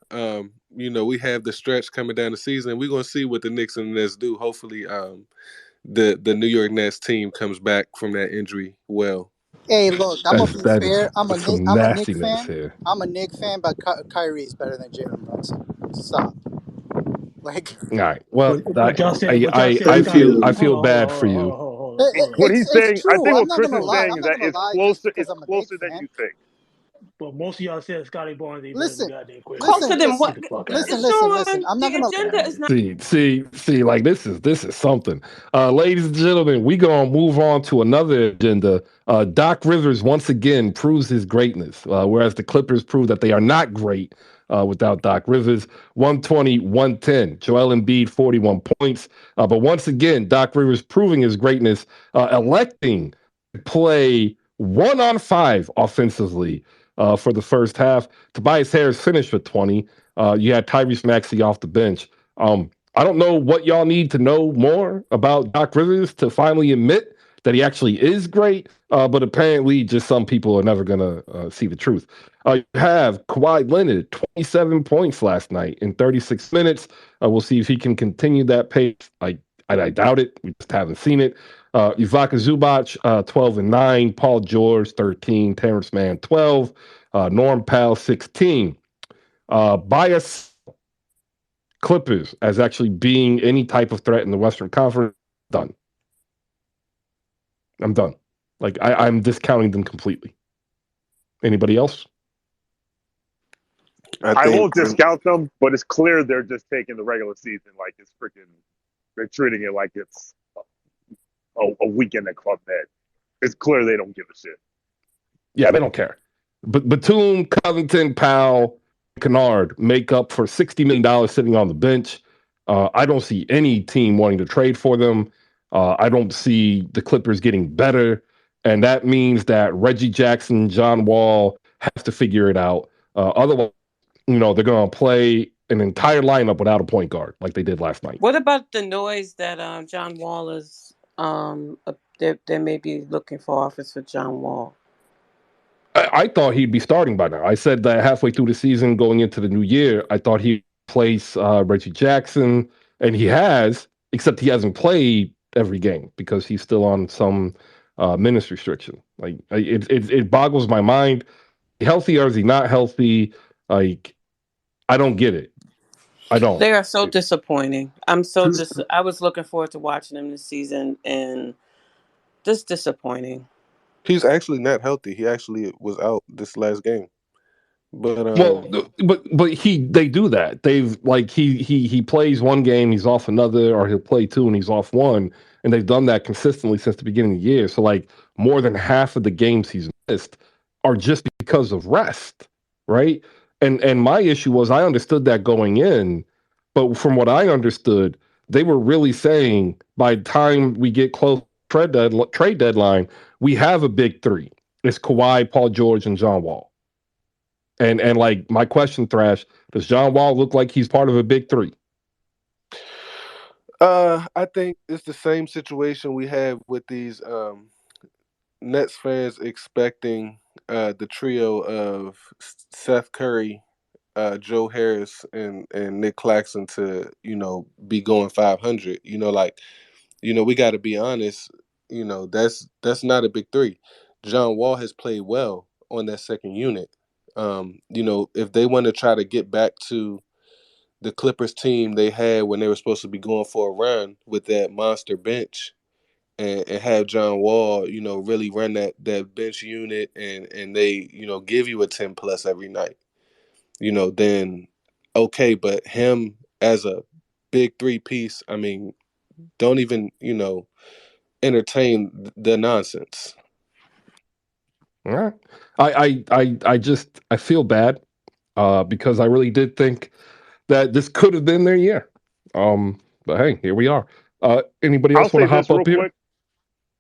you know, we have the stretch coming down the season. We're gonna see what the Knicks and the Nets do. Hopefully, the New York Nets team comes back from that injury well. Hey, look, I'm gonna be That is fair. I'm a some Nick. I'm a Nick nastiness fan. here. I'm a Nick fan, but Kyrie is better than Jalen Brunson. Stop. Like, All right. Well, What y'all said, Thank Scotty. I you. Hold feel on, hold on, bad hold for on, hold you. on, hold on, hold What on. he's it's saying, I true. think I'm what not Chris gonna is lie. saying I'm is not that gonna it's lie just closer. because It's I'm a Nick closer than fan. you think. But most of y'all said Scotty Barnes ain't better than Listen, goddamn Chris Closer listen, Paul. than listen, what? Get the fuck out of listen, here. listen, listen. Deshaun, I'm not the gonna. agenda is not. See, like this is something. Ladies and gentlemen, we gonna move on to another agenda. Doc Rivers once again proves his greatness, whereas the Clippers prove that they are not great without Doc Rivers. 120, 110. Joel Embiid, 41 points. But once again, Doc Rivers proving his greatness, electing to play 1-on-5 offensively for the first half. Tobias Harris finished with 20. You had Tyrese Maxey off the bench. I don't know what y'all need to know more about Doc Rivers to finally admit that he actually is great, but apparently just some people are never going to see the truth. You have Kawhi Leonard, 27 points last night in 36 minutes. We'll see if he can continue that pace. I doubt it. We just haven't seen it. Ivaka Zubac, 12 and 9. Paul George, 13. Terrence Mann, 12. Norm Powell, 16. Bias Clippers as actually being any type of threat in the Western Conference. Done. I'm done. Like I'm discounting them completely. Anybody else? I I think won't discount them, but it's clear they're just taking the regular season like it's freaking. They're treating it like it's a weekend at Club Med. It's clear they don't give a shit. Yeah, they don't care. But Batum, Covington, Powell, Kennard make up for $60 million sitting on the bench. I don't see any team wanting to trade for them. I don't see the Clippers getting better. And that means that Reggie Jackson, John Wall have to figure it out. Otherwise, they're going to play an entire lineup without a point guard like they did last night. What about the noise that John Wall is? They may be looking for office for John Wall. I thought he'd be starting by now. I said that halfway through the season, going into the new year, I thought he'd replace Reggie Jackson, and he has, except he hasn't played every game because he's still on some minutes restriction. Like it boggles my mind. Healthy or is he not healthy? Like I don't get it. I don't. They are so disappointing. I was looking forward to watching them this season, and just disappointing. he's actually not healthy. He actually was out this last game. But Well, but they do that. They've like he plays one game, he's off another, or he'll play two and he's off one, and they've done that consistently since the beginning of the year. So like more than half of the games he's missed are just because of rest, right? And my issue was I understood that going in, but from what I understood, they were really saying by the time we get close to trade deadline, we have a big three. It's Kawhi, Paul George, and John Wall. And like my question, Thrash, does John Wall look like he's part of a big three? I think it's the same situation we have with these Nets fans expecting the trio of Seth Curry, Joe Harris, and Nick Claxton to be going 500. We got to be honest. That's not a big three. John Wall has played well on that second unit. If they want to try to get back to the Clippers team they had when they were supposed to be going for a run with that monster bench and have John Wall, really run that bench unit and they, give you a 10 plus every night, then okay, but him as a big three piece, I mean, don't even, entertain the nonsense. All right. I feel bad because I really did think that this could have been their year. But hey, here we are. Anybody I'll else want say to hop this real up here? quick.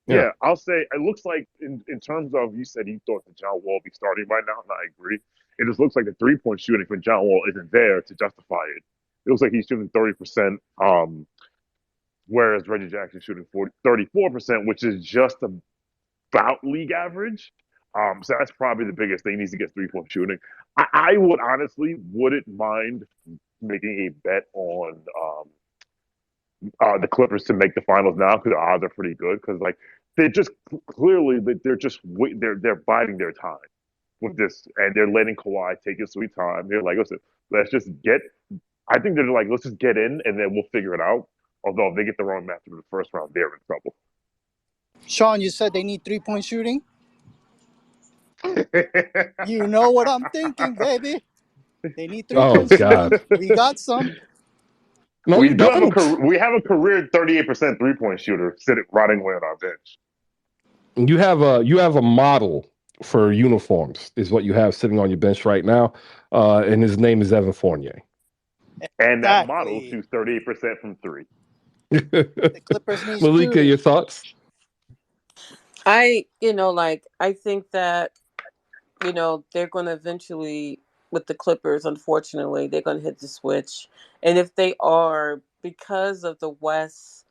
Yeah. Yeah, I'll say it looks like in terms of you said he thought that John Wall be starting right now, and I agree. It just looks like the 3-point shooting for John Wall isn't there to justify it. It looks like he's shooting 30%, whereas Reggie Jackson's shooting 34%, which is just about league average. So that's probably the biggest thing. He needs to get 3-point shooting. I would honestly wouldn't mind making a bet on the Clippers to make the finals now because the odds are pretty good. Because like they're just clearly they're just they're biding their time with this, and they're letting Kawhi take his sweet time. They're like, listen, let's just get. I think they're like, let's just get in, and then we'll figure it out. Although if they get the wrong matchup in the first round, they're in trouble. Sean, you said they need 3-point shooting. You know what I'm thinking, baby. They need Oh 3-point shooting. God. We got some. No, we you do have don't. we have a career 38% 3-point shooter sitting rotting away on our bench. You have a model for uniforms is what you have sitting on your bench right now, and his name is Evan Fournier. And that model Exactly. shoots 38% from three. The Clippers need Malika, your shooting. thoughts? I think that, they're going to eventually, with the Clippers, unfortunately, they're going to hit the switch. And if they are, because of the West,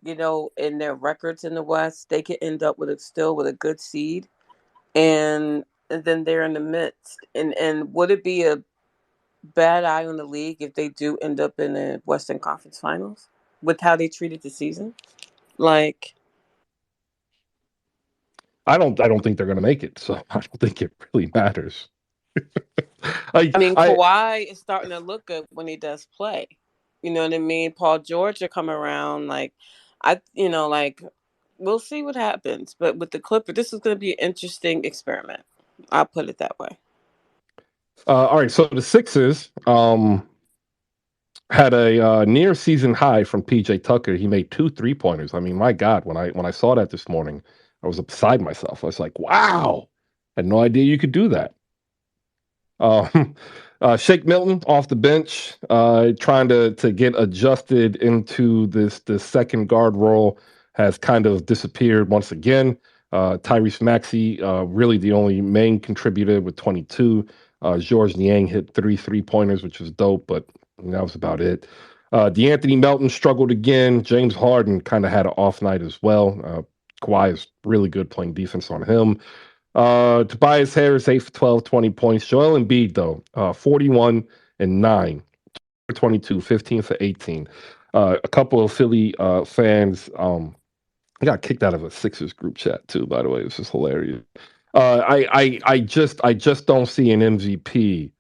and their records in the West, they could end up still with a good seed. And then they're in the midst. And would it be a bad eye on the league if they do end up in the Western Conference Finals with how they treated the season? Like, I don't think they're going to make it, so I don't think it really matters. I I mean, I Kawhi is starting to look good when he does play. You know what I mean? Paul George are coming around. We'll see what happens. But with the Clippers, this is going to be an interesting experiment. I'll put it that way. all right. So the Sixers had a near season high from PJ Tucker. He made 2 3-pointers. I mean, my God, when I saw that this morning, I was beside myself. I was like, wow, I had no idea you could do that. Um, Shake Milton off the bench, trying to get adjusted into this second guard role, has kind of disappeared once again. Tyrese Maxey, really the only main contributor with 22. George Niang hit 3 3-pointers, which was dope, but that was about it. DeAnthony Melton struggled again. James Harden kind of had an off night as well. Kawhi is really good playing defense on him. Tobias Harris, 8 for 12, 20 points. Joel Embiid, though, 41 and 9 for 22, 15 for 18. A couple of Philly fans got kicked out of a Sixers group chat, too, by the way. This is hilarious. I just don't see an MVP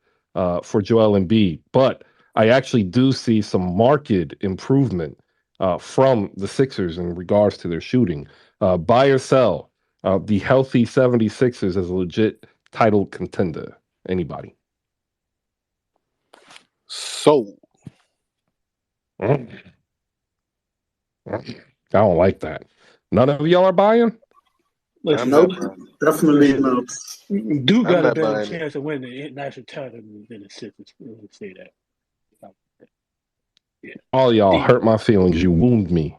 for Joel Embiid, but I actually do see some marked improvement from the Sixers in regards to their shooting. Buy or sell the healthy 76ers as a legit title contender. Anybody? So Mm. I don't like that. None of y'all are buying? I'm Nope. not buying. Definitely not. Duke I'm got a not better buying it. chance of winning the national title than the Sixers. Let's say that. Yeah. All y'all Easy. hurt my feelings. You wound me.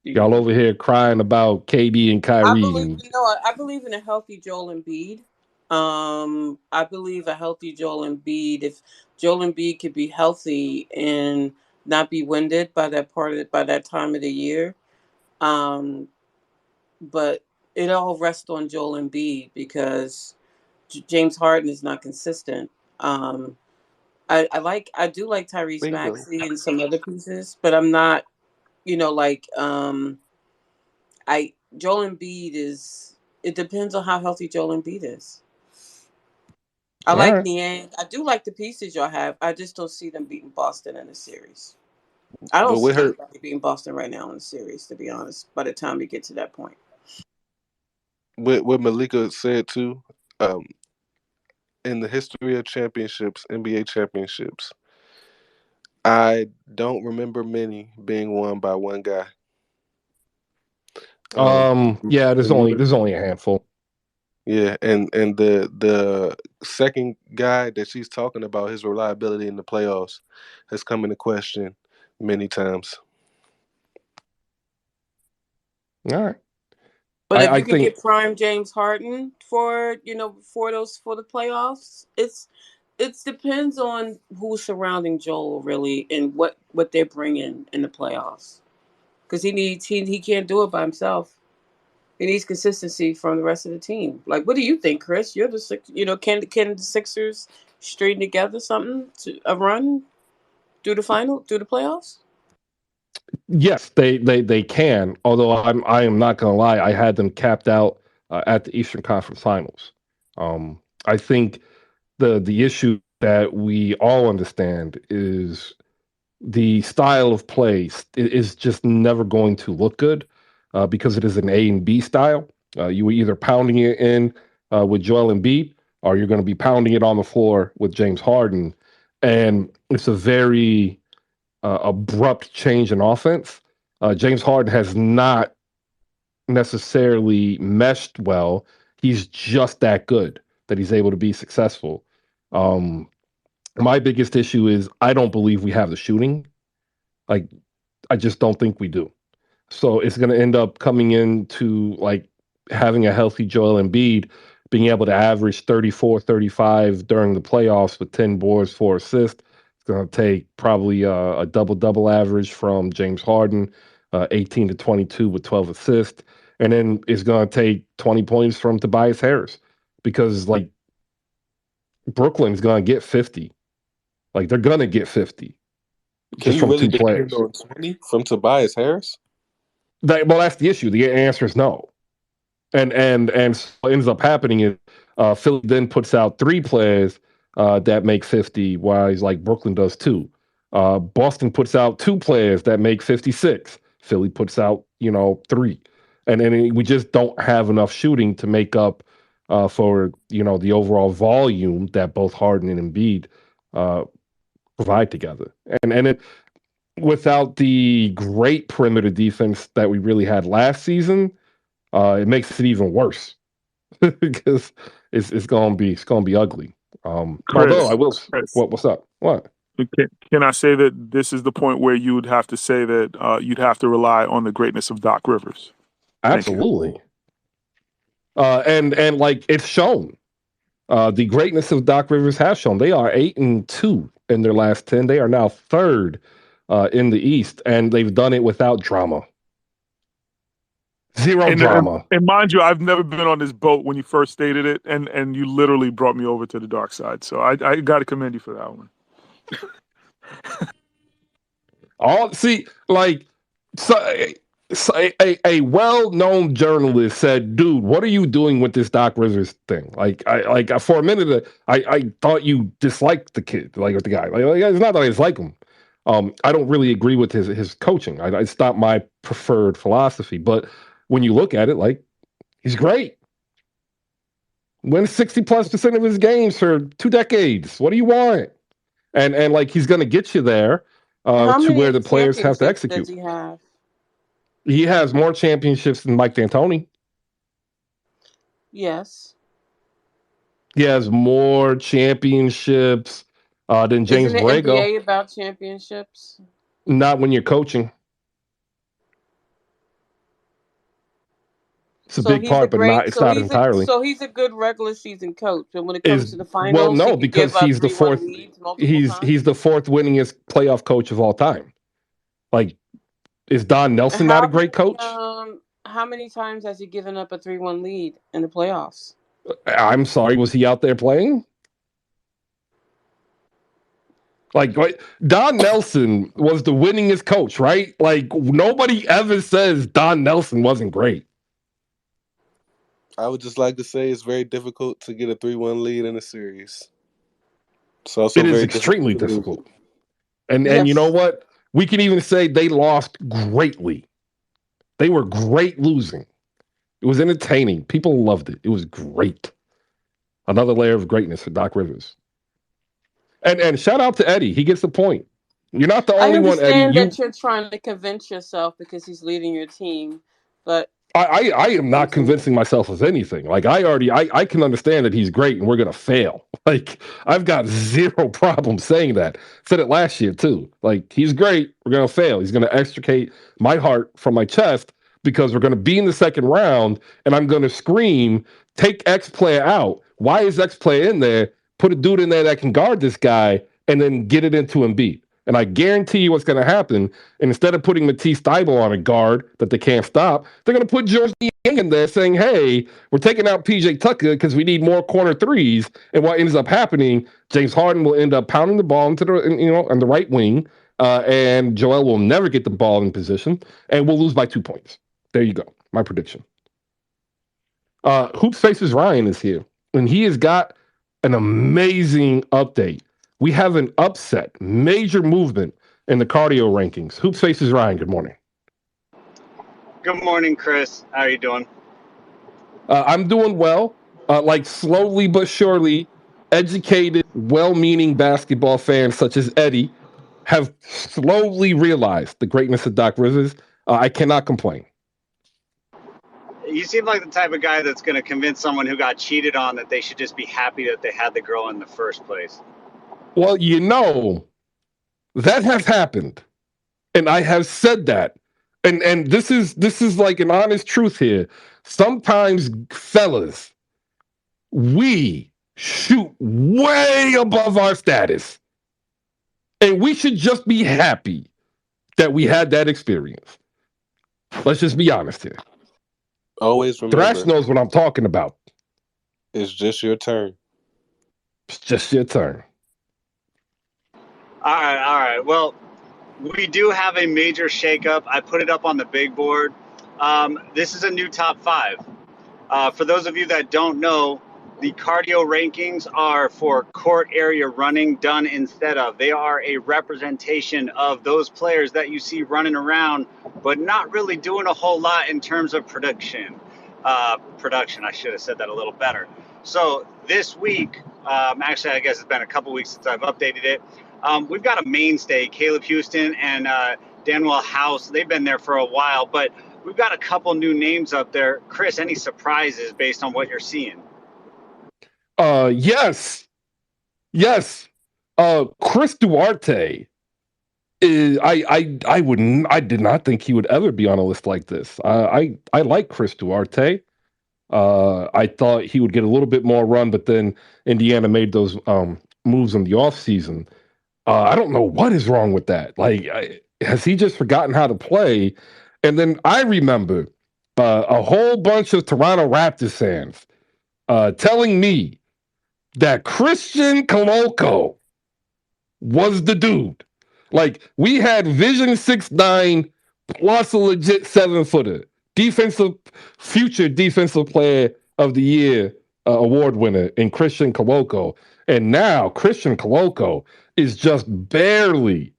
Y'all Easy. over here crying about KD and I Kyrie. believe And no, I believe in a healthy Joel Embiid. I believe a healthy Joel Embiid. If Joel Embiid could be healthy and not be winded by by that time of the year, um, but it all rests on Joel Embiid because James Harden is not consistent. Um, I do like Tyrese Bingo. Maxey and some other pieces, but I'm not, like I Joel Embiid is. It depends on how healthy Joel Embiid is. I all like right. Niang. I do like the pieces y'all have. I just don't see them beating Boston in a series. I don't But see with her, anybody beating Boston right now in a series, to be honest. By the time we get to that point, with what Malika said too, um, in the history of championships, NBA championships, I don't remember many being won by one guy. Um, Yeah, there's only and there's only a handful. yeah, and the second guy that she's talking about, his reliability in the playoffs, has come into question many times. All right. but if I you can think get prime James Harden for the playoffs, it depends on who's surrounding Joel really and what they're bringing in the playoffs because he can't do it by himself. He needs consistency from the rest of the team. Like, what do you think, Chris? You're the six. Can the Sixers string together something to a run through the playoffs? yes, they can. Although I am not gonna lie, I had them capped out at the Eastern Conference Finals. I think the issue that we all understand is the style of play is just never going to look good because it is an A and B style. You were either pounding it in with Joel Embiid, or you're going to be pounding it on the floor with James Harden, and it's a very abrupt change in offense. James Harden has not necessarily meshed well. He's just that good that he's able to be successful. Um, my biggest issue is I don't believe we have the shooting. Like I just don't think we do. So it's going to end up coming into like having a healthy Joel Embiid being able to average 34, 35 during the playoffs with 10 boards, 4 assists. It's going to take probably a double double average from James Harden, 18 to 22 with 12 assists. And then it's going to take 20 points from Tobias Harris because like Brooklyn's going to get 50. Like they're going to get 50 Can just you from really two depend players. on 20 from Tobias Harris? Well, that's the issue. The answer is no. And so what ends up happening is Philly then puts out three players that make 50, while like Brooklyn does too. Boston puts out two players that make 56. Philly puts out three, and we just don't have enough shooting to make up for the overall volume that both Harden and Embiid uh, provide together. And it, without the great perimeter defense that we really had last season, it makes it even worse because it's gonna be ugly. Although I Chris, will. Chris, What's up? What? can I say that this is the point where you would have to say that you'd have to rely on the greatness of Doc Rivers? Thank you. Absolutely. And like it's shown. The greatness of Doc Rivers has shown. They are 8-2 in their last 10. They are now third in the East, and they've done it without drama. Zero drama. And mind you, I've never been on this boat when you first stated it, and you literally brought me over to the dark side. So I got to commend you for that one. All see, like so, a well-known journalist said, "Dude, what are you doing with this Doc Rivers thing?" Like for a minute, I thought you disliked the kid, like with the guy. Like it's not that I dislike him. I don't really agree with his coaching. It's not my preferred philosophy. But when you look at it, like he's great. Wins 60+% of his games for 2 decades. What do you want? And like he's going to get you there How to many where the players have to championships does execute. he have? He has more championships than Mike D'Antoni. Yes. He has more championships than Isn't James the Borrego. NBA about championships? Not when you're coaching. It's a So big he's a part, but great. not. It's So not he's a. entirely. So he's a good regular season coach. And when it comes Is to the well, finals, he no, could give because up he's the 3-1 fourth. leads multiple He's times. the fourth winningest playoff coach of all time. Like, is Don Nelson not a great coach? How many times has he given up a 3-1 lead in the playoffs? I'm sorry, was he out there playing? Like, Don Nelson was the winningest coach, right? Like, nobody ever says Don Nelson wasn't great. I would just like to say it's very difficult to get a 3-1 lead in a series. It's also It is very difficult extremely to lose difficult. it. And you know Yes. what? We can even say they lost greatly. They were great losing. It was entertaining. People loved it. It was great. Another layer of greatness for Doc Rivers. And shout out to Eddie. He gets the point. You're not the I only one, Eddie. understand that you're trying to convince yourself because he's leading your team, but I am I'm not saying, convincing myself of anything. Like I can understand that he's great and we're gonna fail. Like I've got zero problem saying that. Said it last year too. Like he's great, we're gonna fail. He's gonna extricate my heart from my chest because we're gonna be in the second round and I'm gonna scream, take X player out. Why is X player in there? Put a dude in there that can guard this guy and then get it into Embiid. And I guarantee you what's going to happen. And instead of putting Matisse Thybulle on a guard that they can't stop, they're going to put George Niang in there saying, hey, we're taking out PJ Tucker because we need more corner threes. And what ends up happening, James Harden will end up pounding the ball into the, on the right wing. And Joel will never get the ball in position. And we'll lose by 2 points. There you go. My prediction. Hoops Faces Ryan is here. And he has got an amazing update. We have an upset, major movement in the cardio rankings. Hoops Faces Ryan, good morning. Good morning, Chris. How are you doing? I'm doing well. Like slowly but surely, educated, well-meaning basketball fans such as Eddie have slowly realized the greatness of Doc Rivers. I cannot complain. You seem like the type of guy that's going to convince someone who got cheated on that they should just be happy that they had the girl in the first place. Well, that has happened. And I have said that. And this is like an honest truth here. Sometimes, fellas, we shoot way above our status. And we should just be happy that we had that experience. Let's just be honest here. Always Thrash remember, knows what I'm talking about. it's just your turn. It's just your turn. All right. Well, we do have a major shakeup. I put it up on the big board. This is a new top five. For those of you that don't know, the cardio rankings are for court area running done instead of. They are a representation of those players that you see running around, but not really doing a whole lot in terms of production. I should have said that a little better. So this week, actually, I guess it's been a couple weeks since I've updated it. We've got a mainstay, Caleb Houston and Danwell House. They've been there for a while, but we've got a couple new names up there. Chris, any surprises based on what you're seeing? Yes. Chris Duarte is I did not think he would ever be on a list like this. I like Chris Duarte. I thought he would get a little bit more run, but then Indiana made those moves in the offseason. I don't know what is wrong with that. Like, has he just forgotten how to play? And then I remember a whole bunch of Toronto Raptors fans telling me that Christian Koloko was the dude. Like, we had Vision 6'9" plus a legit 7-footer, future defensive player of the year award winner in Christian Koloko. And now Christian Koloko is just barely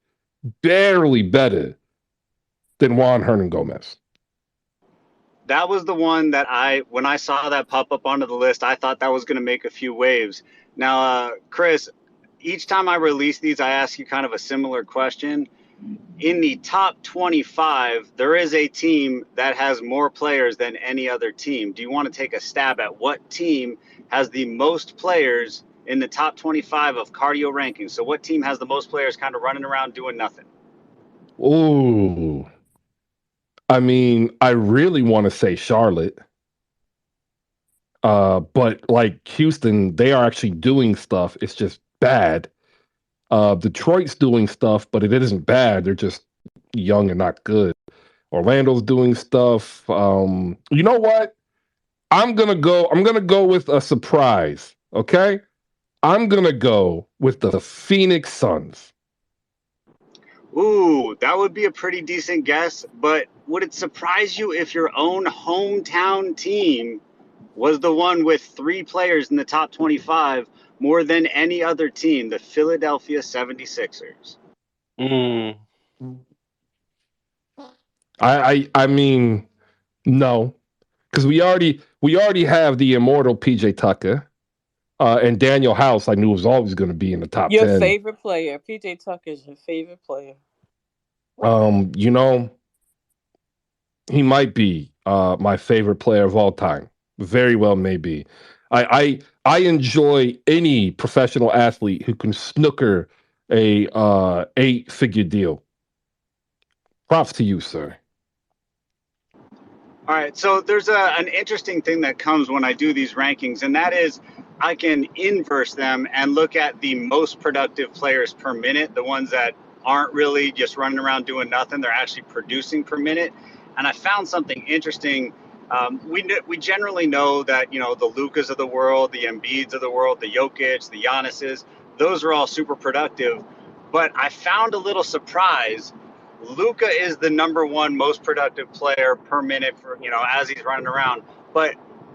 better than Juan Hernan Gomez. That was the one that when I saw that pop up onto the list, I thought that was going to make a few waves. Now, Chris, each time I release these, I ask you kind of a similar question. In the top 25, there is a team that has more players than any other team. Do you want to take a stab at what team has the most players in the top 25 of cardio rankings? So, what team has the most players kind of running around doing nothing? Ooh. I mean, I really want to say Charlotte. But like Houston, they are actually doing stuff. It's just bad. Detroit's doing stuff, but it isn't bad. They're just young and not good. Orlando's doing stuff. You know what? I'm gonna go with a surprise. Okay? I'm gonna go with the Phoenix Suns. Ooh, that would be a pretty decent guess, but would it surprise you if your own hometown team was the one with three players in the top 25 more than any other team, the Philadelphia 76ers? Mm. I mean, no, because we already have the immortal PJ Tucker. And Daniel House, I knew was always going to be in the top Your 10. favorite player, PJ Tucker, is your favorite player. You know, he might be my favorite player of all time. Very well, may be. I enjoy any professional athlete who can snooker a 8-figure deal. Props to you, sir. All right, so there's an interesting thing that comes when I do these rankings, and that is I can inverse them and look at the most productive players per minute, the ones that aren't really just running around doing nothing, they're actually producing per minute. And I found something interesting. We generally know that, you know, the Lukas of the world, the Embiids of the world, the Jokic, the Giannis's, those are all super productive. But I found a little surprise. Luka is the number one most productive player per minute for, you know, as he's running around. But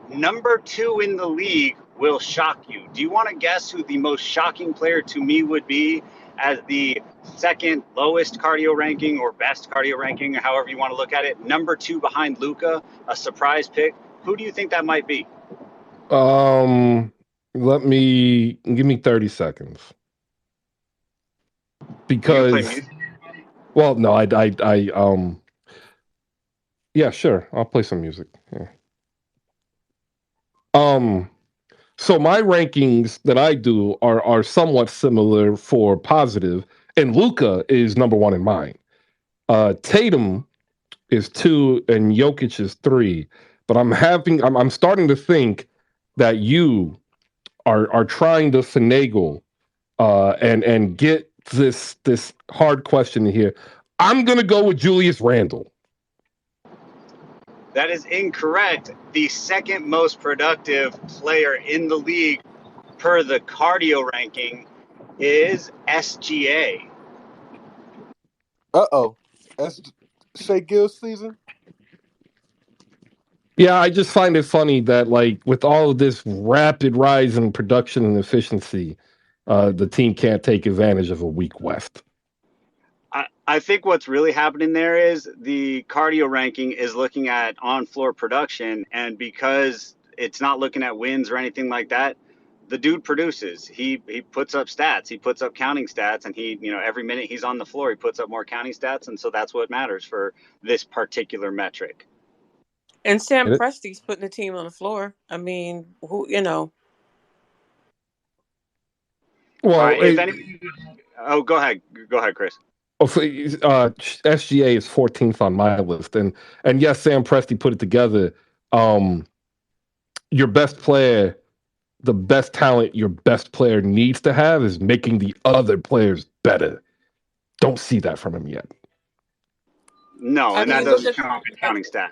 number two in the league will shock you. Do you want to guess who the most shocking player to me would be as the second lowest cardio ranking or best cardio ranking, however you want to look at it? Number two behind Luka, a surprise pick. Who do you think that might be? Um, give me 30 seconds You can play because, music. well, no, yeah, sure, I'll play some music. Yeah. Um, So my rankings that I do are somewhat similar for positive, and Luca is number one in mine. Tatum is two, and Jokic is three. But I'm starting to think that you are trying to finagle and get this hard question here. I'm gonna go with Julius Randle. That is incorrect. The second most productive player in the league per the cardio ranking is SGA. Uh-oh. That's Shea Gill's season? Yeah, I just find it funny that like with all of this rapid rise in production and efficiency, the team can't take advantage of a weak West. I think what's really happening there is the cardio ranking is looking at on floor production, and because it's not looking at wins or anything like that, the dude produces. He puts up stats, he puts up counting stats, and he, you know, every minute he's on the floor, he puts up more counting stats, and so that's what matters for this particular metric. And Sam And it, Presti's putting the team on the floor. I mean, who you know? All well, right, if any, oh, go ahead, Chris. SGA is 14th on my list, and yes, Sam Presti put it together. Um, your best player, the best talent your best player needs to have is making the other players better. Don't see that from him yet. No, I and that mean, look doesn't at count counting stats.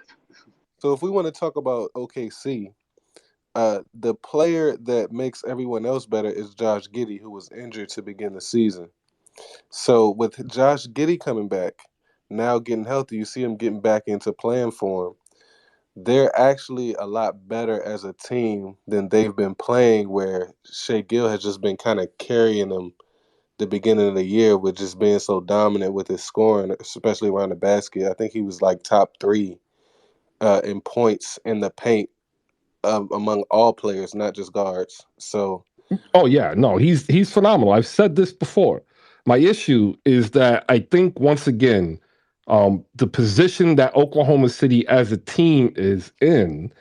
So if we want to talk about OKC, the player that makes everyone else better is Josh Giddey, who was injured to begin the season. So with Josh Giddey coming back, now getting healthy, you see him getting back into playing form. They're actually a lot better as a team than they've been playing, where Shea Gill has just been kind of carrying them the beginning of the year with just being so dominant with his scoring, especially around the basket. I think he was like top three in points in the paint among all players, not just guards. So Oh yeah, no, he's phenomenal. I've said this before. My issue is that I think once again, the position that Oklahoma City as a team is in,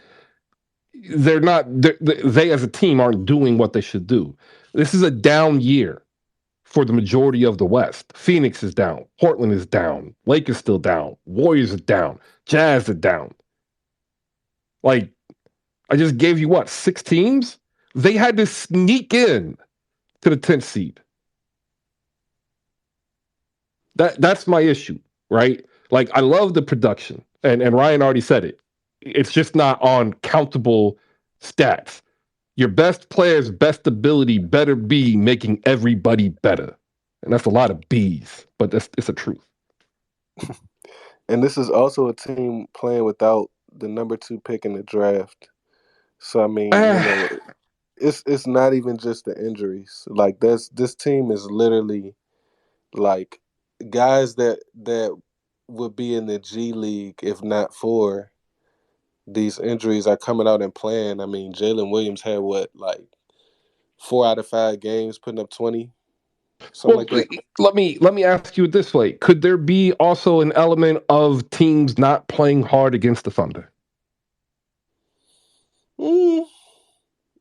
they're not. They as a team aren't doing what they should do. This is a down year for the majority of the West. Phoenix is down. Portland is down. Lakers still down. Warriors are down. Jazz are down. Like, I just gave you what, 6 teams? They had to sneak in to the 10th seed. That's my issue, right? Like, I love the production, and Ryan already said it. It's just not on countable stats. Your best player's best ability better be making everybody better. And that's a lot of B's, but it's a truth. And this is also a team playing without the number 2 pick in the draft. So I mean, it's not even just the injuries. Like this team is literally like guys that would be in the G League if not for these injuries are coming out and playing. I mean, Jalen Williams had what, like 4 out of 5 games, putting up 20, something Well, like that. let me ask you it this way: could there be also an element of teams not playing hard against the Thunder? Mm,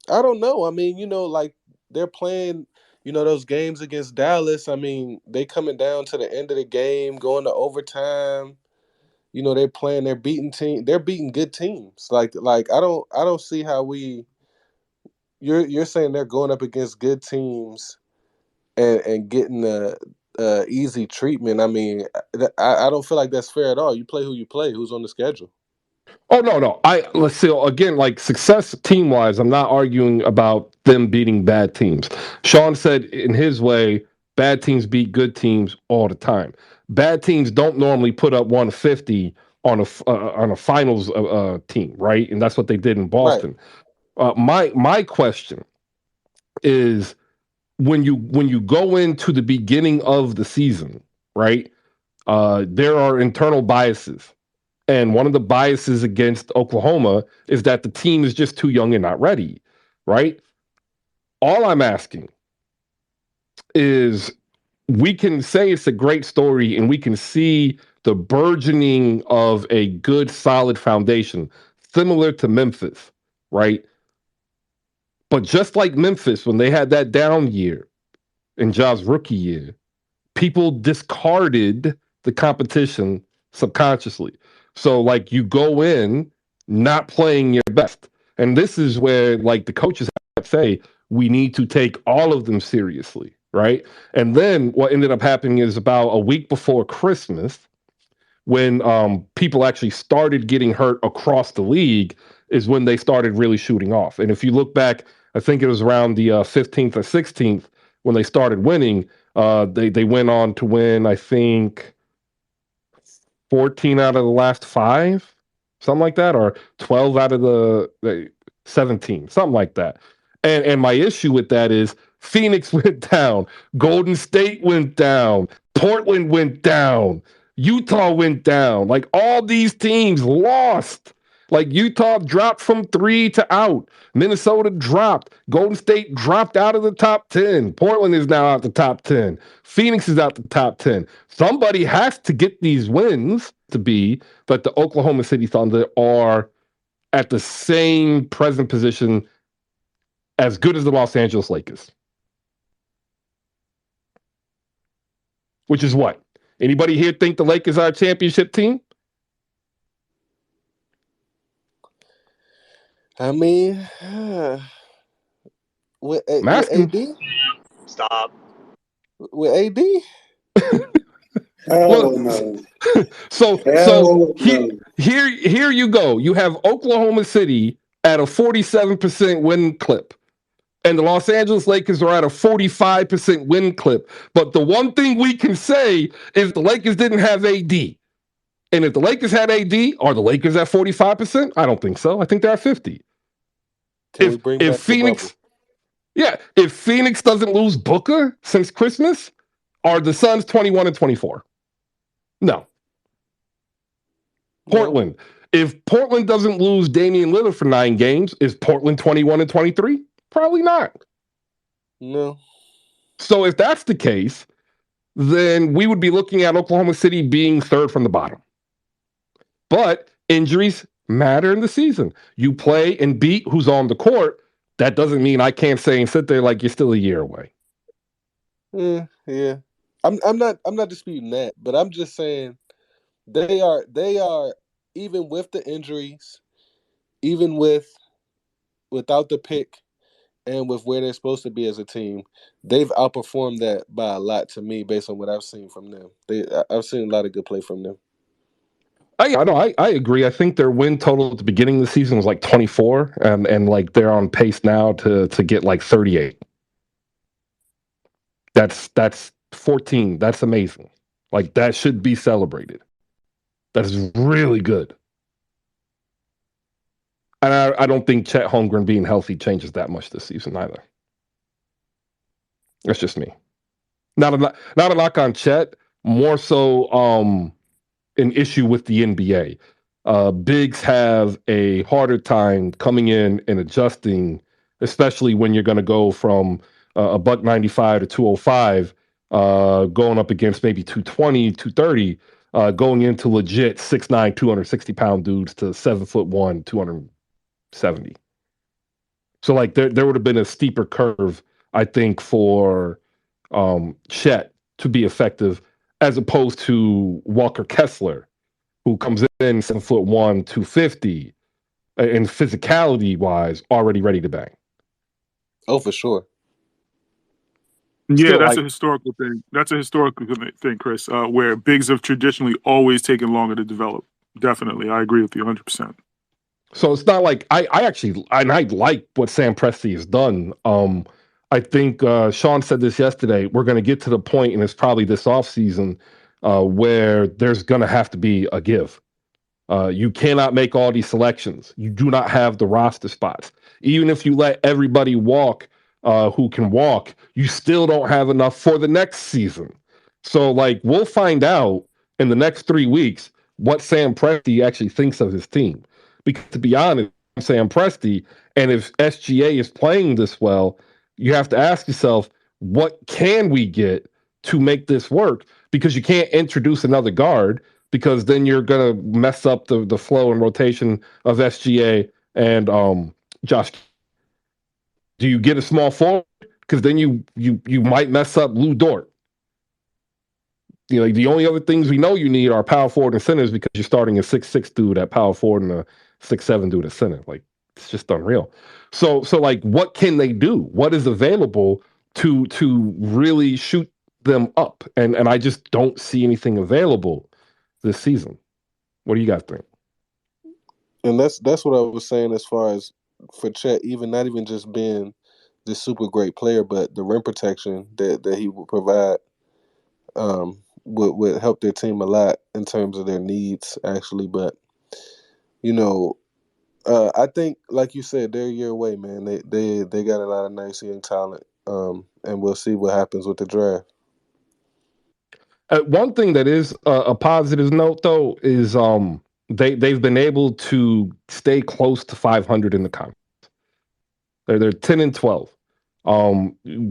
I don't know. I mean, like they're playing, those games against Dallas. I mean, they coming down to the end of the game, going to overtime. They're playing. They're beating team. They're beating good teams. Like I don't see how we. You're saying they're going up against good teams and getting the easy treatment. I mean, I don't feel like that's fair at all. You play who you play. Who's on the schedule? Oh no. Let's see again, like success team wise, I'm not arguing about them beating bad teams. Sean said in his way, bad teams beat good teams all the time. Bad teams don't normally put up 150 on a finals team, right? And that's what they did in Right. Boston. My question is when you go into the beginning of the season, right? There are internal biases. And one of the biases against Oklahoma is that the team is just too young and not ready, right? All I'm asking is we can say it's a great story and we can see the burgeoning of a good, solid foundation, similar to Memphis, right? But just like Memphis, when they had that down year in Ja's rookie year, people discarded the competition subconsciously. So like you go in not playing your best. And this is where like the coaches have to say we need to take all of them seriously, right? And then what ended up happening is about a week before Christmas when people actually started getting hurt across the league is when they started really shooting off. And if you look back, I think it was around the 15th or 16th when they started winning. They went on to win, I think, 14 out of the last five, something like that, or 12 out of the 17, something like that. And my issue with that is Phoenix went down, Golden State went down, Portland went down, Utah went down. Like all these teams lost. Like Utah dropped from 3 to out. Minnesota dropped. Golden State dropped out of the top 10. Portland is now out the top 10. Phoenix is out the top 10. Somebody has to get these wins to be, but the Oklahoma City Thunder are at the same present position as good as the Los Angeles Lakers. Which is what? Anybody here think the Lakers are a championship team? I mean, I'm with asking. AD, Stop. with AD. Hell Well, no. so Hell no. here you go. You have Oklahoma City at a 47% win clip. And the Los Angeles Lakers are at a 45% win clip. But the one thing we can say is the Lakers didn't have AD. And if the Lakers had AD, are the Lakers at 45%? I don't think so. I think they're at 50. Can we bring If back the bubble? If Phoenix doesn't lose Booker since Christmas, are the Suns 21 and 24? No. No, Portland. If Portland doesn't lose Damian Lillard for 9 games, is Portland 21 and 23? Probably not. no. So if that's the case, then we would be looking at Oklahoma City being third from the bottom. But injuries matter in the season. You play and beat who's on the court. That doesn't mean I can't say and sit there like you're still a year away. Yeah. I'm not disputing that, but I'm just saying they are even with the injuries, even without the pick and with where they're supposed to be as a team, they've outperformed that by a lot to me based on what I've seen from them. I've seen a lot of good play from them. I agree. I think their win total at the beginning of the season was like 24, and like they're on pace now to get like 38. That's 14. That's amazing. Like that should be celebrated. That is really good. And I don't think Chet Holmgren being healthy changes that much this season either. That's just me. Not a knock on Chet. More so, an issue with the NBA. Bigs have a harder time coming in and adjusting, especially when you're going to go from a buck 95 to 205, going up against maybe 220, 230, going into legit 6'9", 260-pound dudes to 7'1", 270. So like there would have been a steeper curve, I think, for Chet to be effective, as opposed to Walker Kessler, who comes in 7'1", 250, and physicality wise, already ready to bang. Oh, for sure. Yeah, Still, that's a like, historical thing. That's a historical thing, Chris, where bigs have traditionally always taken longer to develop. Definitely. I agree with you 100%. so it's not like I actually, and I like what Sam Presti has done. I think Sean said this yesterday. We're going to get to the point, and it's probably this offseason, where there's going to have to be a give. You cannot make all these selections. You do not have the roster spots. Even if you let everybody walk who can walk, you still don't have enough for the next season. So, like, we'll find out in the next 3 weeks what Sam Presti actually thinks of his team. Because to be honest, Sam Presti, and if SGA is playing this well, you have to ask yourself, what can we get to make this work? Because you can't introduce another guard, because then you're gonna mess up the flow and rotation of SGA and Josh. Do you get a small forward? Because then you might mess up Lou Dort. You know, the only other things we know you need are power forward and centers, because you're starting a 6'6" dude at power forward and a 6'7" dude at center. Like, it's just unreal. So like, what can they do? What is available to really shoot them up? And I just don't see anything available this season. What do you guys think? And that's what I was saying as far as for Chet, even not even just being this super great player, but the rim protection that he would provide would help their team a lot in terms of their needs, actually. But you know, I think, like you said, they're a year away, man. They got a lot of nice young talent, and we'll see what happens with the draft. One thing that is a positive note, though, is they've been able to stay close to 500 in the conference. They're 10-12.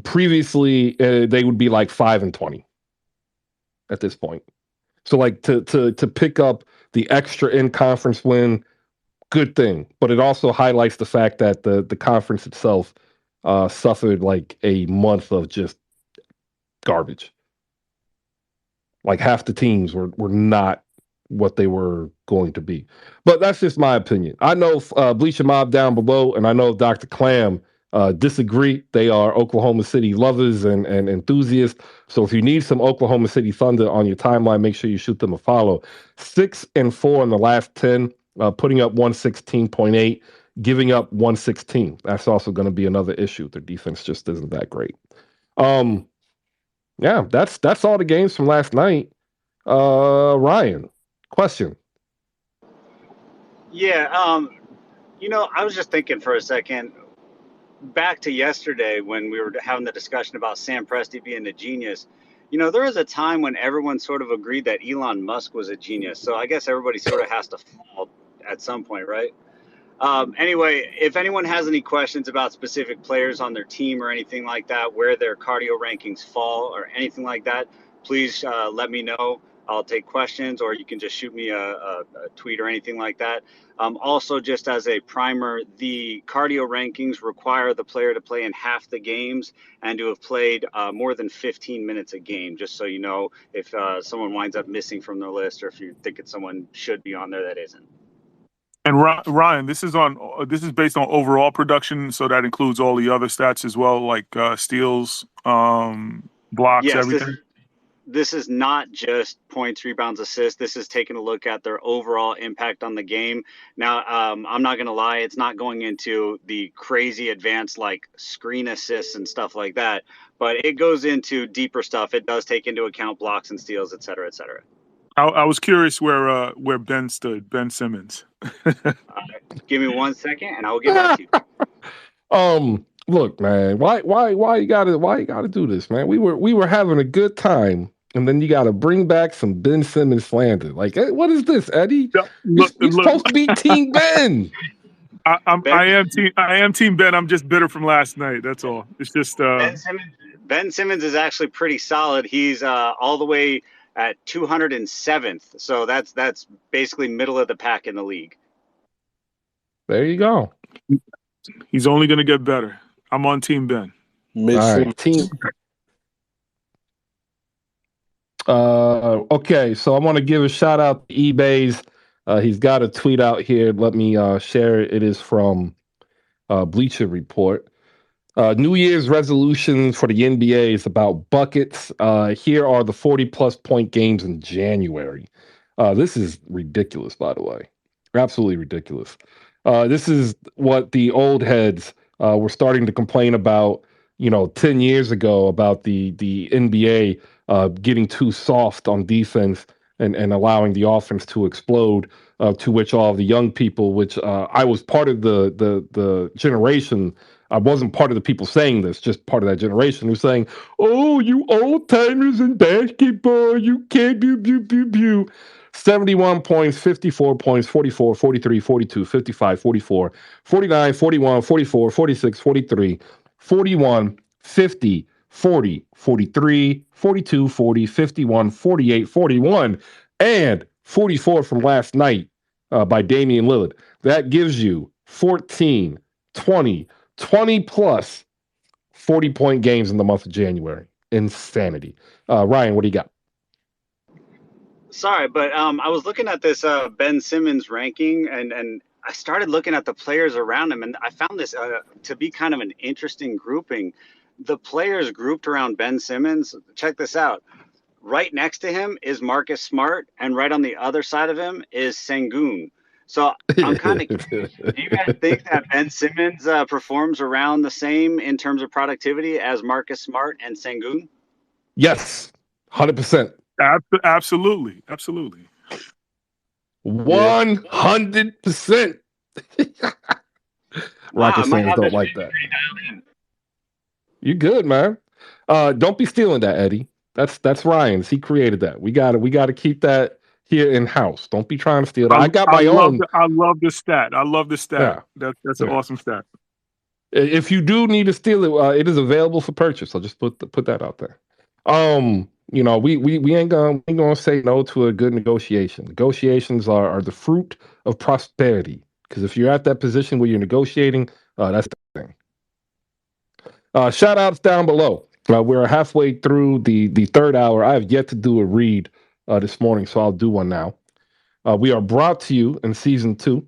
Previously, they would be like 5-20 at this point. So like to pick up the extra in conference win, good thing. But it also highlights the fact that the conference itself suffered like a month of just garbage. Like half the teams were not what they were going to be. But that's just my opinion. I know Bleacher Mob down below, and I know Dr. Clam disagree. They are Oklahoma City lovers and enthusiasts. So if you need some Oklahoma City Thunder on your timeline, make sure you shoot them a follow. 6-4 in the last 10, putting up 116.8, giving up 116. That's also going to be another issue. Their defense just isn't that great. Yeah, that's all the games from last night. Ryan, question. Yeah, I was just thinking for a second back to yesterday when we were having the discussion about Sam Presti being a genius. There was a time when everyone sort of agreed that Elon Musk was a genius. So I guess everybody sort of has to fall at some point, right? Anyway, if anyone has any questions about specific players on their team or anything like that, where their cardio rankings fall or anything like that, please let me know. I'll take questions, or you can just shoot me a tweet or anything like that. Also, just as a primer, the cardio rankings require the player to play in half the games and to have played more than 15 minutes a game, just so you know if someone winds up missing from their list, or if you're thinking someone should be on there that isn't. And Ryan, this is based on overall production, so that includes all the other stats as well, like steals, blocks, Yes, everything. this is not just points, rebounds, assists. This is taking a look at their overall impact on the game. Now, I'm not going to lie, it's not going into the crazy advanced like screen assists and stuff like that, but it goes into deeper stuff. It does take into account blocks and steals, et cetera, et cetera. I was curious where Ben stood, Ben Simmons. Give me 1 second, and I will get back to you. Look, man, why you gotta do this, man? We were having a good time, and then you gotta bring back some Ben Simmons slander. Like, what is this, Eddie? Look, You're supposed to be Team Ben. I am Team Ben. I'm just bitter from last night. That's all. It's just Ben Simmons is actually pretty solid. He's all the way at 207th, so that's basically middle of the pack in the league. There you go. He's only going to get better. I'm on Team Ben. All right, team. Okay, so I want to give a shout out to eBay's. He's got a tweet out here. Let me share it. It is from Bleacher Report. New Year's resolutions for the NBA is about buckets. Here are the 40-plus point games in January. This is ridiculous, by the way. Absolutely ridiculous. This is what the old heads were starting to complain about, 10 years ago about the NBA getting too soft on defense and allowing the offense to explode, to which all the young people, which I was part of the generation. I wasn't part of the people saying this, just part of that generation who's saying, "Oh, you old timers in basketball, you can't do." 71 points, 54 points, 44, 43, 42, 55, 44, 49, 41, 44, 46, 43, 41, 50, 40, 43, 42, 40, 51, 48, 41, and 44 from last night by Damian Lillard. That gives you 14, 20 plus 40-point games in the month of January. Insanity. Ryan, what do you got? Sorry, but I was looking at this Ben Simmons ranking, and I started looking at the players around him, and I found this to be kind of an interesting grouping. The players grouped around Ben Simmons, check this out. Right next to him is Marcus Smart, and right on the other side of him is Sengun. So I'm kind of curious. Do you guys think that Ben Simmons performs around the same in terms of productivity as Marcus Smart and Sengun? Yes, 100%. Absolutely. 100%. Rocket fans don't like that. You good, man. Don't be stealing that, Eddie. That's Ryan's. He created that. We gotta keep that here in house. Don't be trying to steal that. I got my own. I love the stat. Yeah. That's an awesome stat. If you do need to steal it, it is available for purchase. I'll just put that out there. We ain't gonna say no to a good negotiation. Negotiations are the fruit of prosperity. Because if you're at that position where you're negotiating, that's the thing. Shout outs down below. We're halfway through the third hour. I have yet to do a read this morning, so I'll do one now. We are brought to you in season 2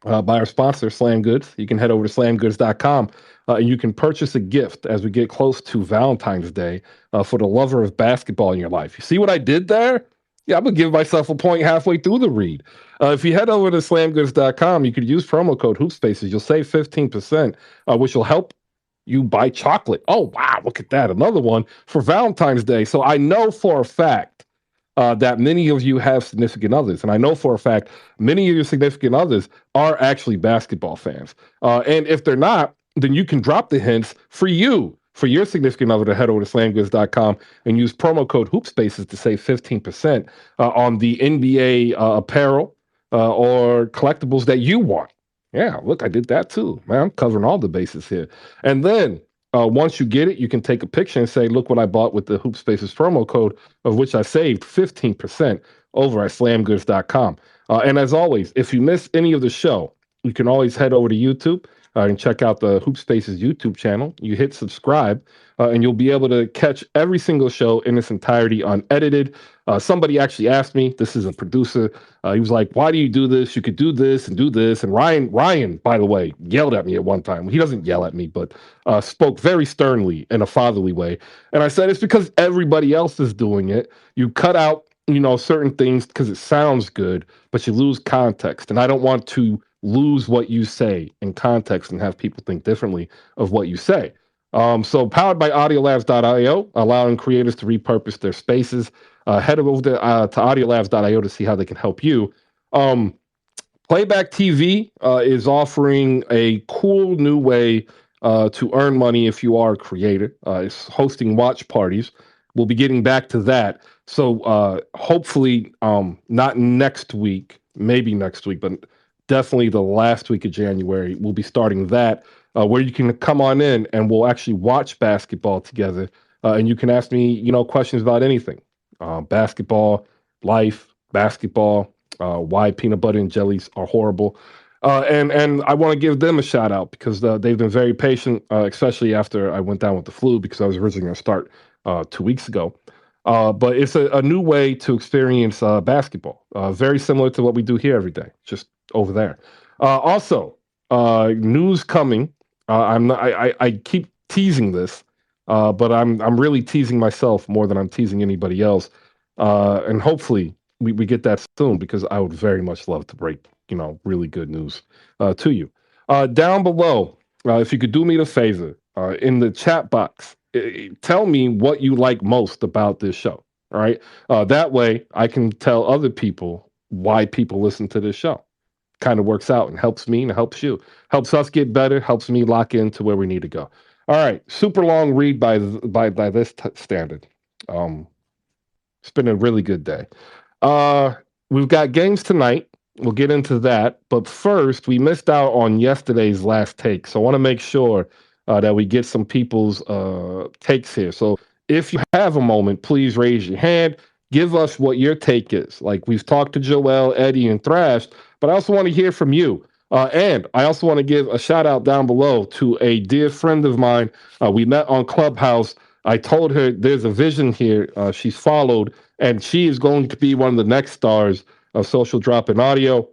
by our sponsor, Slam Goods. You can head over to slamgoods.com and you can purchase a gift as we get close to Valentine's Day for the lover of basketball in your life. You see what I did there? Yeah, I'm going to give myself a point halfway through the read. If you head over to slamgoods.com, you could use promo code HoopSpaces. You'll save 15%, which will help you buy chocolate. Oh, wow, look at that. Another one for Valentine's Day. So I know for a fact that many of you have significant others. And I know for a fact many of your significant others are actually basketball fans. And if they're not, then you can drop the hints for your significant other to head over to slamgoods.com and use promo code HoopSpaces to save 15% on the NBA apparel or collectibles that you want. Yeah, look, I did that too. Man, I'm covering all the bases here. And then Once you get it, you can take a picture and say, look what I bought with the HoopSpaces promo code, of which I saved 15% over at slamgoods.com. And as always, if you miss any of the show, you can always head over to YouTube and check out the HoopSpaces YouTube channel. You hit subscribe, and you'll be able to catch every single show in its entirety unedited. Somebody actually asked me, this is a producer, he was like, why do you do this? You could do this and do this. And Ryan, by the way, yelled at me at one time. He doesn't yell at me, but spoke very sternly in a fatherly way. And I said, it's because everybody else is doing it. You cut out, certain things because it sounds good, but you lose context. And I don't want to lose what you say in context and have people think differently of what you say. So powered by audiolabs.io, allowing creators to repurpose their spaces. Head over to audiolabs.io to see how they can help you. Playback TV is offering a cool new way to earn money if you are a creator. It's hosting watch parties. We'll be getting back to that. So hopefully, not next week, maybe next week, but definitely the last week of January, we'll be starting that where you can come on in and we'll actually watch basketball together. And you can ask me, questions about anything, basketball, life, basketball, why peanut butter and jellies are horrible. And I want to give them a shout out because they've been very patient, especially after I went down with the flu because I was originally going to start 2 weeks ago. But it's a new way to experience basketball, very similar to what we do here every day, just over there. Also, news coming. I'm not, I keep teasing this, but I'm really teasing myself more than I'm teasing anybody else. And hopefully we get that soon because I would very much love to break, really good news to you. Down below, if you could do me the favor, in the chat box, tell me what you like most about this show. All right. That way I can tell other people why people listen to this show. Kind of works out and helps me and helps you. Helps us get better, helps me lock into where we need to go. All right. Super long read by this standard. It's been a really good day. Uh, we've got games tonight. We'll get into that. But first, we missed out on yesterday's last take. So I want to make sure that we get some people's takes here. So if you have a moment, please raise your hand. Give us what your take is. Like we've talked to Joel, Eddie, and Thrash, but I also want to hear from you. And I also want to give a shout out down below to a dear friend of mine. We met on Clubhouse. I told her there's a vision here. She's followed, and she is going to be one of the next stars of Social Drop in Audio.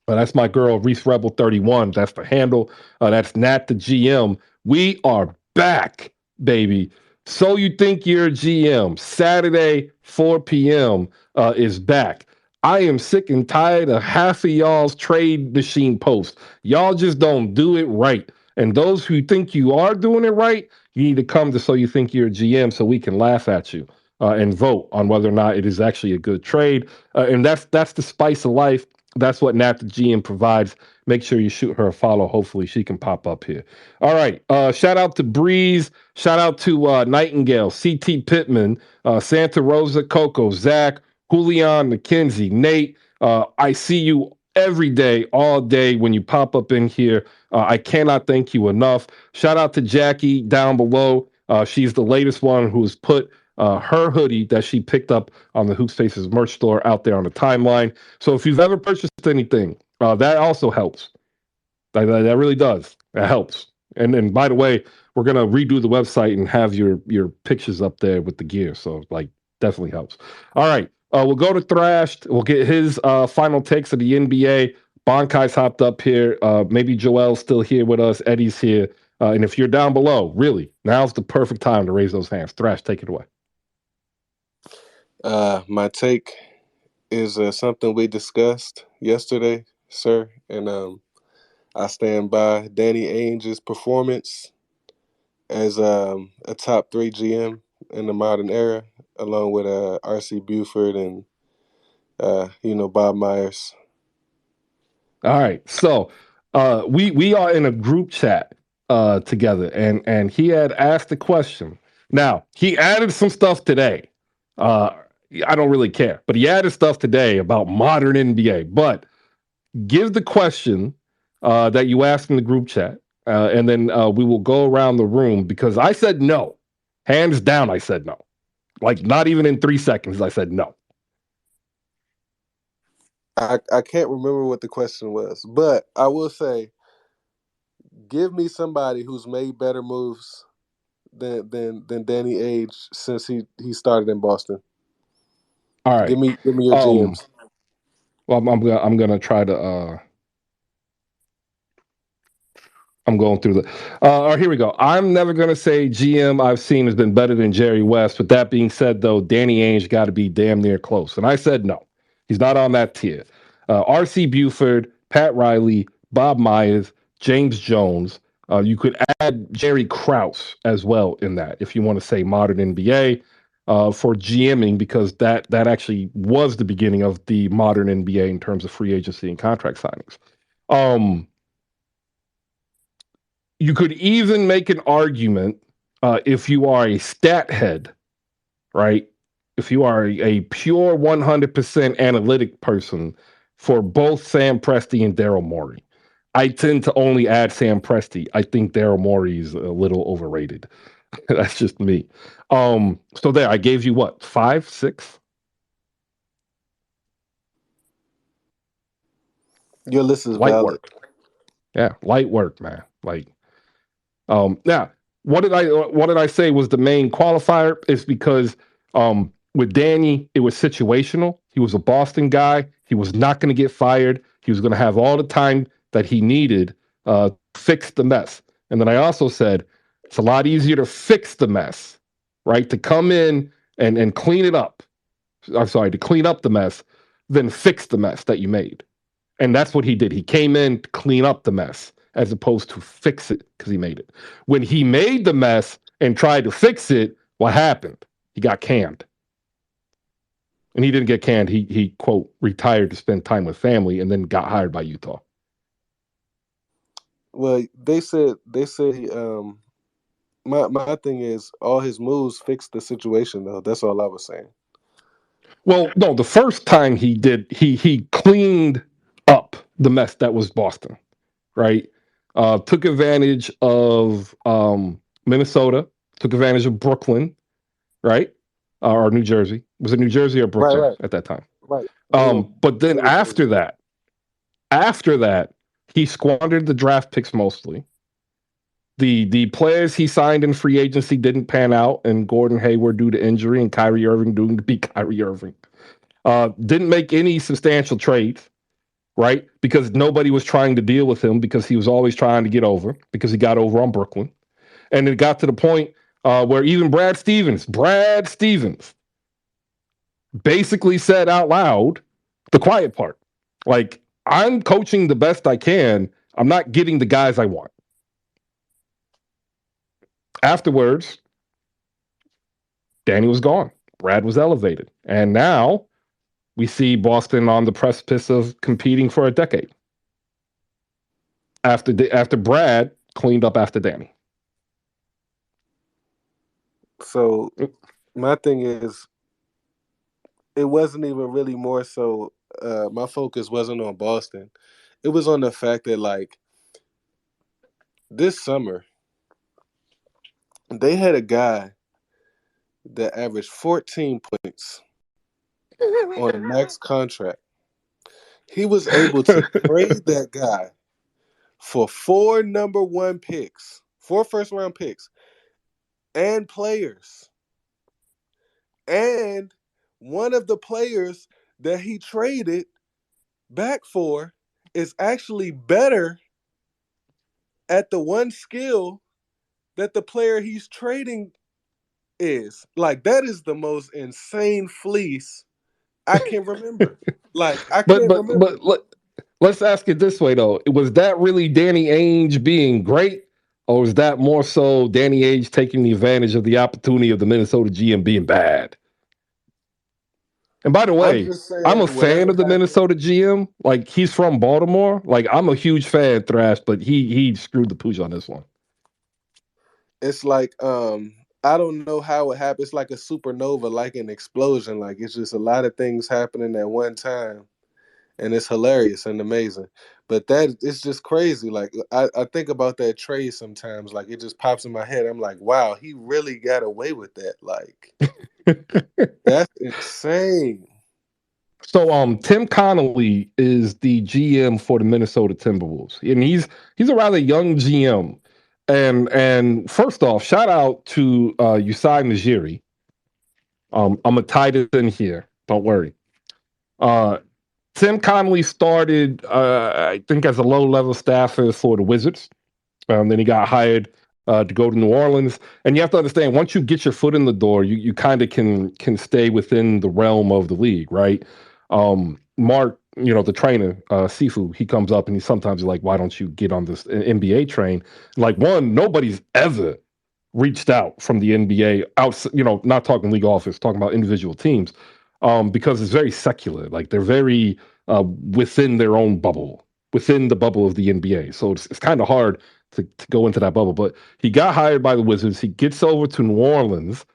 That's my girl, Reese Rebel 31. That's the handle. That's Nat the GM. We are back, baby. So You Think You're a GM. Saturday, 4 p.m. Is back. I am sick and tired of half of y'all's trade machine posts. Y'all just don't do it right. And those who think you are doing it right, you need to come to So You Think You're a GM so we can laugh at you and vote on whether or not it is actually a good trade. And that's the spice of life. That's what Nat the GM provides. Make sure you shoot her a follow. Hopefully she can pop up here. All right. Shout out to Breeze. Shout out to Nightingale, CT Pittman, Santa Rosa, Coco, Zach, Julian, McKenzie, Nate. I see you every day, all day when you pop up in here. I cannot thank you enough. Shout out to Jackie down below. She's the latest one who's put her hoodie that she picked up on the HoopSpaces merch store out there on the timeline. So if you've ever purchased anything, that also helps. That really does. That helps. And by the way, we're gonna redo the website and have your pictures up there with the gear. So like definitely helps. All right. We'll go to Thrashed. We'll get his final takes of the NBA. Bonkai's hopped up here. Maybe Joel's still here with us. Eddie's here. And if you're down below, really, now's the perfect time to raise those hands. Thrash, take it away. My take is something we discussed yesterday, sir, and I stand by Danny Ainge's performance as a top 3 GM in the modern era, along with R.C. Buford and Bob Myers. All right, so we are in a group chat together, and he had asked a question. Now he added some stuff today. I don't really care, but he added stuff today about modern NBA. But give the question that you asked in the group chat, and then we will go around the room because I said no, hands down. I said no, like not even in 3 seconds. I said no. I can't remember what the question was, but I will say, give me somebody who's made better moves than Danny Age since he started in Boston. All right. Give me your Um. GMs. Well, I'm gonna try to. I'm going through the. All right, here we go. I'm never going to say GM I've seen has been better than Jerry West. But that being said, though, Danny Ainge got to be damn near close. And I said no. He's not on that tier. R.C. Buford, Pat Riley, Bob Myers, James Jones. You could add Jerry Krause as well in that if you want to say modern NBA for GMing, because that actually was the beginning of the modern NBA in terms of free agency and contract signings. You could even make an argument if you are a stat head, right? If you are a pure 100% analytic person for both Sam Presti and Daryl Morey. I tend to only add Sam Presti. I think Daryl Morey is a little overrated. That's just me. So there, I gave you what, 5, 6? Your list is Light valid. work. Yeah, light work, man. Like, now, what did I say was the main qualifier? Is because with Danny, it was situational. He was a Boston guy. He was not going to get fired. He was going to have all the time that he needed to fix the mess. And then I also said it's a lot easier to fix the mess, right? To come in and clean it up. I'm sorry, to clean up the mess than fix the mess that you made. And that's what he did. He came in to clean up the mess as opposed to fix it because he made it. When he made the mess and tried to fix it, what happened? He got canned. And he didn't get canned. He quote retired to spend time with family and then got hired by Utah. Well, they said my thing is all his moves fixed the situation though. That's all I was saying. Well, no, the first time he did, he cleaned up the mess that was Boston, right? Took advantage of Minnesota, took advantage of Brooklyn, right? Or New Jersey. Was it New Jersey or Right, Brooklyn right, at that time? right. They were But then they were Jersey. after that, he squandered the draft picks mostly. The players he signed in free agency didn't pan out, and Gordon Hayward due to injury, and Kyrie Irving due to be Kyrie Irving. Didn't make any substantial trades, right? Because nobody was trying to deal with him because he was always trying to get over because he got over on Brooklyn. And it got to the point where even Brad Stevens basically said out loud the quiet part. Like, I'm coaching the best I can. I'm not getting the guys I want. Afterwards, Danny was gone. Brad was elevated. And now we see Boston on the precipice of competing for a decade after Brad cleaned up after Danny. So my thing is, it wasn't even really more so. My focus wasn't on Boston. It was on the fact that like this summer they had a guy that averaged 14 points on a max contract. He was able to trade that guy for 4 number 1 picks, 4 first round picks, and players. And one of the players that he traded back for is actually better at the one skill that the player he's trading is. Like, that is the most insane fleece I can remember. Like, I but can't but remember. but let, let's ask it this way though: was that really Danny Ainge being great, or was that more so Danny Ainge taking the advantage of the opportunity of the Minnesota GM being bad? And by the I'm way, just I'm saying, a fan whatever of the happened, Minnesota GM. Like, he's from Baltimore. Like, I'm a huge fan, Thrash, but he screwed the pooch on this one. it's like I don't know how it happened. It's like a supernova, like an explosion. Like, it's just a lot of things happening at one time. and it's hilarious and amazing. But that it's just crazy. Like I think about that trade sometimes. Like it just pops in my head. I'm like, wow, he really got away with that. Like that's insane. So Tim Connolly is the GM for the Minnesota Timberwolves. And he's a rather young GM. And first off, shout out to Usai Najiri. I'm gonna tie this in here. Don't worry. Uh Tim Connolly started I think as a low level staffer for the Wizards. Then he got hired to go to New Orleans. And you have to understand, once you get your foot in the door, you kind of can stay within the realm of the league, right? Mark, the trainer, Sifu, he comes up and he sometimes like, why don't you get on this NBA train? Like, one, nobody's ever reached out from the NBA out, not talking league office, talking about individual teams, because it's very secular. Like they're very within their own bubble, within the bubble of the NBA. So it's kind of hard to go into that bubble. But he got hired by the Wizards. He gets over to New Orleans,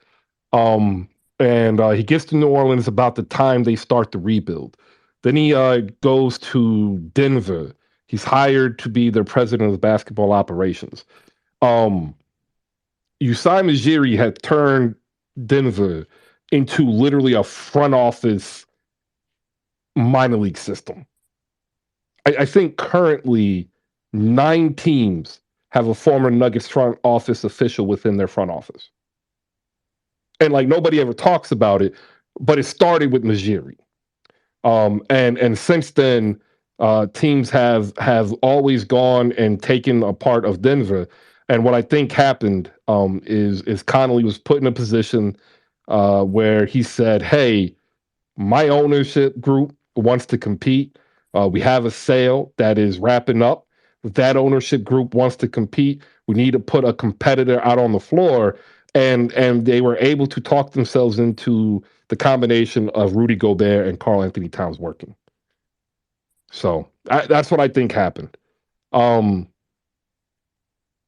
and he gets to New Orleans about the time they start the rebuild. Then he goes to Denver. He's hired to be their president of basketball operations. Um, Usai Majiri had turned Denver into literally a front office minor league system. I think currently 9 teams have a former Nuggets front office official within their front office. And like nobody ever talks about it, but it started with Majiri. And since then, teams have always gone and taken a part of Denver. And what I think happened is Connolly was put in a position where he said, "Hey, my ownership group wants to compete. We have a sale that is wrapping up. If that ownership group wants to compete, we need to put a competitor out on the floor." And they were able to talk themselves into the combination of Rudy Gobert and Karl Anthony Towns working. So that's what I think happened. Um,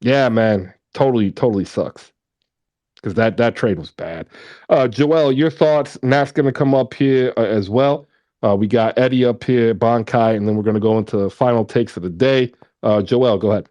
yeah, man, totally sucks because that trade was bad. Joel, your thoughts? Nat's going to come up here as well. We got Eddie up here, Bonkai, and then we're going to go into final takes of the day. Joel, go ahead.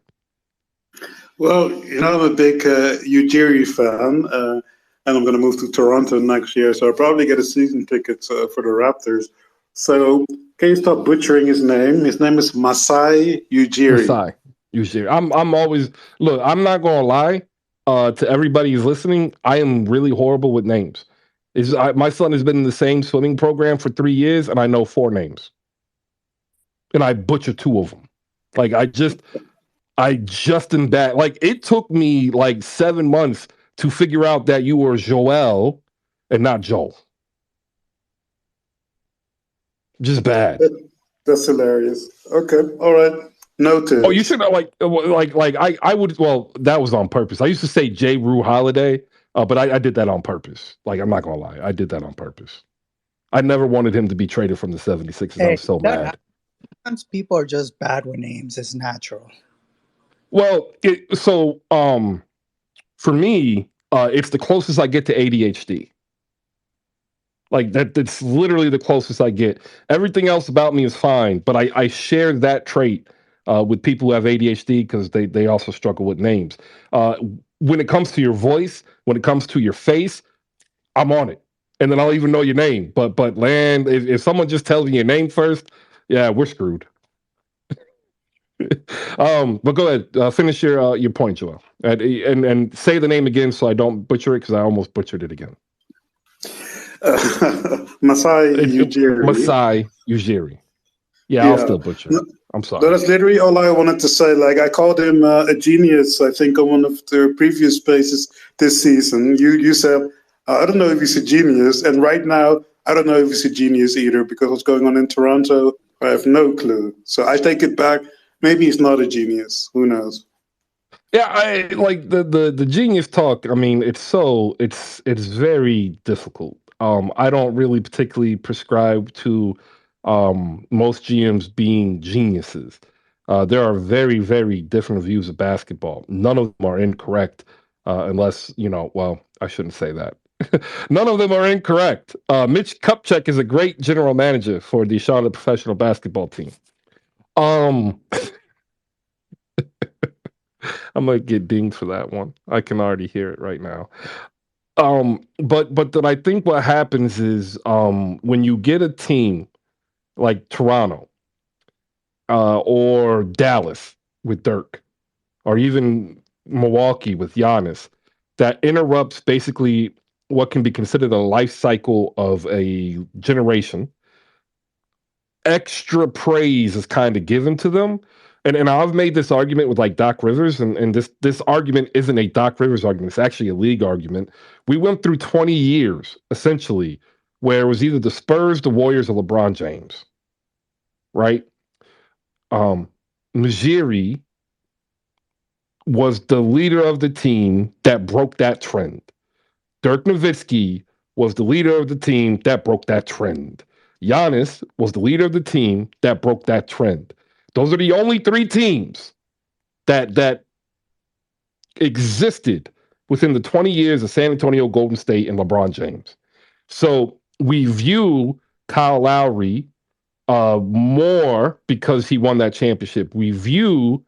Well, I'm a big Ujiri fan, and I'm going to move to Toronto next year, so I'll probably get a season ticket for the Raptors. So can you stop butchering his name? His name is Masai Ujiri. Masai, Ujiri. I'm always look. I'm not going to lie to everybody who's listening. I am really horrible with names. My son has been in the same swimming program for 3 years, and I know 4 names, and I butcher 2 of them. Like I just am bad. Like it took me like 7 months to figure out that you were Joel and not Joel. Just bad. That's hilarious. Okay, all right, Oh, noted. you should know, like I would. Well, that was on purpose. I used to say J. Rue Holiday, but I did that on purpose. Like I'm not gonna lie, I did that on purpose. I never wanted him to be traded from the 76ers. I Hey, was so that mad. sometimes people are just bad with names. It's natural. Well, for me, it's the closest I get to ADHD. Like that's literally the closest I get. Everything else about me is fine, but I share that trait with people who have ADHD because they also struggle with names. When it comes to your voice, when it comes to your face, I'm on it, and then I'll even know your name. But land, if someone just tells me your name first, yeah, we're screwed. But go ahead, finish your point, Joel, and say the name again so I don't butcher it because I almost butchered it again. Masai Ujiri. Masai Ujiri. Yeah, I'll Yeah. still butcher it. I'm sorry. That's literally all I wanted to say. Like I called him a genius. I think on one of the previous spaces this season, you said I don't know if he's a genius, and right now I don't know if he's a genius either because what's going on in Toronto, I have no clue. So I take it back. Maybe he's not a genius. Who knows? Yeah, I like the genius talk. I mean, it's very difficult. I don't really particularly prescribe to most GMs being geniuses. There are very different views of basketball. None of them are incorrect, unless well, I shouldn't say that. None of them are incorrect. Mitch Kupchak is a great general manager for the Charlotte professional basketball team. Um, I'm gonna get dinged for that one. I can already hear it right now. But then I think what happens is when you get a team like Toronto or Dallas with Dirk, or even Milwaukee with Giannis, that interrupts basically what can be considered a life cycle of a generation. Extra praise is kind of given to them. And I've made this argument with like Doc Rivers, and this argument isn't a Doc Rivers argument, it's actually a league argument. We went through 20 years, essentially, where it was either the Spurs, the Warriors, or LeBron James, right? Um, Majiri was the leader of the team that broke that trend. Dirk Nowitzki was the leader of the team that broke that trend. Giannis was the leader of the team that broke that trend. Those are the only three teams that existed within the 20 years of San Antonio, Golden State, and LeBron James. So we view Kyle Lowry more because he won that championship. We view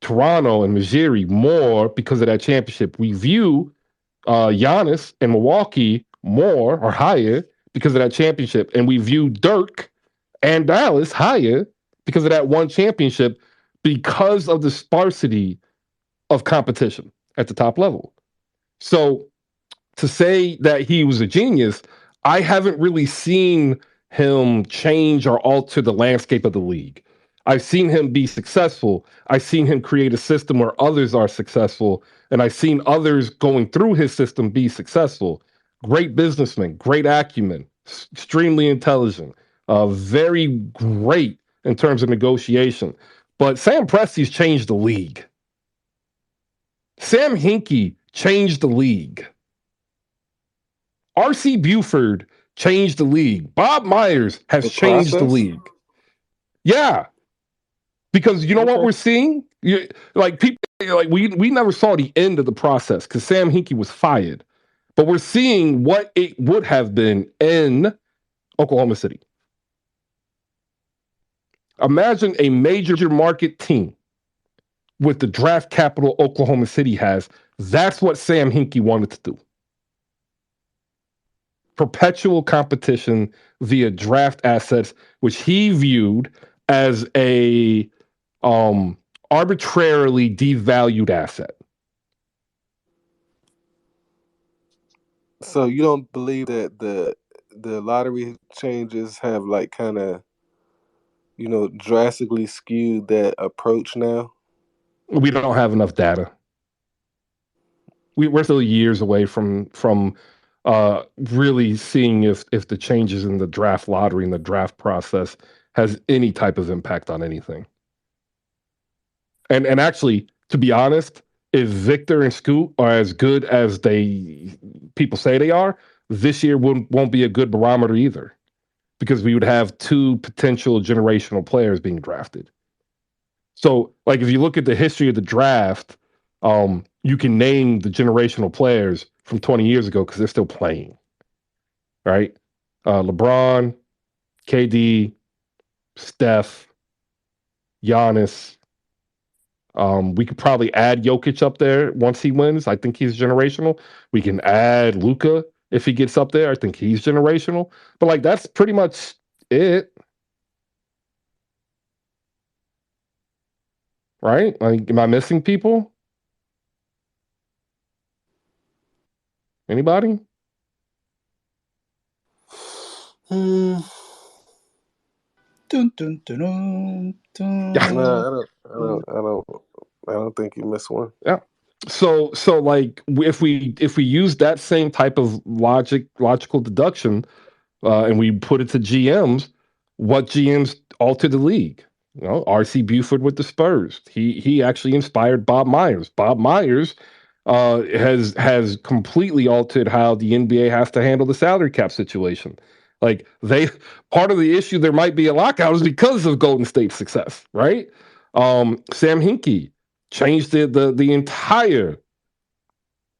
Toronto and Majiri more because of that championship. We view Giannis and Milwaukee more or higher because of that championship. And we view Dirk and Dallas higher because of that one championship because of the sparsity of competition at the top level. So to say that he was a genius, I haven't really seen him change or alter the landscape of the league. I've seen him be successful. I've seen him create a system where others are successful, and I've seen others going through his system be successful. Great businessman, great acumen, extremely intelligent, very great in terms of negotiation. But Sam Presti's changed the league. Sam Hinkie changed the league. R.C. Buford changed the league. Bob Myers has The changed the process? league. Yeah, because you know what Okay. we're seeing? Like people, like we never saw the end of the process because Sam Hinkie was fired, but we're seeing what it would have been in Oklahoma City. Imagine a major market team with the draft capital Oklahoma City has. That's what Sam Hinkie wanted to do. Perpetual competition via draft assets, which he viewed as a arbitrarily devalued asset. So you don't believe that the lottery changes have like kind of drastically skewed that approach now? We don't have enough data. We're still years away from really seeing if the changes in the draft lottery and the draft process has any type of impact on anything. And actually, to be honest, if Victor and Scoot are as good as people say they are, this year won't be a good barometer either, because we would have two potential generational players being drafted. So, like, if you look at the history of the draft, you can name the generational players from 20 years ago because they're still playing, right? LeBron, KD, Steph, Giannis. We could probably add Jokic up there once he wins. I think he's generational. We can add Luka if he gets up there. I think he's generational. But like that's pretty much it, right? Like, am I missing people? Anybody? Hmm. Dun, dun, dun, dun, No, dun. I don't think you missed one. Yeah. So like if we use that same type of logical deduction, and we put it to GMs, what GMs altered the league? You know, R.C. Buford with the Spurs. He actually inspired Bob Myers. Bob Myers has completely altered how the NBA has to handle the salary cap situation. Like they part of the issue there might be a lockout is because of Golden State's success, right? Sam Hinkie changed the entire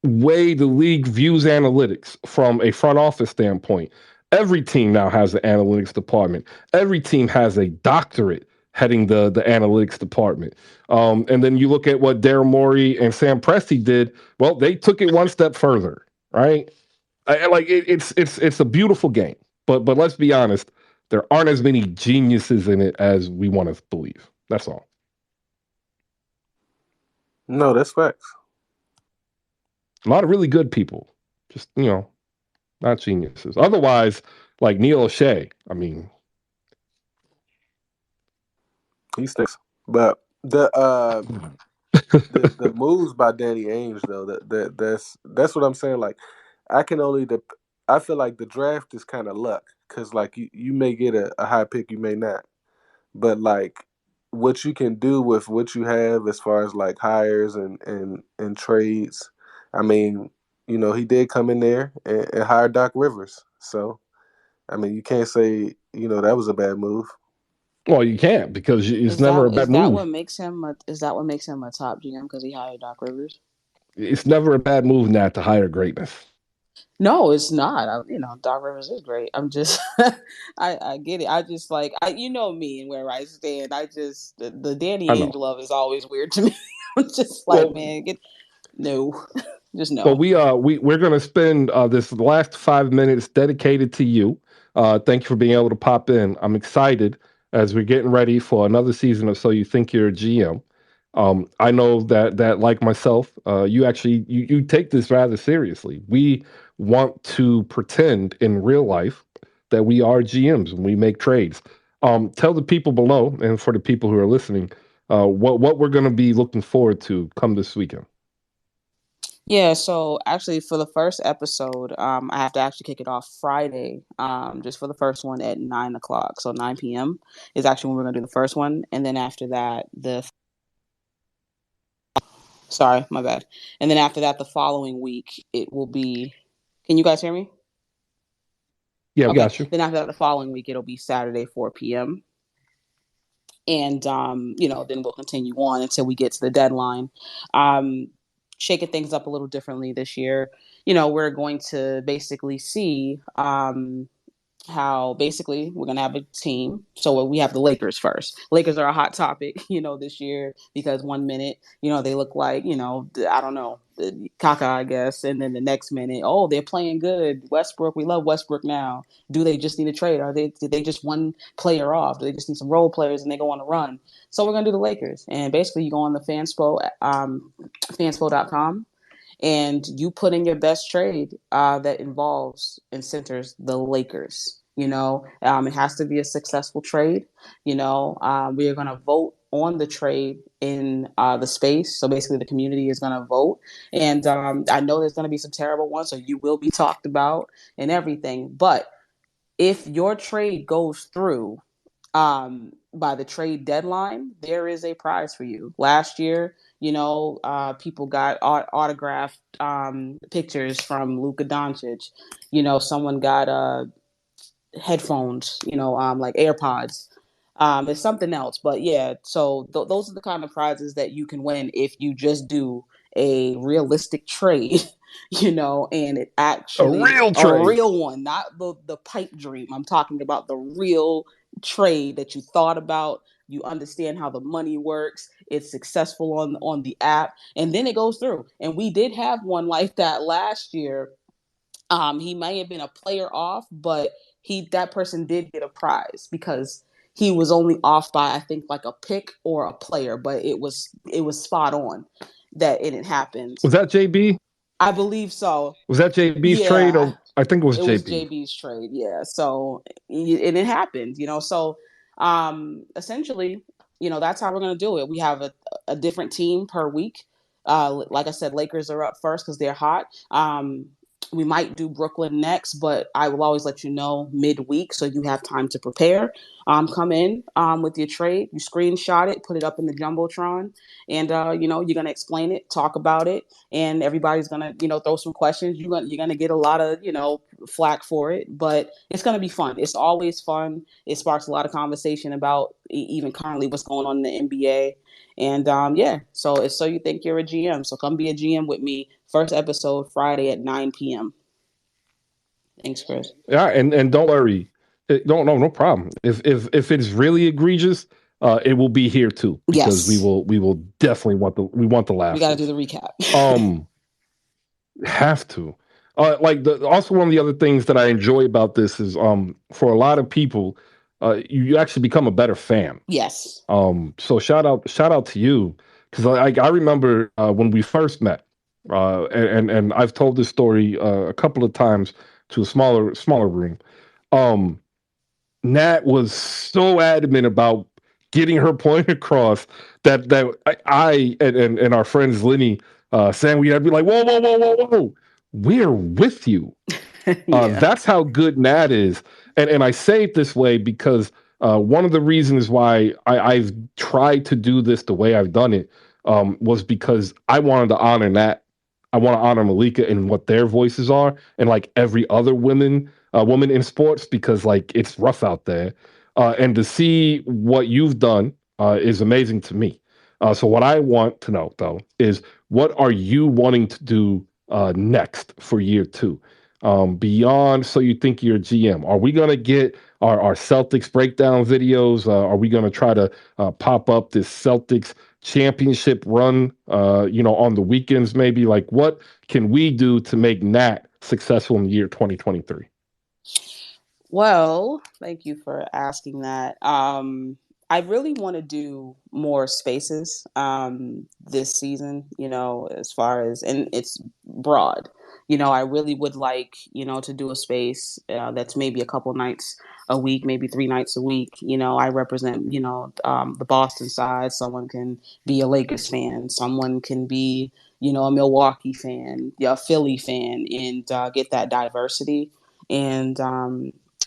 way the league views analytics from a front office standpoint. Every team now has an analytics department. Every team has a doctorate heading the analytics department. And then you look at what Daryl Morey and Sam Presti did. Well, they took it one step further, right? It's a beautiful game, but let's be honest, there aren't as many geniuses in it as we want to believe. That's all. No, that's facts. A lot of really good people, just not geniuses. Otherwise, like Neil O'Shea, I mean, He stinks. But the moves by Danny Ainge though, that's what I'm saying. Like, I can only I feel like the draft is kind of luck because like you may get a high pick, you may not. But like what you can do with what you have as far as like hires and trades, I mean, he did come in there and hire Doc Rivers. So I mean, you can't say that was a bad move. well, you can't because it's Is that never a is bad that move. what makes him is that what makes him a top GM because he hired Doc Rivers? It's never a bad move not to hire greatness. No, it's not. Doc Rivers is great. I'm just, I get it. I just like, you know me and where I stand. I just the Danny I Ainge know. love is always weird to me. I'm just like, Well, man, get no, just Well, no. we're going to spend this last 5 minutes dedicated to you. Thank you for being able to pop in. I'm excited as we're getting ready for another season of So You Think You're a GM. I know that like myself, you actually you take this rather seriously. We want to pretend in real life that we are GMs and we make trades. Tell the people below and for the people who are listening, what we're going to be looking forward to come this weekend. Yeah, so actually for the first episode, I have to actually kick it off Friday, just for the first one at 9 o'clock. So 9 p.m. is actually when we're gonna do the first one, and then after that, sorry, my bad. And then after that, the following week, it will be. Can you guys hear me? Yeah, we Okay. got you. Then after that, the following week, it'll be Saturday, 4 p.m. And then we'll continue on until we get to the deadline. Um, Shaking things up a little differently this year. We're going to basically see how basically we're gonna have a team. So we have the Lakers first. Lakers are a hot topic, this year because 1 minute, they look like, I don't know, Kaka, I guess, and then the next minute, oh, they're playing good. Westbrook, we love Westbrook now. Do they just need a trade? Did they just one player off? Do they just need some role players and they go on a run? So we're gonna do the Lakers, and basically you go on the fanspo.com and you put in your best trade that involves and centers the Lakers. It has to be a successful trade. We are going to vote on the trade in the space. So basically, the community is going to vote, and I know there's going to be some terrible ones, so you will be talked about and everything. But if your trade goes through, by the trade deadline, there is a prize for you. Last year, people got autographed pictures from Luka Doncic. Someone got headphones, like AirPods. It's something else, but yeah. So those are the kind of prizes that you can win if you just do a realistic trade, and it A actually real a trade. real one, not the pipe dream. I'm talking about the real trade that you thought about. You understand how the money works. It's successful on the app, and then it goes through. And we did have one like that last year. He may have been a player off, but that person did get a prize because he was only off by, I think, like a pick or a player, but it was spot on that it had happened. Was that JB? I believe so. Was that JB's trade? Yeah, Or I think it was it was JB. JB's trade. Yeah. So and it happened, So essentially, that's how we're gonna do it. We have a different team per week. Like I said, Lakers are up first because they're hot. We might do Brooklyn next, but I will always let you know midweek so you have time to prepare. Come in with your trade, you screenshot it, put it up in the jumbotron, and you're gonna explain it, talk about it, and everybody's gonna throw some questions. You're gonna get a lot of flack for it, but it's gonna be fun. It's always fun. It sparks a lot of conversation about even currently what's going on in the NBA. And yeah, so it's So You Think You're a GM. So come be a GM with me. First episode Friday at 9 p.m. Thanks, Chris. Yeah, and don't worry. No problem. If it's really egregious, it will be here too because Yes, we will definitely want the we got to do laughers. the recap. Um, have to. Like also one of the other things that I enjoy about this is for a lot of people, you actually become a better fan. Yes. So shout out to you because I remember when we first met, and I've told this story a couple of times to a smaller room. Um, Nat was so adamant about getting her point across that I and our friends Lenny, Sam, we had to be like, whoa, we're with you. Yeah. That's how good Nat is. And I say it this way because one of the reasons why I've tried to do this the way I've done it was because I wanted to honor Nat. I want to honor Malika and what their voices are, and like every other woman in sports, because like it's rough out there. And to see what you've done is amazing to me. So what I want to know though is what are you wanting to do next for year two? Beyond So You Think You're a GM? Are we going to get our Celtics breakdown videos? Are we going to try to pop up this Celtics championship run, on the weekends maybe? Like, what can we do to make Nat successful in the year 2023? Well, thank you for asking that. I really want to do more spaces this season, as far as, and it's broad. I really would like, to do a space that's maybe a couple nights a week, maybe 3 nights a week. I represent, the Boston side. Someone can be a Lakers fan, someone can be, a Milwaukee fan, a Philly fan, and get that diversity. And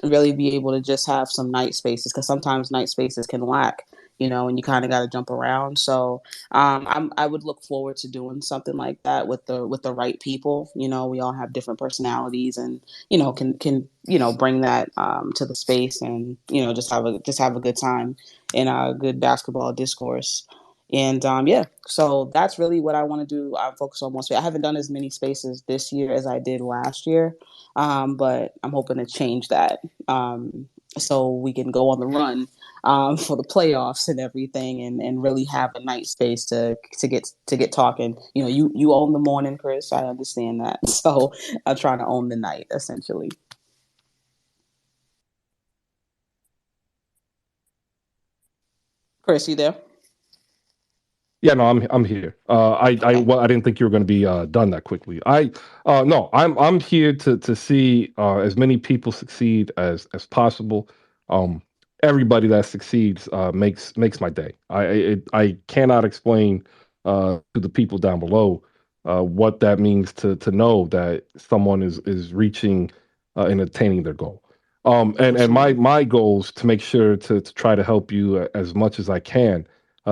really be able to just have some night spaces, because sometimes night spaces can lack, and you kind of got to jump around. So I would look forward to doing something like that with the right people. We all have different personalities, and can bring that to the space, and just have a good time in a good basketball discourse. And yeah, so that's really what I want to do. I focus on one space. I haven't done as many spaces this year as I did last year, but I'm hoping to change that, so we can go on the run for the playoffs and everything, and really have a night space to get talking. You own the morning, Chris. I understand that, so I'm trying to own the night essentially. Chris, you there? Yeah, no, I'm here. Okay. I didn't think you were going to be done that quickly. No, I'm here to see as many people succeed as possible. Um, Everybody that succeeds makes my day. I cannot explain to the people down below what that means to know that someone is reaching and attaining their goal. And Absolutely. my goal is to make sure to try to help you as much as I can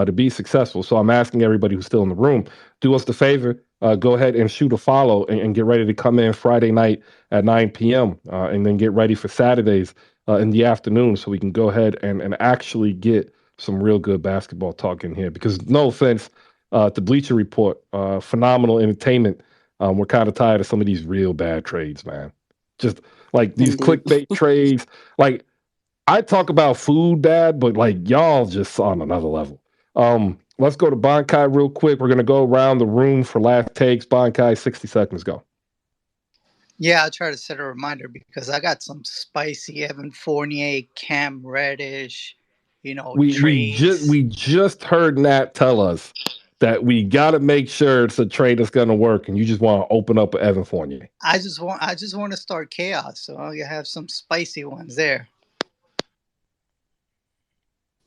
to be successful. So I'm asking everybody who's still in the room, do us the favor, go ahead and shoot a follow and get ready to come in Friday night at 9 p.m. And then get ready for Saturdays in the afternoon so we can go ahead and actually get some real good basketball talk in here. Because no offense to Bleacher Report, phenomenal entertainment. We're kind of tired of some of these real bad trades, man. Just like these Indeed. clickbait trades. Like I talk about food bad, but like y'all just on another level. Let's go to Bankai real quick. We're gonna go around the room for last takes. Bankai, 60 seconds, go. Yeah, I'll try to set a reminder because I got some spicy Evan Fournier, Cam Reddish, trades. We just heard Nat tell us that we gotta make sure it's a trade that's gonna work, and you just want to open up Evan Fournier. I just want to start chaos, so I have some spicy ones there.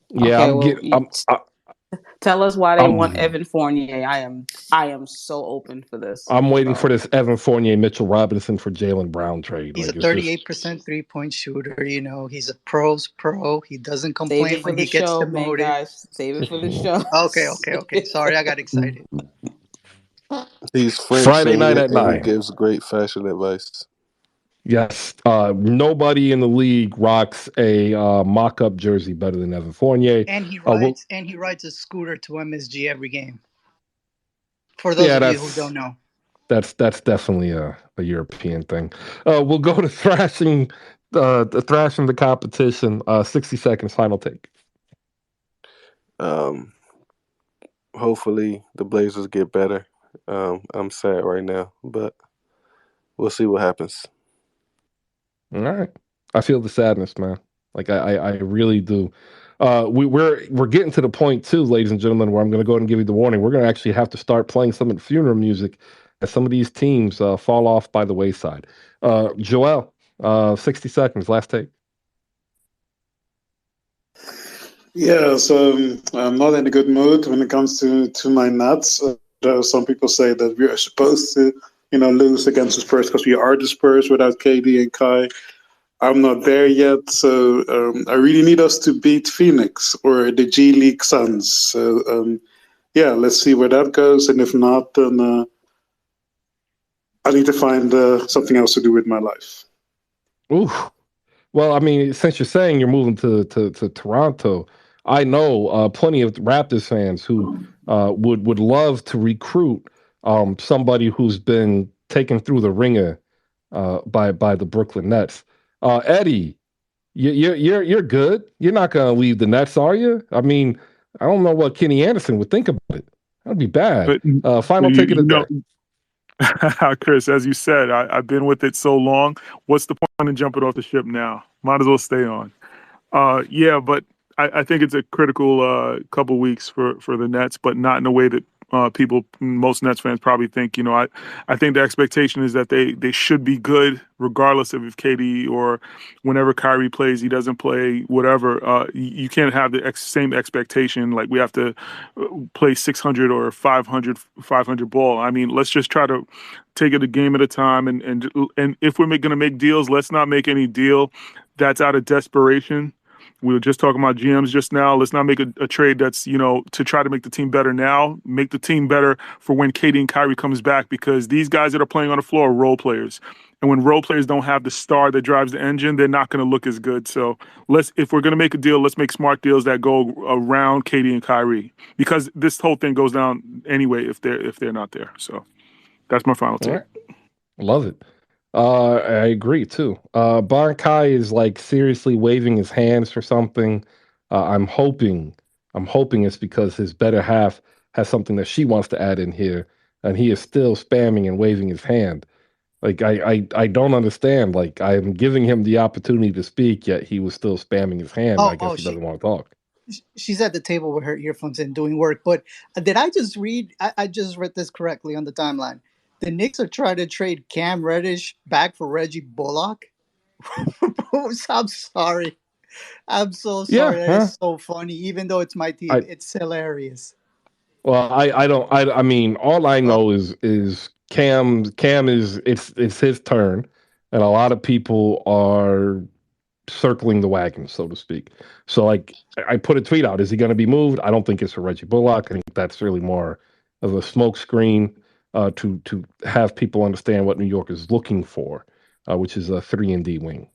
Yeah, Okay, I'm well, get tell us why they want I'm Evan Fournier. I am so open for this. I'm waiting for So this Evan Fournier Mitchell Robinson for Jalen Brown trade. He's a Like it's just 38% 3-point shooter. He's a pro's pro. He doesn't save complain it for when the he gets show, man, demoted. guys. Save it for the show. Okay. Sorry, I got excited. He's French Friday and night he at and he 9. gives great fashion advice. Yes, nobody in the league rocks a mock-up jersey better than Evan Fournier. And he Well, rides a scooter to MSG every game. For those yeah, of you who don't know. that's definitely a European thing. We'll go to thrashing the competition. 60 seconds, final take. Um, hopefully the Blazers get better. I'm sad right now, but we'll see what happens. All right, I feel the sadness, man. Like I really do. We're getting to the point too, ladies and gentlemen, where I'm going to go ahead and give you the warning. We're going to actually have to start playing some of the funeral music as some of these teams fall off by the wayside. Joel, 60 seconds, last take. Yeah, so I'm not in a good mood when it comes to my Nets. Some people say that we are supposed to, lose against the Spurs because we are the Spurs without KD and Kai. I'm not there yet, so I really need us to beat Phoenix or the G League Suns. So yeah, let's see where that goes, and if not, then I need to find something else to do with my life. Ooh. Well, I mean, since you're saying you're moving to Toronto, I know plenty of Raptors fans who would love to recruit somebody who's been taken through the ringer by the Brooklyn Nets. Eddie, you're good. You're not going to leave the Nets, are you? I mean, I don't know what Kenny Anderson would think about it. That'd be bad. But you, Final take of the you know, day. Chris, as you said, I've been with it so long. What's the point in jumping off the ship now? Might as well stay on. Yeah, but I think it's a critical couple weeks for the Nets, but not in a way that most Nets fans probably think. I think the expectation is that they should be good regardless of if KD or whenever Kyrie plays, he doesn't play, whatever. You can't have the same expectation like we have to play 600 or 500 ball. I mean, let's just try to take it a game at a time, and if we're going to make deals, let's not make any deal that's out of desperation. We were just talking about GMs just now. Let's not make a trade that's, to try to make the team better now. Make the team better for when KD and Kyrie comes back, because these guys that are playing on the floor are role players. And when role players don't have the star that drives the engine, they're not going to look as good. So if we're going to make a deal, let's make smart deals that go around KD and Kyrie, because this whole thing goes down anyway if they're not there. So that's my final All take. right. Love it. I agree too. Bon Kai is like seriously waving his hands for something. I'm hoping, I'm hoping it's because his better half has something that she wants to add in here, and he is still spamming and waving his hand. Like I don't understand. Like I'm giving him the opportunity to speak, yet he was still spamming his hand. I guess he She doesn't want to talk. she's at the table with her earphones in doing work. But did I just read? I just read this correctly on the timeline. The Knicks are trying to trade Cam Reddish back for Reggie Bullock. I'm sorry. I'm so Yeah, sorry. That huh? is so funny. Even though it's my team, I it's hilarious. Well, I don't I mean all I Oh, know is Cam is it's his turn, and a lot of people are circling the wagon, so to speak. So like I put a tweet out, is he going to be moved? I don't think it's for Reggie Bullock. I think that's really more of a smoke screen to have people understand what New York is looking for, which is a 3-and-D wing.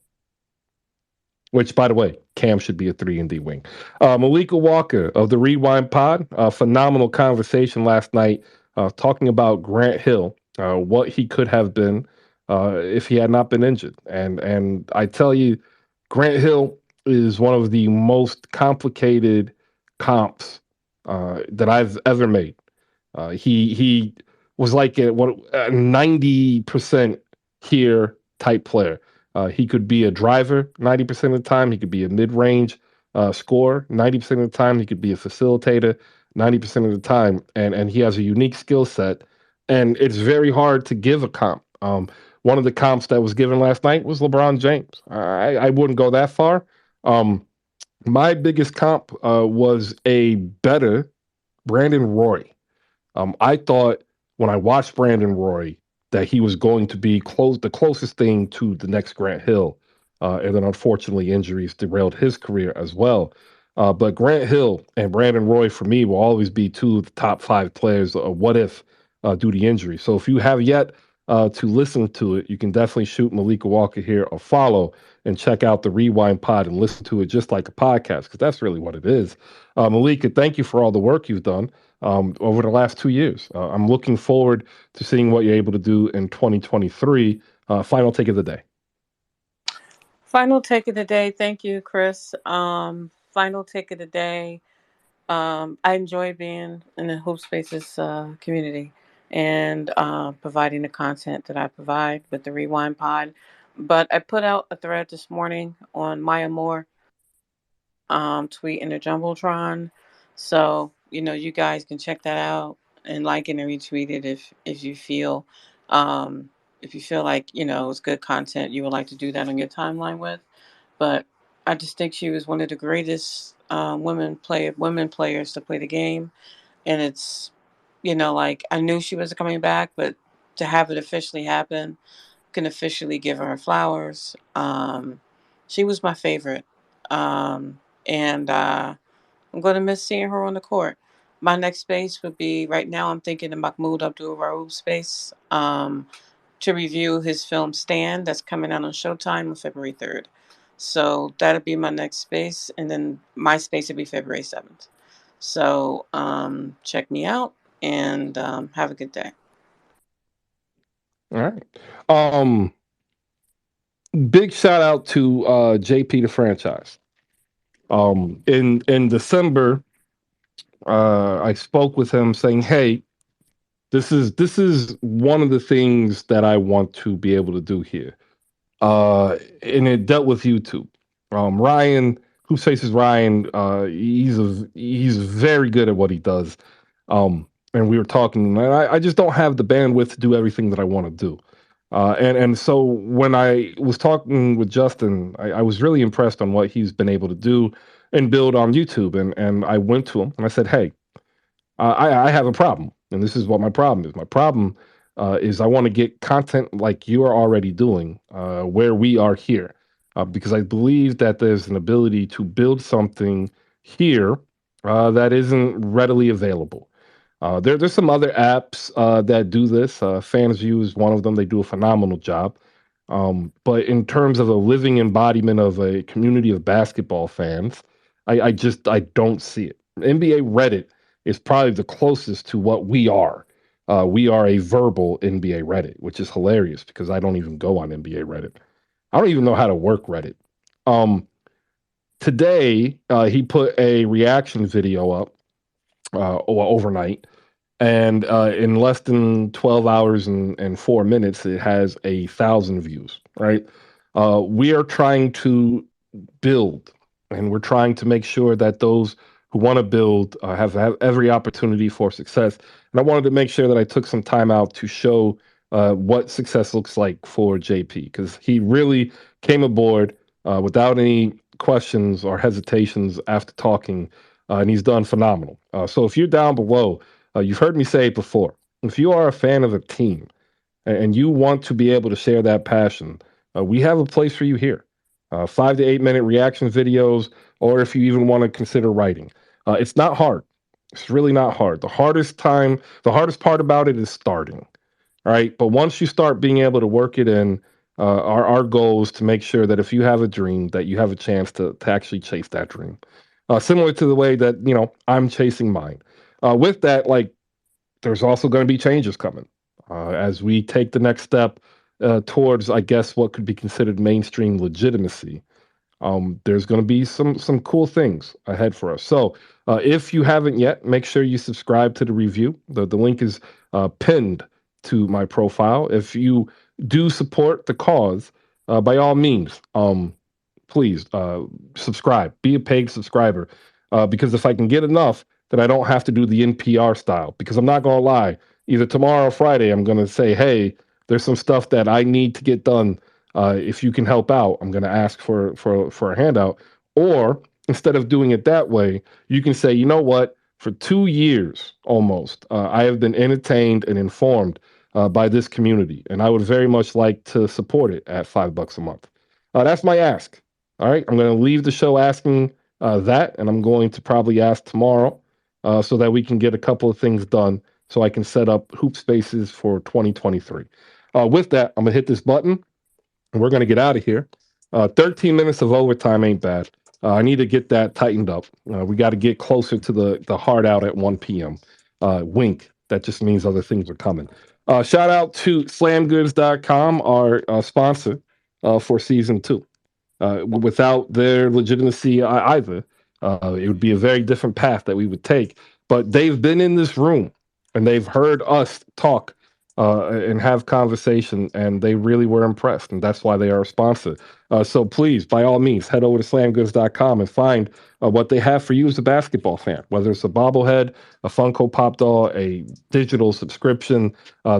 Which, by the way, Cam should be a 3-and-D wing. Malika Walker of the Rewind Pod, phenomenal conversation last night, talking about Grant Hill, what he could have been if he had not been injured. And I tell you, Grant Hill is one of the most complicated comps that I've ever made. He was like a 90% here type player. He could be a driver 90% of the time. He could be a mid range scorer 90% of the time. He could be a facilitator 90% of the time. And he has a unique skill set. And it's very hard to give a comp. One of the comps that was given last night was LeBron James. I wouldn't go that far. My biggest comp was a better Brandon Roy. I thought when I watched Brandon Roy that he was going to be the closest thing to the next Grant Hill, and then unfortunately injuries derailed his career as well. But Grant Hill and Brandon Roy for me will always be two of the top 5 players. What if due to injury? So if you have yet to listen to it, you can definitely shoot Malika Walker here a follow and check out the Rewind Pod and listen to it just like a podcast, because that's really what it is. Malika, thank you for all the work you've done over the last 2 years. I'm looking forward to seeing what you're able to do in 2023. Final take of the day. Final take of the day. Thank you, Chris. Final take of the day. I enjoy being in the Hoop Spaces community and providing the content that I provide with the Rewind Pod. But I put out a thread this morning on Maya Moore tweet in the Jumbotron. So, you guys can check that out and like it and retweet it if you feel like, it's good content you would like to do that on your timeline with. But I just think she was one of the greatest women players to play the game. And it's, like I knew she was coming back, but to have it officially happen, can officially give her flowers. She was my favorite. And I'm going to miss seeing her on the court. My next space would be right now. I'm thinking of Mahmoud Abdul-Rauf space to review his film Stand that's coming out on Showtime on February 3rd. So that'll be my next space, and then my space will be February 7th. So check me out and have a good day. All right. Big shout out to JP the franchise. In December, I spoke with him saying, "Hey, this is one of the things that I want to be able to do here." And it dealt with YouTube. Ryan, who faces Ryan, he's very good at what he does. And we were talking, and I just don't have the bandwidth to do everything that I want to do. And so when I was talking with Justin, I was really impressed on what he's been able to do and build on YouTube. And I went to him and I said, "Hey, I have a problem, and this is what my problem is. My problem is I want to get content like you are already doing, where we are here, because I believe that there's an ability to build something here that isn't readily available. There's some other apps that do this. FansView is one of them. They do a phenomenal job. But in terms of a living embodiment of a community of basketball fans, I don't see it. NBA Reddit is probably the closest to what we are. We are a verbal NBA Reddit, which is hilarious because I don't even go on NBA Reddit. I don't even know how to work Reddit. Um, Today, he put a reaction video up overnight, and in less than 12 hours and 4 minutes, it has 1,000 views. Right? We are trying to build, and we're trying to make sure that those who want to build have every opportunity for success. And I wanted to make sure that I took some time out to show what success looks like for JP, because he really came aboard without any questions or hesitations after talking, and he's done phenomenal. So if you're down below, you've heard me say it before. If you are a fan of a team and you want to be able to share that passion, we have a place for you here. 5 to 8 minute reaction videos, or if you even want to consider writing. It's not hard. It's really not hard. The hardest part about it is starting, right? But once you start being able to work it in, our goal is to make sure that if you have a dream, that you have a chance to actually chase that dream. Similar to the way that, I'm chasing mine. With that, like, there's also going to be changes coming as we take the next step towards, I guess, what could be considered mainstream legitimacy. There's going to be some cool things ahead for us. So if you haven't yet, make sure you subscribe to the review. The link is pinned to my profile. If you do support the cause, by all means, please subscribe. Be a paid subscriber, because if I can get enough, then I don't have to do the NPR style. Because I'm not gonna lie, either tomorrow or Friday, I'm gonna say, hey, there's some stuff that I need to get done. If you can help out, I'm gonna ask for a handout. Or instead of doing it that way, you can say, you know what? For 2 years almost, I have been entertained and informed by this community, and I would very much like to support it at $5 a month. That's my ask. All right, I'm going to leave the show asking that, and I'm going to probably ask tomorrow so that we can get a couple of things done so I can set up Hoop Spaces for 2023. With that, I'm going to hit this button and we're going to get out of here. 13 minutes of overtime ain't bad. I need to get that tightened up. We got to get closer to the hard out at 1 p.m. Wink. That just means other things are coming. Shout out to slamgoods.com, our sponsor for season 2. Without their legitimacy either, it would be a very different path that we would take. But they've been in this room and they've heard us talk and have conversation, and they really were impressed, and that's why they are a sponsor. So please, by all means, head over to slamgoods.com and find what they have for you as a basketball fan, whether it's a bobblehead, a Funko Pop doll, a digital subscription.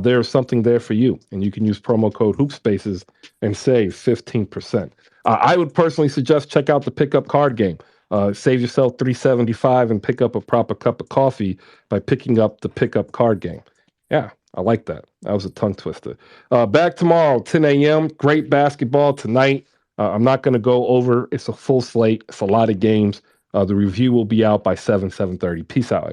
There's something there for you, and you can use promo code HoopSpaces and save 15%. I would personally suggest check out the pickup card game. Save yourself $3.75 and pick up a proper cup of coffee by picking up the pickup card game. Yeah, I like that. That was a tongue twister. Back tomorrow, 10 a.m. Great basketball tonight. I'm not going to go over. It's a full slate. It's a lot of games. The review will be out by 7:30. Peace out.